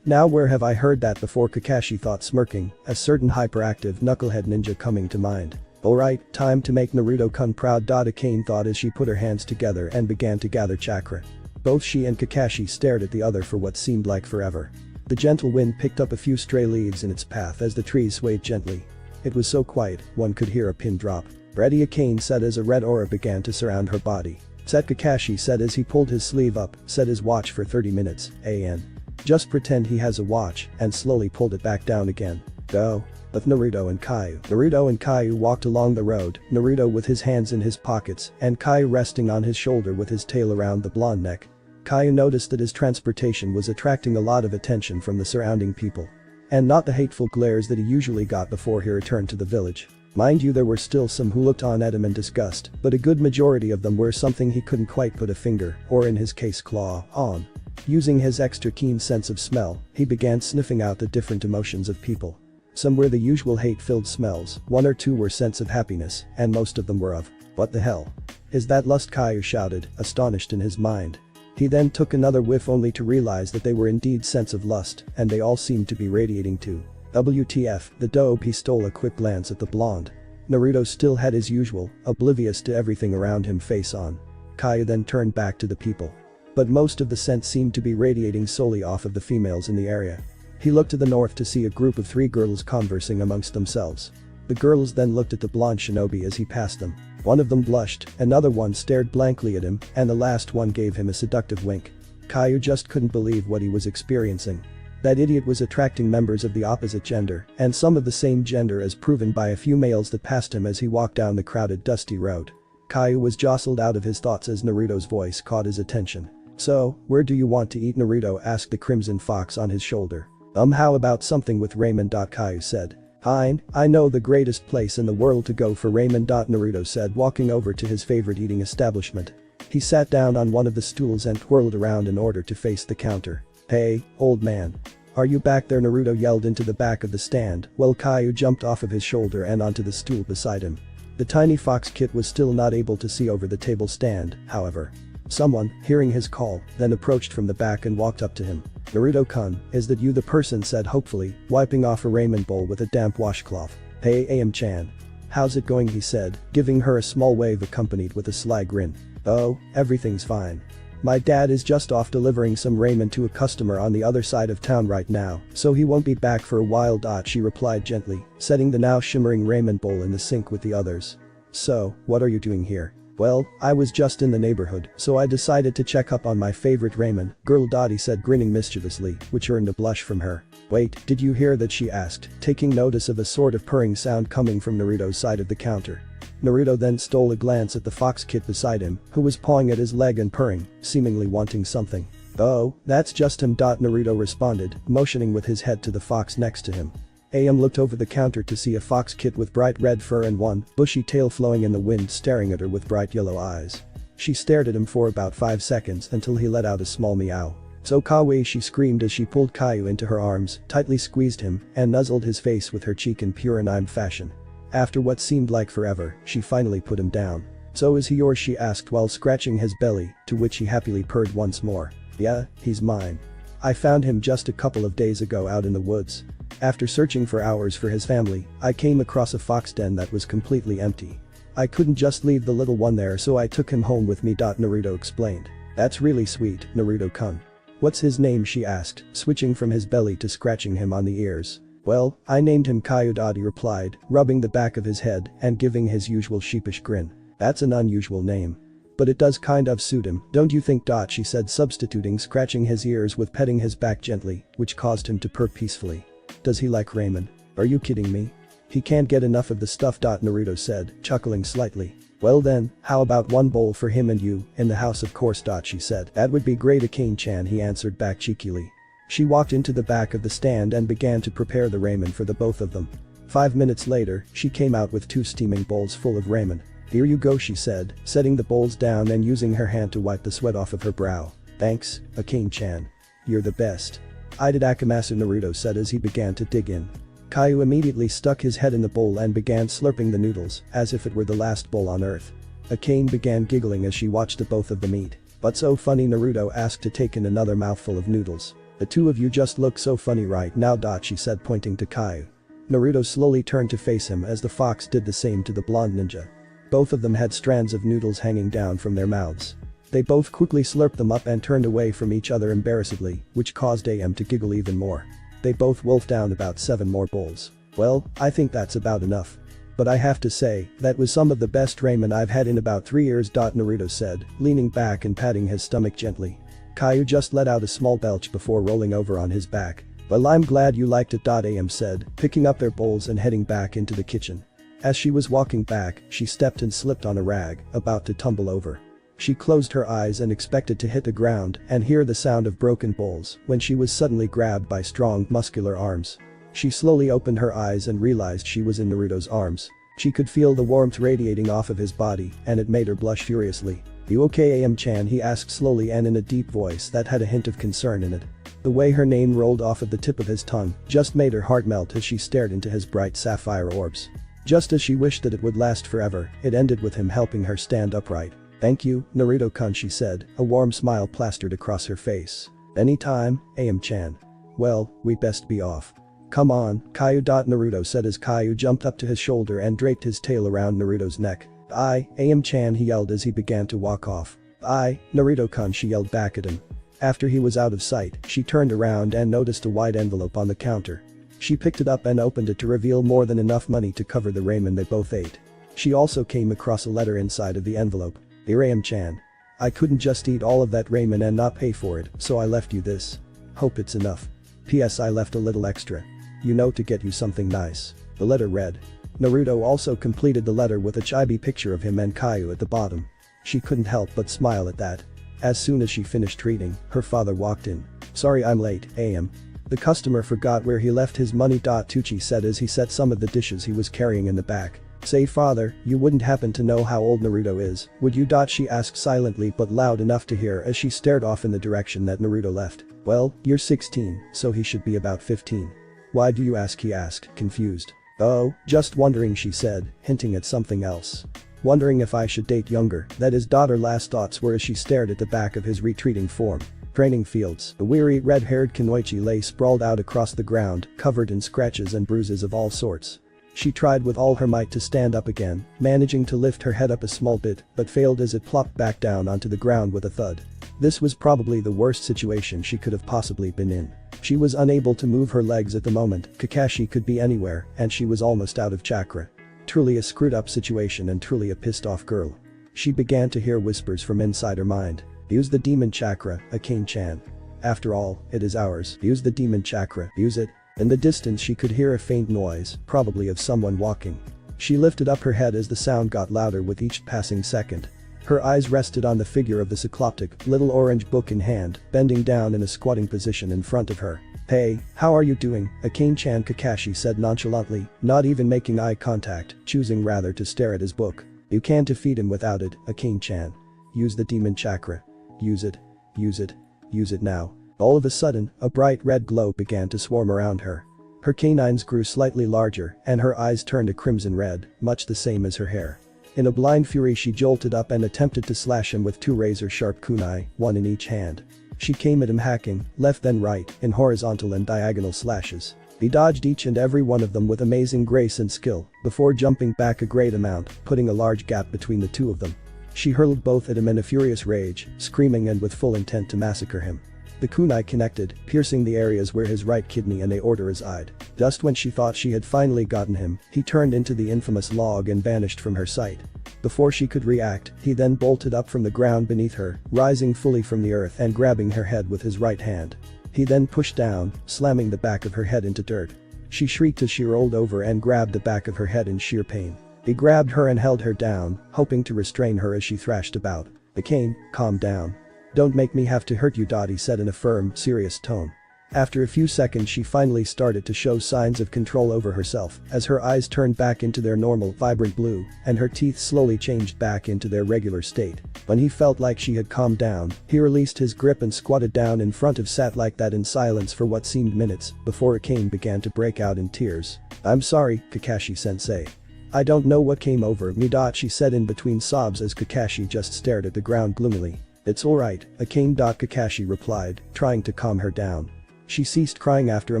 Now where have I heard that before? Kakashi thought, smirking, a certain hyperactive knucklehead ninja coming to mind. Alright, time to make Naruto-kun proud. Akane thought as she put her hands together and began to gather chakra. Both she and Kakashi stared at the other for what seemed like forever. The gentle wind picked up a few stray leaves in its path as the trees swayed gently. It was so quiet, one could hear a pin drop. Ready, Akane said as a red aura began to surround her body. Set, Kakashi said as he pulled his sleeve up, set his watch for 30 minutes, an. Just pretend he has a watch and slowly pulled it back down again. Go. Of Naruto and Caillou. Naruto and Caillou walked along the road, Naruto with his hands in his pockets and Caillou resting on his shoulder with his tail around the blonde neck. Caillou noticed that his transportation was attracting a lot of attention from the surrounding people. And not the hateful glares that he usually got before he returned to the village. Mind you, there were still some who looked on at him in disgust, but a good majority of them were something he couldn't quite put a finger, or in his case claw, on. Using his extra keen sense of smell, he began sniffing out the different emotions of people. Some were the usual hate-filled smells, one or two were scents of happiness, and most of them were of, "What the hell? Is that lust?" Caillou shouted, astonished in his mind. He then took another whiff only to realize that they were indeed scents of lust, and they all seemed to be radiating too. WTF, the dope. He stole a quick glance at the blonde. Naruto still had his usual, oblivious to everything around him face on. Caillou then turned back to the people. But most of the scent seemed to be radiating solely off of the females in the area. He looked to the north to see a group of 3 girls conversing amongst themselves. The girls then looked at the blonde shinobi as he passed them. One of them blushed, another one stared blankly at him, and the last one gave him a seductive wink. Caillou just couldn't believe what he was experiencing. That idiot was attracting members of the opposite gender, and some of the same gender as proven by a few males that passed him as he walked down the crowded dusty road. Caillou was jostled out of his thoughts as Naruto's voice caught his attention. "So, where do you want to eat?" Naruto asked the crimson fox on his shoulder. How about something with ramen?" Caillou said. "Fine, I know the greatest place in the world to go for ramen." Naruto said, walking over to his favorite eating establishment. He sat down on one of the stools and twirled around in order to face the counter. "Hey, old man. Are you back there?" Naruto yelled into the back of the stand, while Caillou jumped off of his shoulder and onto the stool beside him. The tiny fox kid was still not able to see over the table stand, however. Someone, hearing his call, then approached from the back and walked up to him. "Naruto-kun, is that you?" the person said hopefully, wiping off a ramen bowl with a damp washcloth. "Hey Am-chan. How's it going?" he said, giving her a small wave accompanied with a sly grin. "Oh, everything's fine. My dad is just off delivering some ramen to a customer on the other side of town right now, so he won't be back for a while." She replied gently, setting the now shimmering ramen bowl in the sink with the others. "So, what are you doing here?" "Well, I was just in the neighborhood, so I decided to check up on my favorite ramen girl." He said, grinning mischievously, which earned a blush from her. "Wait, did you hear that?" she asked, taking notice of a sort of purring sound coming from Naruto's side of the counter. Naruto then stole a glance at the fox kid beside him, who was pawing at his leg and purring, seemingly wanting something. "Oh, that's just him." Naruto responded, motioning with his head to the fox next to him. Am looked over the counter to see a fox kit with bright red fur and one bushy tail flowing in the wind staring at her with bright yellow eyes. She stared at him for about 5 seconds until he let out a small meow. "So kawaii," she screamed as she pulled Caillou into her arms, tightly squeezed him, and nuzzled his face with her cheek in pure anime fashion. After what seemed like forever, she finally put him down. "So is he yours?" she asked while scratching his belly, to which he happily purred once more. "Yeah, he's mine. I found him just a couple of days ago out in the woods. After searching for hours for his family, I came across a fox den that was completely empty. I couldn't just leave the little one there, so I took him home with me." Naruto explained. "That's really sweet, Naruto-kun. What's his name?" she asked, switching from his belly to scratching him on the ears. "Well, I named him Caillou," he replied, rubbing the back of his head and giving his usual sheepish grin. "That's an unusual name. But it does kind of suit him, don't you think?" She said, substituting scratching his ears with petting his back gently, which caused him to purr peacefully. "Does he like ramen? Are you kidding me? He can't get enough of the stuff." Naruto said, chuckling slightly. "Well then, how about one bowl for him and you, in the house of course." She said. "That would be great, Akane-chan," he answered back cheekily. She walked into the back of the stand and began to prepare the ramen for the both of them. 5 minutes later, she came out with 2 steaming bowls full of ramen. "Here you go," she said, setting the bowls down and using her hand to wipe the sweat off of her brow. "Thanks, Akane-chan. You're the best." "I did Akamasu," Naruto said as he began to dig in. Caillou immediately stuck his head in the bowl and began slurping the noodles, as if it were the last bowl on earth. Akane began giggling as she watched the both of them eat. "But so funny," Naruto asked to take in another mouthful of noodles. "The two of you just look so funny right now." She said, pointing to Caillou. Naruto slowly turned to face him as the fox did the same to the blonde ninja. Both of them had strands of noodles hanging down from their mouths. They both quickly slurped them up and turned away from each other embarrassedly, which caused Am to giggle even more. They both wolfed down about 7 more bowls. "Well, I think that's about enough. But I have to say, that was some of the best ramen I've had in about 3 years." Naruto said, leaning back and patting his stomach gently. Caillou just let out a small belch before rolling over on his back. "Well, I'm glad you liked it," Am said, picking up their bowls and heading back into the kitchen. As she was walking back, she stepped and slipped on a rag, about to tumble over. She closed her eyes and expected to hit the ground and hear the sound of broken bowls when she was suddenly grabbed by strong, muscular arms. She slowly opened her eyes and realized she was in Naruto's arms. She could feel the warmth radiating off of his body, and it made her blush furiously. "You okay, Am-chan?" he asked slowly and in a deep voice that had a hint of concern in it. The way her name rolled off of the tip of his tongue just made her heart melt as she stared into his bright sapphire orbs. Just as she wished that it would last forever, it ended with him helping her stand upright. "Thank you, Naruto-kun," she said, a warm smile plastered across her face. "Anytime, Am-chan. Well, we best be off." "Come on, Caillou." Naruto said as Caillou jumped up to his shoulder and draped his tail around Naruto's neck. "Aye, Am-chan," he yelled as he began to walk off. "Aye, Naruto-kun," she yelled back at him. After he was out of sight, she turned around and noticed a white envelope on the counter. She picked it up and opened it to reveal more than enough money to cover the ramen they both ate. She also came across a letter inside of the envelope. "Dear Am-chan. I couldn't just eat all of that ramen and not pay for it, so I left you this. Hope it's enough. P.S. I left a little extra. You know, to get you something nice." The letter read. Naruto also completed the letter with a chibi picture of him and Caillou at the bottom. She couldn't help but smile at that. As soon as she finished reading, her father walked in. "Sorry I'm late, Am. The customer forgot where he left his money." Tucci said as he set some of the dishes he was carrying in the back. "Say, father, you wouldn't happen to know how old Naruto is, would you?" She asked silently but loud enough to hear as she stared off in the direction that Naruto left. "Well, you're 16, so he should be about 15. Why do you ask?" he asked, confused. "Oh, just wondering," she said, hinting at something else. "Wondering if I should date younger." That his daughter last thoughts were as she stared at the back of his retreating form. Training fields. The weary, red-haired Kunoichi lay sprawled out across the ground, covered in scratches and bruises of all sorts. She tried with all her might to stand up again, managing to lift her head up a small bit, but failed as it plopped back down onto the ground with a thud. This was probably the worst situation she could have possibly been in. She was unable to move her legs at the moment. Kakashi could be anywhere, and she was almost out of chakra. Truly a screwed up situation and truly a pissed off girl. She began to hear whispers from inside her mind. "Use the demon chakra, Akane-chan. After all, it is ours. Use the demon chakra, use it." In the distance she could hear a faint noise, probably of someone walking. She lifted up her head as the sound got louder with each passing second. Her eyes rested on the figure of the cycloptic, little orange book in hand, bending down in a squatting position in front of her. "Hey, how are you doing, Akane-chan?" Kakashi said nonchalantly, not even making eye contact, choosing rather to stare at his book. "You can't defeat him without it, Akane-chan. Use the demon chakra. Use it. Use it. Use it now." All of a sudden, a bright red glow began to swarm around her. Her canines grew slightly larger and her eyes turned a crimson red, much the same as her hair. In a blind fury she jolted up and attempted to slash him with two razor-sharp kunai, one in each hand. She came at him hacking, left then right, in horizontal and diagonal slashes. He dodged each and every one of them with amazing grace and skill, before jumping back a great amount, putting a large gap between the two of them. She hurled both at him in a furious rage, screaming and with full intent to massacre him. The kunai connected, piercing the areas where his right kidney and aorta resided. Just when she thought she had finally gotten him, he turned into the infamous log and vanished from her sight. Before she could react, he then bolted up from the ground beneath her, rising fully from the earth and grabbing her head with his right hand. He then pushed down, slamming the back of her head into dirt. She shrieked as she rolled over and grabbed the back of her head in sheer pain. He grabbed her and held her down, hoping to restrain her as she thrashed about. "Akane, calm down. Don't make me have to hurt you," he said in a firm, serious tone. After a few seconds she finally started to show signs of control over herself as her eyes turned back into their normal, vibrant blue, and her teeth slowly changed back into their regular state. When he felt like she had calmed down, he released his grip and squatted down in front of sat like that in silence for what seemed minutes, before Akane began to break out in tears. "I'm sorry, Kakashi-sensei. I don't know what came over me." She said in between sobs as Kakashi just stared at the ground gloomily. "It's alright, Akane." Kakashi replied, trying to calm her down. She ceased crying after a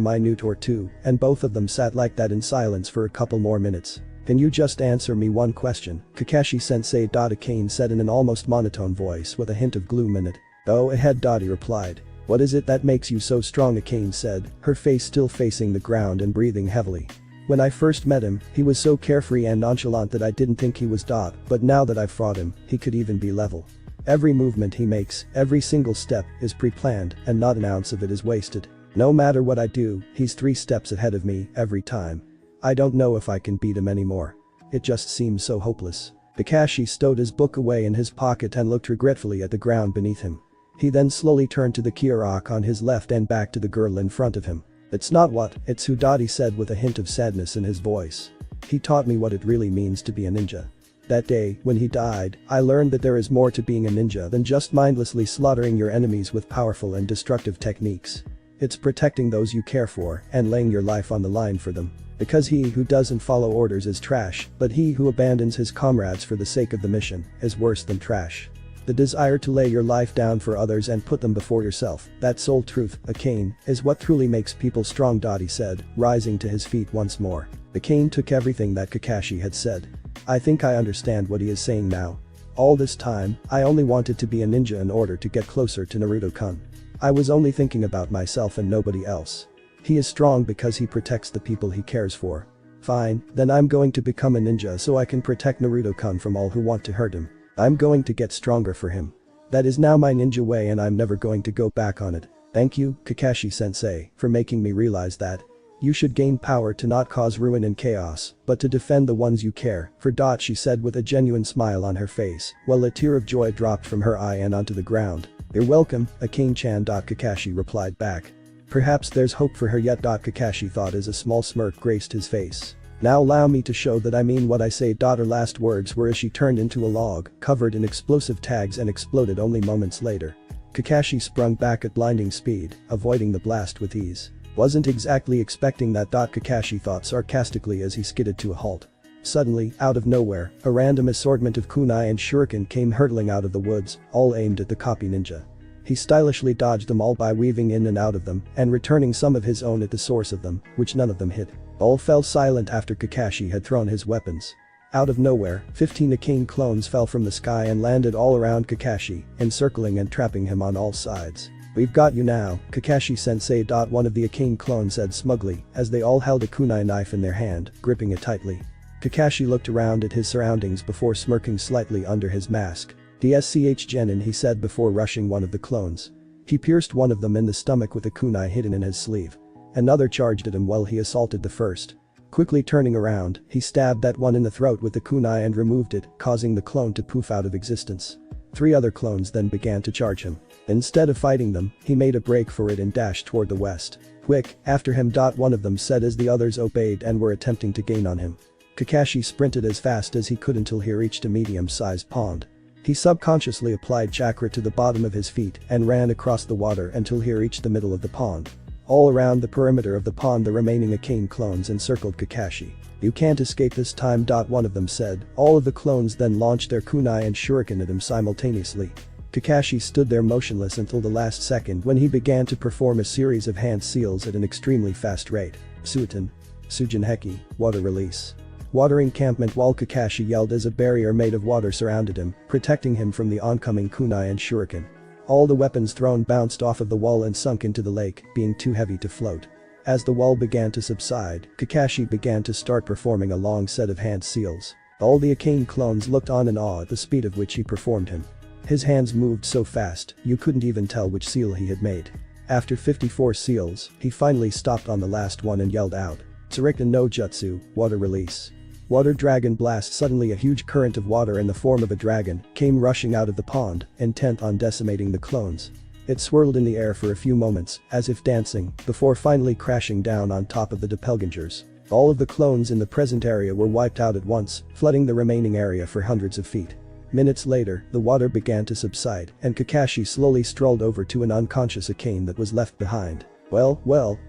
minute or two, and both of them sat like that in silence for a couple more minutes. "Can you just answer me one question, Kakashi-sensei?" Akane said in an almost monotone voice with a hint of gloom in it. "Go ahead," he replied. "What is it that makes you so strong?" Akane said, her face still facing the ground and breathing heavily. "When I first met him, he was so carefree and nonchalant that I didn't think he was . But now that I've fought him, he could even be level. Every movement he makes, every single step, is pre-planned, and not an ounce of it is wasted. No matter what I do, he's 3 steps ahead of me every time. I don't know if I can beat him anymore. It just seems so hopeless. Kakashi stowed his book away in his pocket and looked regretfully at the ground beneath him. He then slowly turned to the Kiorak on his left and back to the girl in front of him. "It's not what, it's who," Dottie said with a hint of sadness in his voice. "He taught me what it really means to be a ninja. That day, when he died, I learned that there is more to being a ninja than just mindlessly slaughtering your enemies with powerful and destructive techniques. It's protecting those you care for and laying your life on the line for them. Because he who doesn't follow orders is trash, but he who abandons his comrades for the sake of the mission is worse than trash. The desire to lay your life down for others and put them before yourself, that soul truth, Akane, is what truly makes people strong," Dottie said, rising to his feet once more. Akane took everything that Kakashi had said. "I think I understand what he is saying now. All this time, I only wanted to be a ninja in order to get closer to Naruto-kun. I was only thinking about myself and nobody else. He is strong because he protects the people he cares for. Fine, then I'm going to become a ninja so I can protect Naruto-kun from all who want to hurt him. I'm going to get stronger for him. That is now my ninja way and I'm never going to go back on it. Thank you, Kakashi-sensei, for making me realize that. You should gain power to not cause ruin and chaos, but to defend the ones you care for," she said with a genuine smile on her face, while a tear of joy dropped from her eye and onto the ground. "You're welcome, Akane-chan," Kakashi replied back. Perhaps there's hope for her yet, Kakashi thought as a small smirk graced his face. "Now allow me to show that I mean what I say." Her last words were as she turned into a log, covered in explosive tags, and exploded only moments later. Kakashi sprung back at blinding speed, avoiding the blast with ease. "Wasn't exactly expecting that," Kakashi thought sarcastically as he skidded to a halt. Suddenly, out of nowhere, a random assortment of kunai and shuriken came hurtling out of the woods, all aimed at the copy ninja. He stylishly dodged them all by weaving in and out of them and returning some of his own at the source of them, which none of them hit. All fell silent after Kakashi had thrown his weapons. Out of nowhere, 15 Akane clones fell from the sky and landed all around Kakashi, encircling and trapping him on all sides. "We've got you now, Kakashi-sensei." One of the Akane clones said smugly as they all held a kunai knife in their hand, gripping it tightly. Kakashi looked around at his surroundings before smirking slightly under his mask. "DSCH Genin," he said before rushing one of the clones. He pierced one of them in the stomach with a kunai hidden in his sleeve. Another charged at him while he assaulted the first. Quickly turning around, he stabbed that one in the throat with the kunai and removed it, causing the clone to poof out of existence. 3 other clones then began to charge him. Instead of fighting them, he made a break for it and dashed toward the west. "Quick, after him." One of them said as the others obeyed and were attempting to gain on him. Kakashi sprinted as fast as he could until he reached a medium-sized pond. He subconsciously applied chakra to the bottom of his feet and ran across the water until he reached the middle of the pond. All around the perimeter of the pond the remaining Akane clones encircled Kakashi. "You can't escape this time." One of them said. All of the clones then launched their kunai and shuriken at him simultaneously. Kakashi stood there motionless until the last second when he began to perform a series of hand seals at an extremely fast rate. Suiten. Sujinheki, water release. Water encampment. While Kakashi yelled as a barrier made of water surrounded him, protecting him from the oncoming kunai and shuriken. All the weapons thrown bounced off of the wall and sunk into the lake, being too heavy to float. As the wall began to subside, Kakashi began to start performing a long set of hand seals. All the Akane clones looked on in awe at the speed of which he performed him. His hands moved so fast, you couldn't even tell which seal he had made. After 54 seals, he finally stopped on the last one and yelled out, "Tsuriken no Jutsu, water release." Water dragon blast. Suddenly a huge current of water in the form of a dragon came rushing out of the pond, intent on decimating the clones. It swirled in the air for a few moments, as if dancing, before finally crashing down on top of the doppelgangers. All of the clones in the present area were wiped out at once, flooding the remaining area for hundreds of feet. Minutes later, the water began to subside, and Kakashi slowly strolled over to an unconscious Akane that was left behind. Well,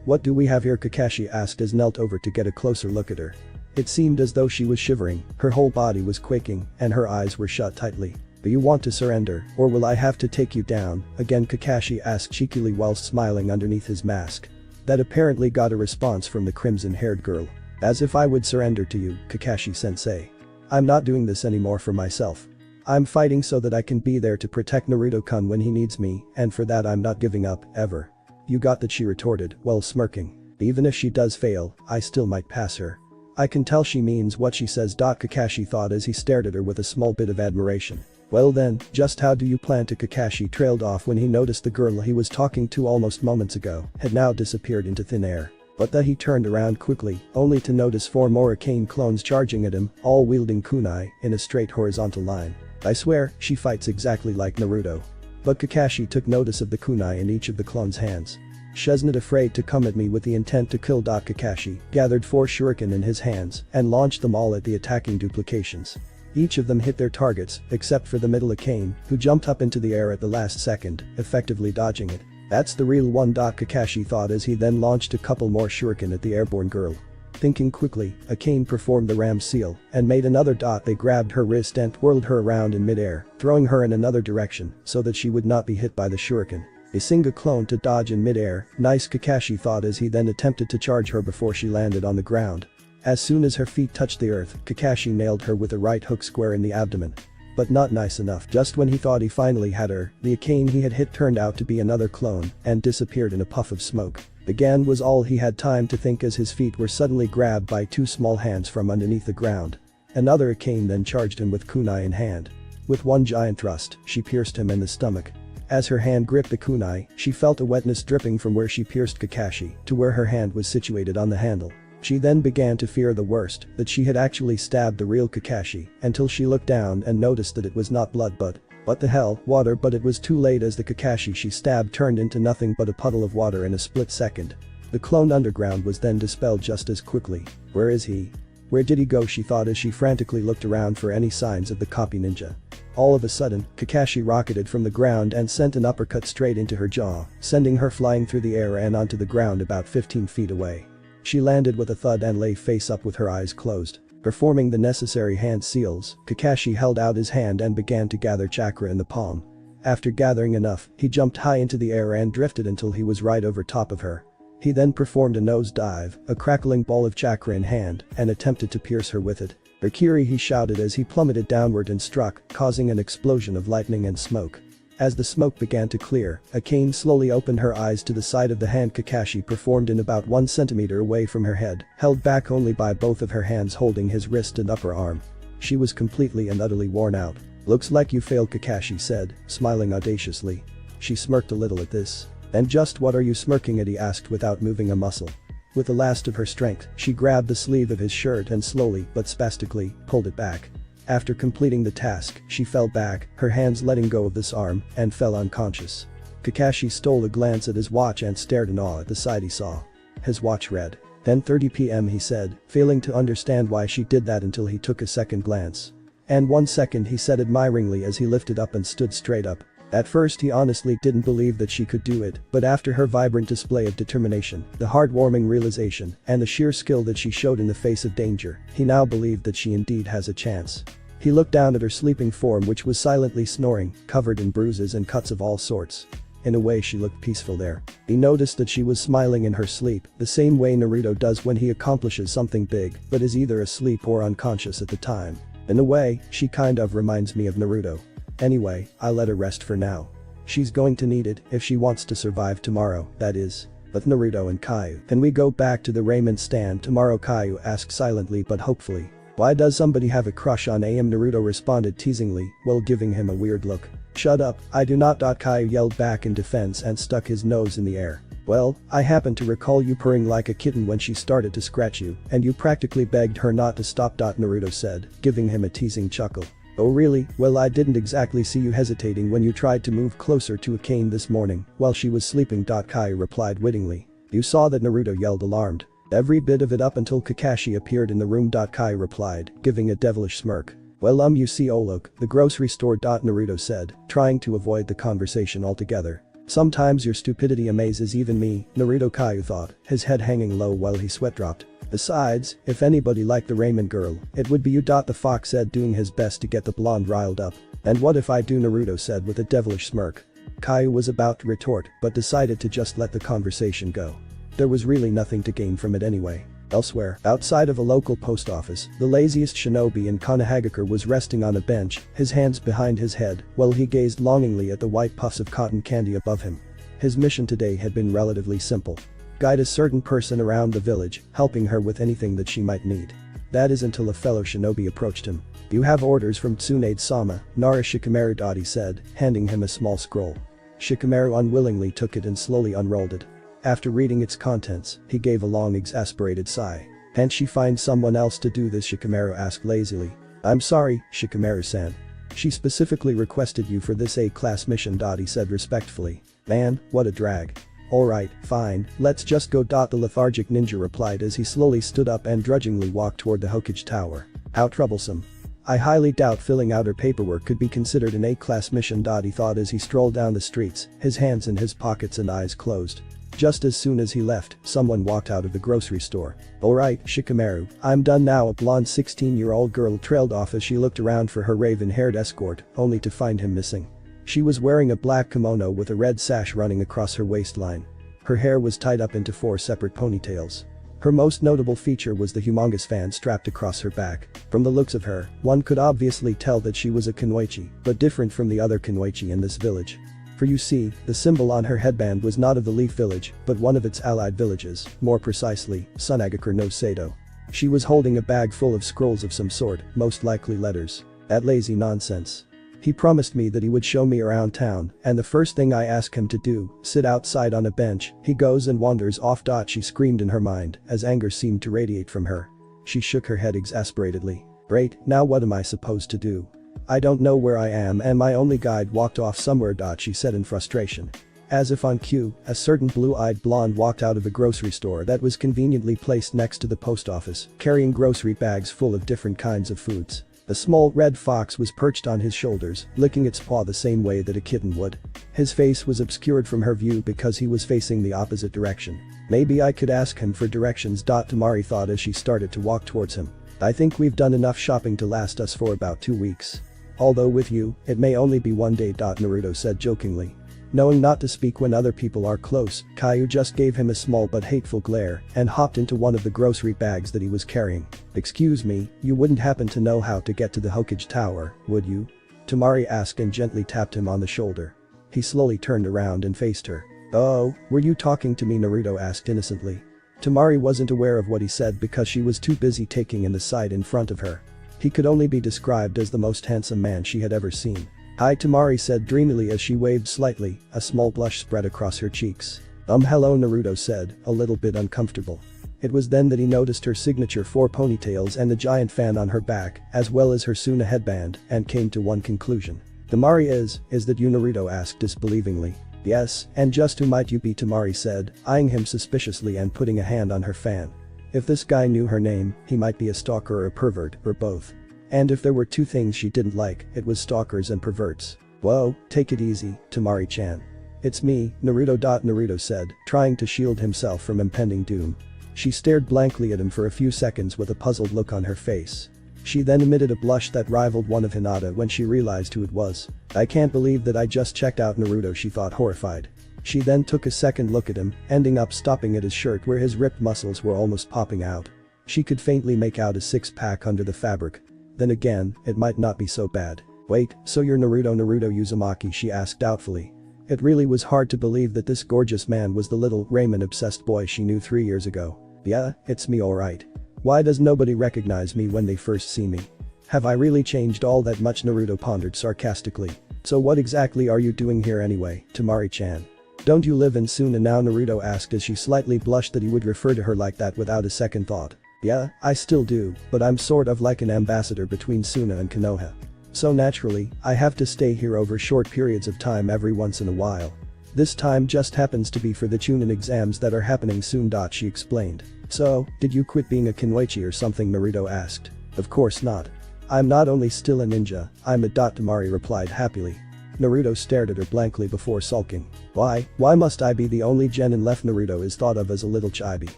what do we have here?" Kakashi asked as knelt over to get a closer look at her. It seemed as though she was shivering, her whole body was quaking, and her eyes were shut tightly. "Do you want to surrender, or will I have to take you down?" again Kakashi asked cheekily whilst smiling underneath his mask. That apparently got a response from the crimson-haired girl. "As if I would surrender to you, Kakashi-sensei. I'm not doing this anymore for myself. I'm fighting so that I can be there to protect Naruto-kun when he needs me, and for that I'm not giving up, ever." "You got that," she retorted, while smirking. "Even if she does fail, I still might pass her. I can tell she means what she says." Kakashi thought as he stared at her with a small bit of admiration. Well then, just how do you plan to? Kakashi trailed off when he noticed the girl he was talking to almost moments ago had now disappeared into thin air. But then he turned around quickly, only to notice 4 more Arcane clones charging at him, all wielding kunai in a straight horizontal line. I swear, she fights exactly like Naruto. But Kakashi took notice of the kunai in each of the clones' hands. She's not afraid to come at me with the intent to kill. Kakashi gathered 4 shuriken in his hands and launched them all at the attacking duplications. Each of them hit their targets, except for the middle Arcane, who jumped up into the air at the last second, effectively dodging it. That's the real one. Kakashi thought as he then launched a couple more shuriken at the airborne girl. Thinking quickly, Arcane performed the ram seal and made another. They grabbed her wrist and twirled her around in midair, throwing her in another direction so that she would not be hit by the shuriken. A single clone to dodge in midair, nice, Kakashi thought as he then attempted to charge her before she landed on the ground. As soon as her feet touched the earth, Kakashi nailed her with a right hook square in the abdomen. But not nice enough. Just when he thought he finally had her, the Arcane he had hit turned out to be another clone and disappeared in a puff of smoke. Again was all he had time to think as his feet were suddenly grabbed by 2 small hands from underneath the ground. Another Arcane then charged him with kunai in hand. With one giant thrust, she pierced him in the stomach. As her hand gripped the kunai, she felt a wetness dripping from where she pierced Kakashi to where her hand was situated on the handle. She then began to fear the worst, that she had actually stabbed the real Kakashi, until she looked down and noticed that it was not blood but, what the hell, water. But it was too late as the Kakashi she stabbed turned into nothing but a puddle of water in a split second. The clone underground was then dispelled just as quickly. Where is he? Where did he go? She thought as she frantically looked around for any signs of the copy ninja. All of a sudden, Kakashi rocketed from the ground and sent an uppercut straight into her jaw, sending her flying through the air and onto the ground about 15 feet away. She landed with a thud and lay face up with her eyes closed. Performing the necessary hand seals, Kakashi held out his hand and began to gather chakra in the palm. After gathering enough, he jumped high into the air and drifted until he was right over top of her. He then performed a nose dive, a crackling ball of chakra in hand, and attempted to pierce her with it. "Valkyrie," he shouted as he plummeted downward and struck, causing an explosion of lightning and smoke. As the smoke began to clear, Arcane slowly opened her eyes to the side of the hand Kakashi performed in about 1 centimeter away from her head, held back only by both of her hands holding his wrist and upper arm. She was completely and utterly worn out. "Looks like you failed," Kakashi said, smiling audaciously. She smirked a little at this. "And just what are you smirking at?" he asked without moving a muscle. With the last of her strength, she grabbed the sleeve of his shirt and slowly, but spastically, pulled it back. After completing the task, she fell back, her hands letting go of this arm, and fell unconscious. Kakashi stole a glance at his watch and stared in awe at the sight he saw. His watch read 10:30 p.m. he said, failing to understand why she did that until he took a second glance. "And 1 second," he said admiringly as he lifted up and stood straight up. At first he honestly didn't believe that she could do it, but after her vibrant display of determination, the heartwarming realization, and the sheer skill that she showed in the face of danger, he now believed that she indeed has a chance. He looked down at her sleeping form which was silently snoring, covered in bruises and cuts of all sorts. In a way she looked peaceful there. He noticed that she was smiling in her sleep, the same way Naruto does when he accomplishes something big, but is either asleep or unconscious at the time. In a way, she kind of reminds me of Naruto. Anyway, I'll let her rest for now. She's going to need it if she wants to survive tomorrow, that is. But Naruto and Caillou, can we go back to the ramen stand tomorrow? Caillou asked silently but hopefully. Why does somebody have a crush on AM? Naruto responded teasingly, while giving him a weird look. "Shut up, I do not." Caillou yelled back in defense and stuck his nose in the air. "Well, I happen to recall you purring like a kitten when she started to scratch you, and you practically begged her not to stop." Naruto said, giving him a teasing chuckle. "Oh really? Well, I didn't exactly see you hesitating when you tried to move closer to Arcane this morning while she was sleeping." Caillou replied wittingly. "You saw that?" Naruto yelled alarmed. "Every bit of it up until Kakashi appeared in the room." Caillou replied, giving a devilish smirk. "Well you see, oh look, the grocery store." Naruto said, trying to avoid the conversation altogether. "Sometimes your stupidity amazes even me," Naruto Caillou thought, his head hanging low while he sweat dropped. "Besides, if anybody liked the ramen girl, it would be you." The fox said, doing his best to get the blonde riled up. "And what if I do?" Naruto said with a devilish smirk. Caillou was about to retort but decided to just let the conversation go. There was really nothing to gain from it anyway. Elsewhere, outside of a local post office, the laziest shinobi in Konoha was resting on a bench, his hands behind his head, while he gazed longingly at the white puffs of cotton candy above him. His mission today had been relatively simple. Guide a certain person around the village, helping her with anything that she might need. That is until a fellow shinobi approached him. You have orders from Tsunade-sama, Nara Shikamaru, he said, handing him a small scroll. Shikamaru unwillingly took it and slowly unrolled it. After reading its contents, he gave a long exasperated sigh. Can't she find someone else to do this? Shikamaru asked lazily. I'm sorry, Shikamaru-san. She specifically requested you for this A-class mission. He said respectfully. Man, what a drag. Alright, fine, let's just go. The lethargic ninja replied as he slowly stood up and drudgingly walked toward the Hokage Tower. How troublesome. I highly doubt filling out her paperwork could be considered an A-class mission. He thought as he strolled down the streets, his hands in his pockets and eyes closed. Just as soon as he left, someone walked out of the grocery store. Alright, Shikamaru, I'm done now. A blonde 16-year-old girl trailed off as she looked around for her raven-haired escort, only to find him missing. She was wearing a black kimono with a red sash running across her waistline. Her hair was tied up into 4 separate ponytails. Her most notable feature was the humongous fan strapped across her back. From the looks of her, one could obviously tell that she was a kunoichi, but different from the other kunoichi in this village. For you see, the symbol on her headband was not of the Leaf Village, but one of its allied villages, more precisely, Sunagakure no Sado. She was holding a bag full of scrolls of some sort, most likely letters. That lazy nonsense. He promised me that he would show me around town, and the first thing I ask him to do, sit outside on a bench, he goes and wanders off. She screamed in her mind, as anger seemed to radiate from her. She shook her head exasperatedly. Great, now what am I supposed to do? I don't know where I am and my only guide walked off somewhere. She said in frustration. As if on cue, a certain blue-eyed blonde walked out of a grocery store that was conveniently placed next to the post office, carrying grocery bags full of different kinds of foods. A small red fox was perched on his shoulders, licking its paw the same way that a kitten would. His face was obscured from her view because he was facing the opposite direction. Maybe I could ask him for directions. Tamari thought as she started to walk towards him. I think we've done enough shopping to last us for about 2 weeks. Although with you, it may only be 1 day. Naruto said jokingly. Knowing not to speak when other people are close, Caillou just gave him a small but hateful glare and hopped into one of the grocery bags that he was carrying. Excuse me, you wouldn't happen to know how to get to the Hokage Tower, would you? Tamari asked and gently tapped him on the shoulder. He slowly turned around and faced her. Oh, were you talking to me? Naruto asked innocently. Tamari wasn't aware of what he said because she was too busy taking in the sight in front of her. He could only be described as the most handsome man she had ever seen. Hi, Tamari said dreamily as she waved slightly, a small blush spread across her cheeks. Hello, Naruto said, a little bit uncomfortable. It was then that he noticed her signature 4 ponytails and the giant fan on her back, as well as her Suna headband, and came to one conclusion. Tamari is that you? Naruto asked disbelievingly. Yes, and just who might you be? Tamari said, eyeing him suspiciously and putting a hand on her fan. If this guy knew her name, he might be a stalker or a pervert, or both. And if there were 2 things she didn't like, it was stalkers and perverts. Whoa, take it easy, Tamari-chan. It's me, Naruto. Naruto said, trying to shield himself from impending doom. She stared blankly at him for a few seconds with a puzzled look on her face. She then emitted a blush that rivaled one of Hinata when she realized who it was. I can't believe that I just checked out Naruto, she thought, horrified. She then took a second look at him, ending up stopping at his shirt where his ripped muscles were almost popping out. She could faintly make out a 6-pack under the fabric. Then again, it might not be so bad. Wait, so you're Naruto Uzumaki? She asked doubtfully. It really was hard to believe that this gorgeous man was the little ramen-obsessed boy she knew 3 years ago. Yeah, it's me, alright. Why does nobody recognize me when they first see me? Have I really changed all that much? Naruto pondered sarcastically. So what exactly are you doing here anyway, Tamari-chan? Don't you live in Suna now? Naruto asked as she slightly blushed that he would refer to her like that without a second thought. Yeah, I still do, but I'm sort of like an ambassador between Suna and Konoha. So naturally, I have to stay here over short periods of time every once in a while. This time just happens to be for the Chunin exams that are happening soon. She explained. So, did you quit being a kunoichi or something? Naruto asked. Of course not. I'm not only still a ninja, I'm a. Tamari replied happily. Naruto stared at her blankly before sulking. Why must I be the only genin left? Naruto is thought of as a little chibi.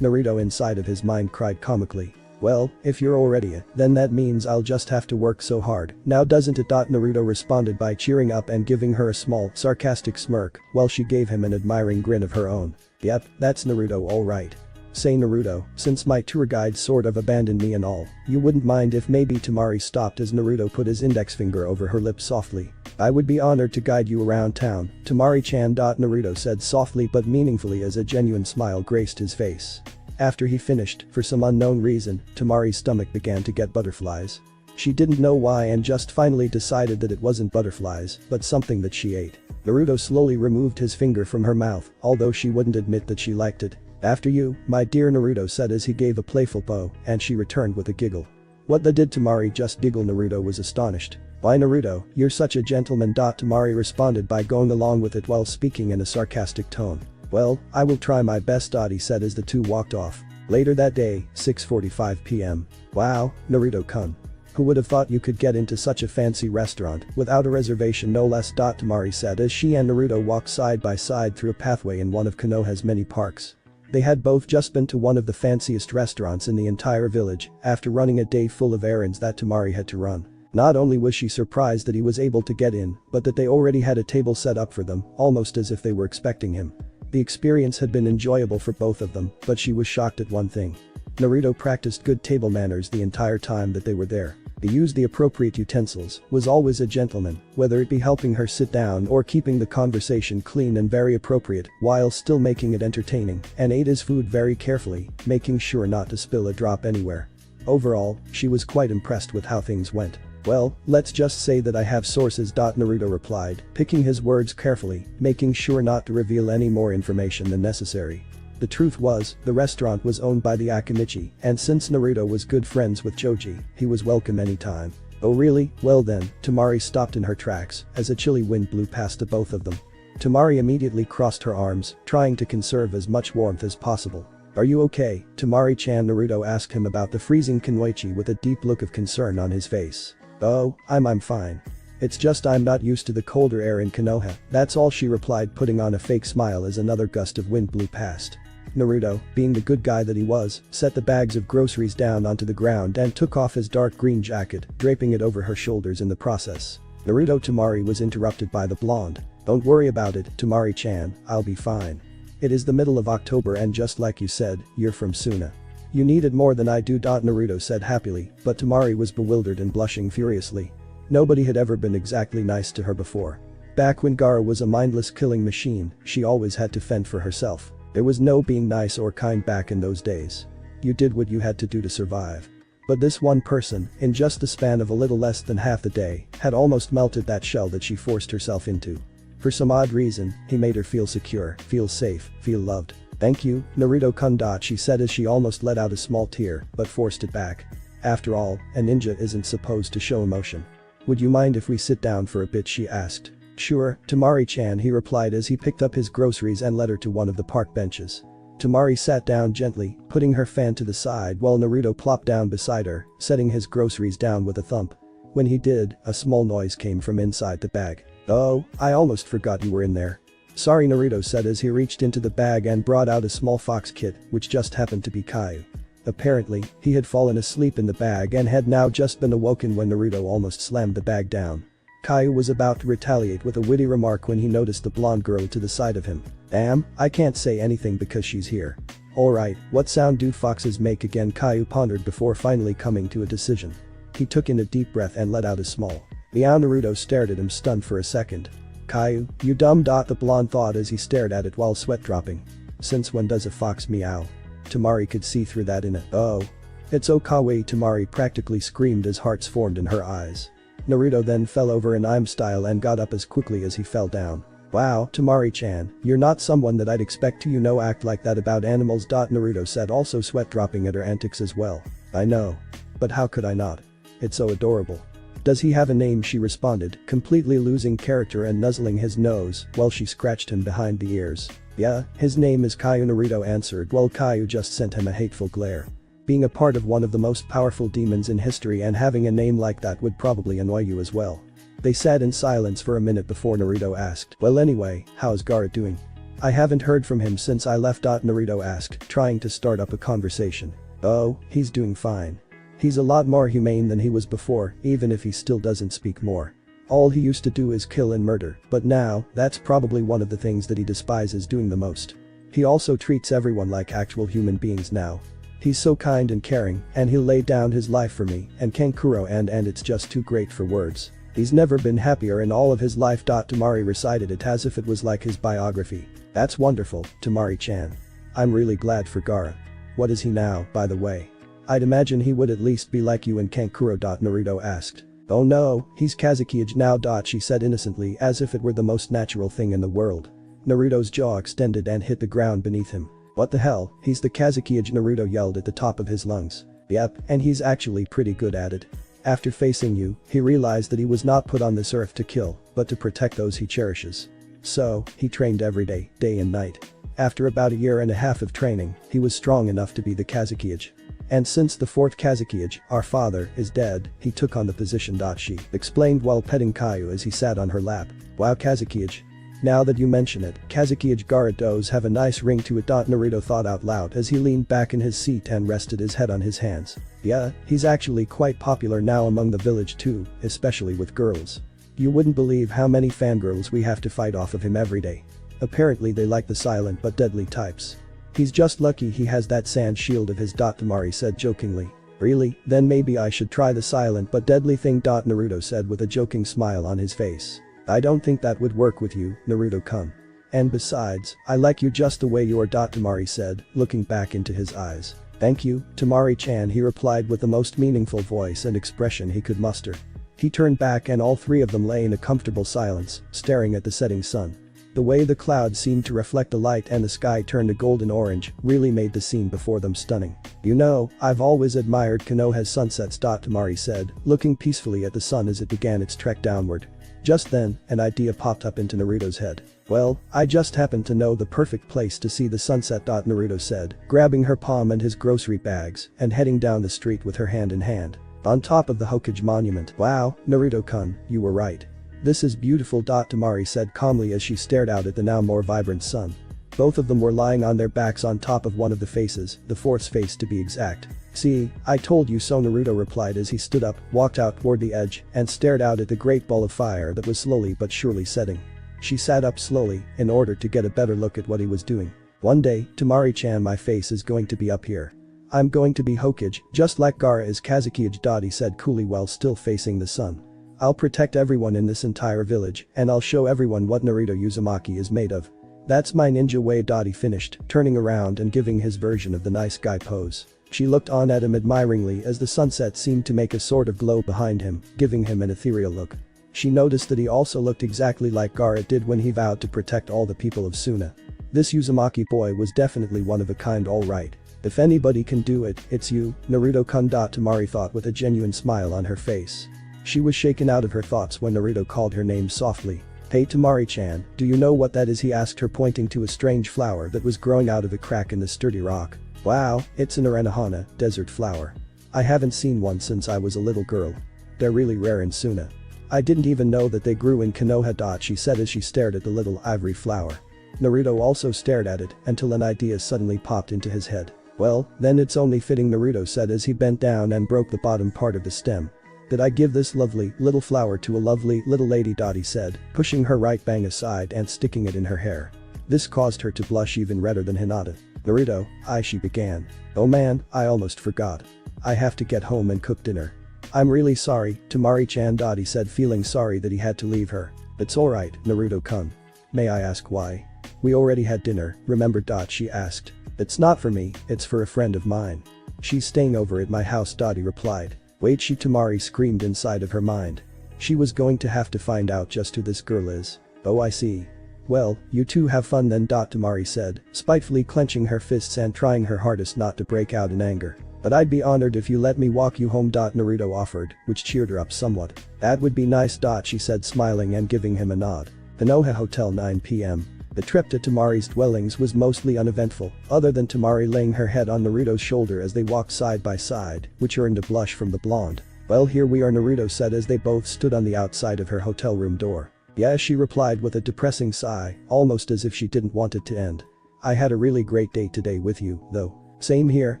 Naruto inside of his mind cried comically. Well, if you're already a, then that means I'll just have to work so hard, now doesn't it? Naruto responded by cheering up and giving her a small, sarcastic smirk, while she gave him an admiring grin of her own. Yep, that's Naruto alright. Say Naruto, since my tour guide sort of abandoned me and all, you wouldn't mind if maybe Tamari stopped as Naruto put his index finger over her lips softly. I would be honored to guide you around town, Tamari-chan. Naruto said softly but meaningfully as a genuine smile graced his face. After he finished, for some unknown reason, Tamari's stomach began to get butterflies. She didn't know why and just finally decided that it wasn't butterflies, but something that she ate. Naruto slowly removed his finger from her mouth, although she wouldn't admit that she liked it. "After you, my dear," Naruto said as he gave a playful bow, and she returned with a giggle. "What the did Tamari just giggle?" Naruto was astonished. "Why Naruto, you're such a gentleman." Tamari responded by going along with it while speaking in a sarcastic tone. "Well, I will try my best," he said as the two walked off. Later that day, 6:45 p.m. "Wow, Naruto-kun. Who would have thought you could get into such a fancy restaurant without a reservation, no less." Tamari said as she and Naruto walked side by side through a pathway in one of Konoha's many parks. They had both just been to one of the fanciest restaurants in the entire village after running a day full of errands that Tamari had to run. Not only was she surprised that he was able to get in, but that they already had a table set up for them, almost as if they were expecting him. The experience had been enjoyable for both of them, but she was shocked at one thing. Naruto practiced good table manners the entire time that they were there. He used the appropriate utensils, was always a gentleman, whether it be helping her sit down or keeping the conversation clean and very appropriate while still making it entertaining, and ate his food very carefully, making sure not to spill a drop anywhere. Overall, she was quite impressed with how things went. "Well, let's just say that I have sources." Naruto replied, picking his words carefully, making sure not to reveal any more information than necessary. The truth was, the restaurant was owned by the Akimichi, and since Naruto was good friends with Choji, he was welcome anytime. "Oh really? Well then." Tamari stopped in her tracks as a chilly wind blew past the both of them. Tamari immediately crossed her arms, trying to conserve as much warmth as possible. "Are you okay, Tamari-chan?" Naruto asked him about the freezing Kunoichi with a deep look of concern on his face. "Oh, I'm fine. It's just I'm not used to the colder air in Konoha, that's all," she replied, putting on a fake smile as another gust of wind blew past. Naruto, being the good guy that he was, set the bags of groceries down onto the ground and took off his dark green jacket, draping it over her shoulders in the process. Tamari was interrupted by the blonde. "Don't worry about it, Tamari-chan, I'll be fine. It is the middle of October and just like you said, you're from Suna. You need it more than I do." Naruto said happily, but Tamari was bewildered and blushing furiously. Nobody had ever been exactly nice to her before. Back when Gaara was a mindless killing machine, she always had to fend for herself. There was no being nice or kind back in those days. You did what you had to do to survive. But this one person, in just the span of a little less than half the day, had almost melted that shell that she forced herself into. For some odd reason, he made her feel secure, feel safe, feel loved. "Thank you, Naruto-kun," she said as she almost let out a small tear, but forced it back. After all, a ninja isn't supposed to show emotion. "Would you mind if we sit down for a bit?" she asked. "Sure, Tamari-chan," he replied as he picked up his groceries and led her to one of the park benches. Tamari sat down gently, putting her fan to the side while Naruto plopped down beside her, setting his groceries down with a thump. When he did, a small noise came from inside the bag. "Oh, I almost forgot you were in there." "Sorry," Naruto said as he reached into the bag and brought out a small fox kit, which just happened to be Caillou. Apparently, he had fallen asleep in the bag and had now just been awoken when Naruto almost slammed the bag down. Caillou was about to retaliate with a witty remark when he noticed the blonde girl to the side of him. "Damn, I can't say anything because she's here." "Alright, what sound do foxes make again?" Caillou pondered before finally coming to a decision. He took in a deep breath and let out a small meow. Naruto stared at him stunned for a second. "Caillou, you dumb." The blonde thought as he stared at it while sweat dropping. "Since when does a fox meow?" Tamari could see through that in it. "Oh. It's so kawaii," Tamari practically screamed as hearts formed in her eyes. Naruto then fell over in anime style and got up as quickly as he fell down. "Wow, Tamari-chan, you're not someone that I'd expect to act like that about animals." Naruto said, also sweat dropping at her antics as well. "I know. But how could I not? It's so adorable." "Does he have a name?" she responded, completely losing character and nuzzling his nose while she scratched him behind the ears. "Yeah, his name is Caillou," Naruto answered while Caillou just sent him a hateful glare. Being a part of one of the most powerful demons in history and having a name like that would probably annoy you as well. They sat in silence for a minute before Naruto asked, "Well anyway, how's Gaara doing?" "I haven't heard from him since I left." Naruto asked, trying to start up a conversation. "Oh, he's doing fine. He's a lot more humane than he was before, even if he still doesn't speak more. All he used to do is kill and murder, but now, that's probably one of the things that he despises doing the most. He also treats everyone like actual human beings now. He's so kind and caring, and he'll lay down his life for me and Kankuro and it's just too great for words. He's never been happier in all of his life." Tamari recited it as if it was like his biography. "That's wonderful, Tamari-chan. I'm really glad for Gaara. What is he now, by the way?" I'd imagine he would at least be like you and Kankuro. Naruto asked. Oh no, he's Kazekage now. She said innocently as if it were the most natural thing in the world. Naruto's jaw extended and hit the ground beneath him. What the hell, he's the Kazekage, Naruto yelled at the top of his lungs. Yep, and he's actually pretty good at it. After facing you, he realized that he was not put on this earth to kill, but to protect those he cherishes. So, he trained every day, day and night. After about a year and a half of training, he was strong enough to be the Kazekage. And since the fourth Kazekage, our father, is dead, he took on the position. She explained while petting Caillou as he sat on her lap. Wow, Kazekage. Now that you mention it, Kazekage Gaara does have a nice ring to it. Naruto thought out loud as he leaned back in his seat and rested his head on his hands. Yeah, he's actually quite popular now among the village too, especially with girls. You wouldn't believe how many fangirls we have to fight off of him every day. Apparently they like the silent but deadly types. He's just lucky he has that sand shield of his. Temari said jokingly. Really, then maybe I should try the silent but deadly thing. Naruto said with a joking smile on his face. I don't think that would work with you, Naruto-kun. And besides, I like you just the way you are. Temari said, looking back into his eyes. Thank you, Temari-chan, he replied with the most meaningful voice and expression he could muster. He turned back and all three of them lay in a comfortable silence, staring at the setting sun. The way the clouds seemed to reflect the light and the sky turned a golden orange really made the scene before them stunning. You know, I've always admired Konoha's sunsets. Temari said, looking peacefully at the sun as it began its trek downward. Just then, an idea popped up into Naruto's head. Well, I just happen to know the perfect place to see the sunset. Naruto said, grabbing her palm and his grocery bags and heading down the street with her hand in hand. On top of the Hokage monument. Wow, Naruto-kun, you were right. This is beautiful. Temari said calmly as she stared out at the now more vibrant sun. Both of them were lying on their backs on top of one of the faces, the fourth's face to be exact. See, I told you so, Naruto replied as he stood up, walked out toward the edge, and stared out at the great ball of fire that was slowly but surely setting. She sat up slowly, in order to get a better look at what he was doing. One day, Temari-chan, my face is going to be up here. I'm going to be Hokage, just like Gaara is Kazekage. He said coolly while still facing the sun. I'll protect everyone in this entire village, and I'll show everyone what Naruto Uzumaki is made of. That's my ninja way. He finished, turning around and giving his version of the nice guy pose. She looked on at him admiringly as the sunset seemed to make a sort of glow behind him, giving him an ethereal look. She noticed that he also looked exactly like Gaara did when he vowed to protect all the people of Suna. This Uzumaki boy was definitely one of a kind, alright. If anybody can do it, it's you, Naruto-kun. Temari thought with a genuine smile on her face. She was shaken out of her thoughts when Naruto called her name softly. Hey Temari-chan, do you know what that is? He asked her, pointing to a strange flower that was growing out of a crack in the sturdy rock. Wow, it's an Aranohana, desert flower. I haven't seen one since I was a little girl. They're really rare in Suna. I didn't even know that they grew in Konoha. She said as she stared at the little ivory flower. Naruto also stared at it until an idea suddenly popped into his head. Well, then it's only fitting, Naruto said as he bent down and broke the bottom part of the stem. That I give this lovely little flower to a lovely little lady. He said, pushing her right bang aside and sticking it in her hair. This caused her to blush even redder than Hinata. Naruto, she began. Oh man, I almost forgot. I have to get home and cook dinner. I'm really sorry, Temari-chan. He said, feeling sorry that he had to leave her. It's alright, Naruto-kun. May I ask why? We already had dinner, remember? She asked. It's not for me, it's for a friend of mine. She's staying over at my house. He replied. Wait, Temari screamed inside of her mind. She was going to have to find out just who this girl is. Oh, I see. Well, you two have fun then. Temari said, spitefully clenching her fists and trying her hardest not to break out in anger. But I'd be honored if you let me walk you home. Naruto offered, which cheered her up somewhat. That would be nice. She said, smiling and giving him a nod. Konoha Hotel, 9 p.m. The trip to Temari's dwellings was mostly uneventful, other than Temari laying her head on Naruto's shoulder as they walked side by side, which earned a blush from the blonde. Well, here we are, Naruto said as they both stood on the outside of her hotel room door. Yeah, she replied with a depressing sigh, almost as if she didn't want it to end. I had a really great day today with you, though. Same here,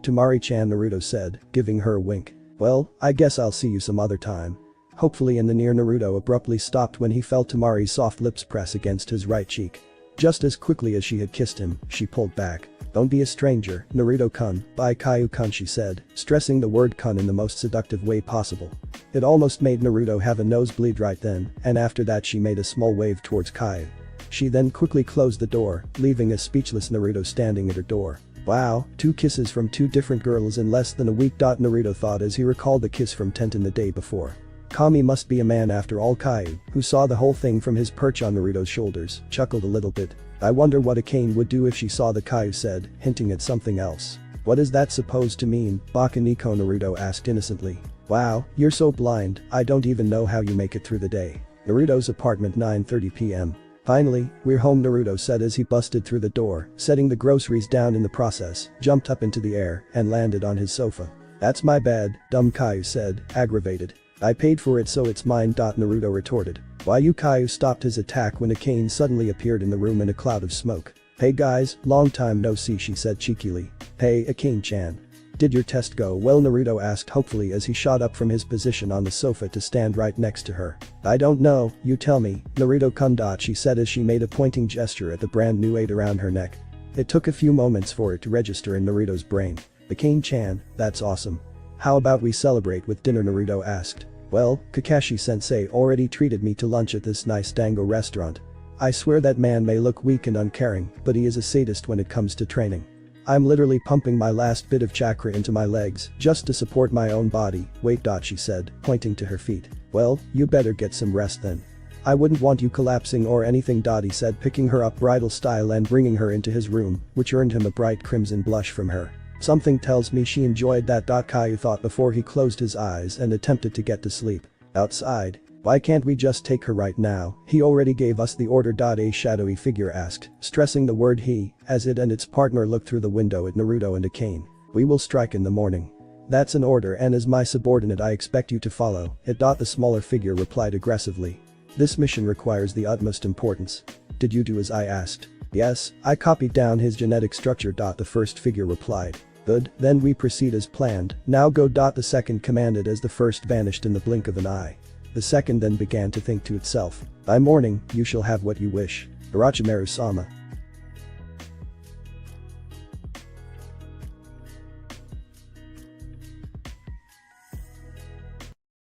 Temari-chan, Naruto said, giving her a wink. Well, I guess I'll see you some other time. Hopefully in the near. Naruto abruptly stopped when he felt Temari's soft lips press against his right cheek. Just as quickly as she had kissed him, she pulled back. Don't be a stranger, Naruto-kun, by Caillou-kun, she said, stressing the word kun in the most seductive way possible. It almost made Naruto have a nosebleed right then, and after that she made a small wave towards Caillou. She then quickly closed the door, leaving a speechless Naruto standing at her door. Wow, 2 kisses from 2 different girls in less than a week. Naruto thought as he recalled the kiss from Tenten the day before. Kami must be a man after all. Caillou, who saw the whole thing from his perch on Naruto's shoulders, chuckled a little bit. I wonder what Akane would do if she saw the, Caillou said, hinting at something else. What is that supposed to mean, Baka Nico? Naruto asked innocently. Wow, you're so blind, I don't even know how you make it through the day. Naruto's apartment, 9:30 p.m. Finally, we're home, Naruto said as he busted through the door, setting the groceries down in the process, jumped up into the air, and landed on his sofa. That's my bad, dumb, Caillou said, aggravated. I paid for it so it's mine. Naruto retorted. Why you? Caillou stopped his attack when Akane suddenly appeared in the room in a cloud of smoke. Hey guys, long time no see, she said cheekily. Hey Akane-chan. Did your test go well? Naruto asked hopefully as he shot up from his position on the sofa to stand right next to her. I don't know, you tell me, Naruto-kun. She said as she made a pointing gesture at the brand new 8 around her neck. It took a few moments for it to register in Naruto's brain. Akane-chan, that's awesome. How about we celebrate with dinner? Naruto asked. Well, Kakashi-sensei already treated me to lunch at this nice dango restaurant. I swear that man may look weak and uncaring, but he is a sadist when it comes to training. I'm literally pumping my last bit of chakra into my legs just to support my own body. Wait. She said, pointing to her feet. Well, you better get some rest then. I wouldn't want you collapsing or anything. He said, picking her up bridal style and bringing her into his room, which earned him a bright crimson blush from her. Something tells me she enjoyed that. Caillou thought before he closed his eyes and attempted to get to sleep. Outside. Why can't we just take her right now? He already gave us the order. A shadowy figure asked, stressing the word he, as it and its partner looked through the window at Naruto and Akane. We will strike in the morning. That's an order, and as my subordinate I expect you to follow it. The smaller figure replied aggressively. This mission requires the utmost importance. Did you do as I asked? Yes, I copied down his genetic structure. The first figure replied. Good, then we proceed as planned. Now go. The second commanded as the first vanished in the blink of an eye. The second then began to think to itself. By morning, you shall have what you wish. Orochimaru-sama.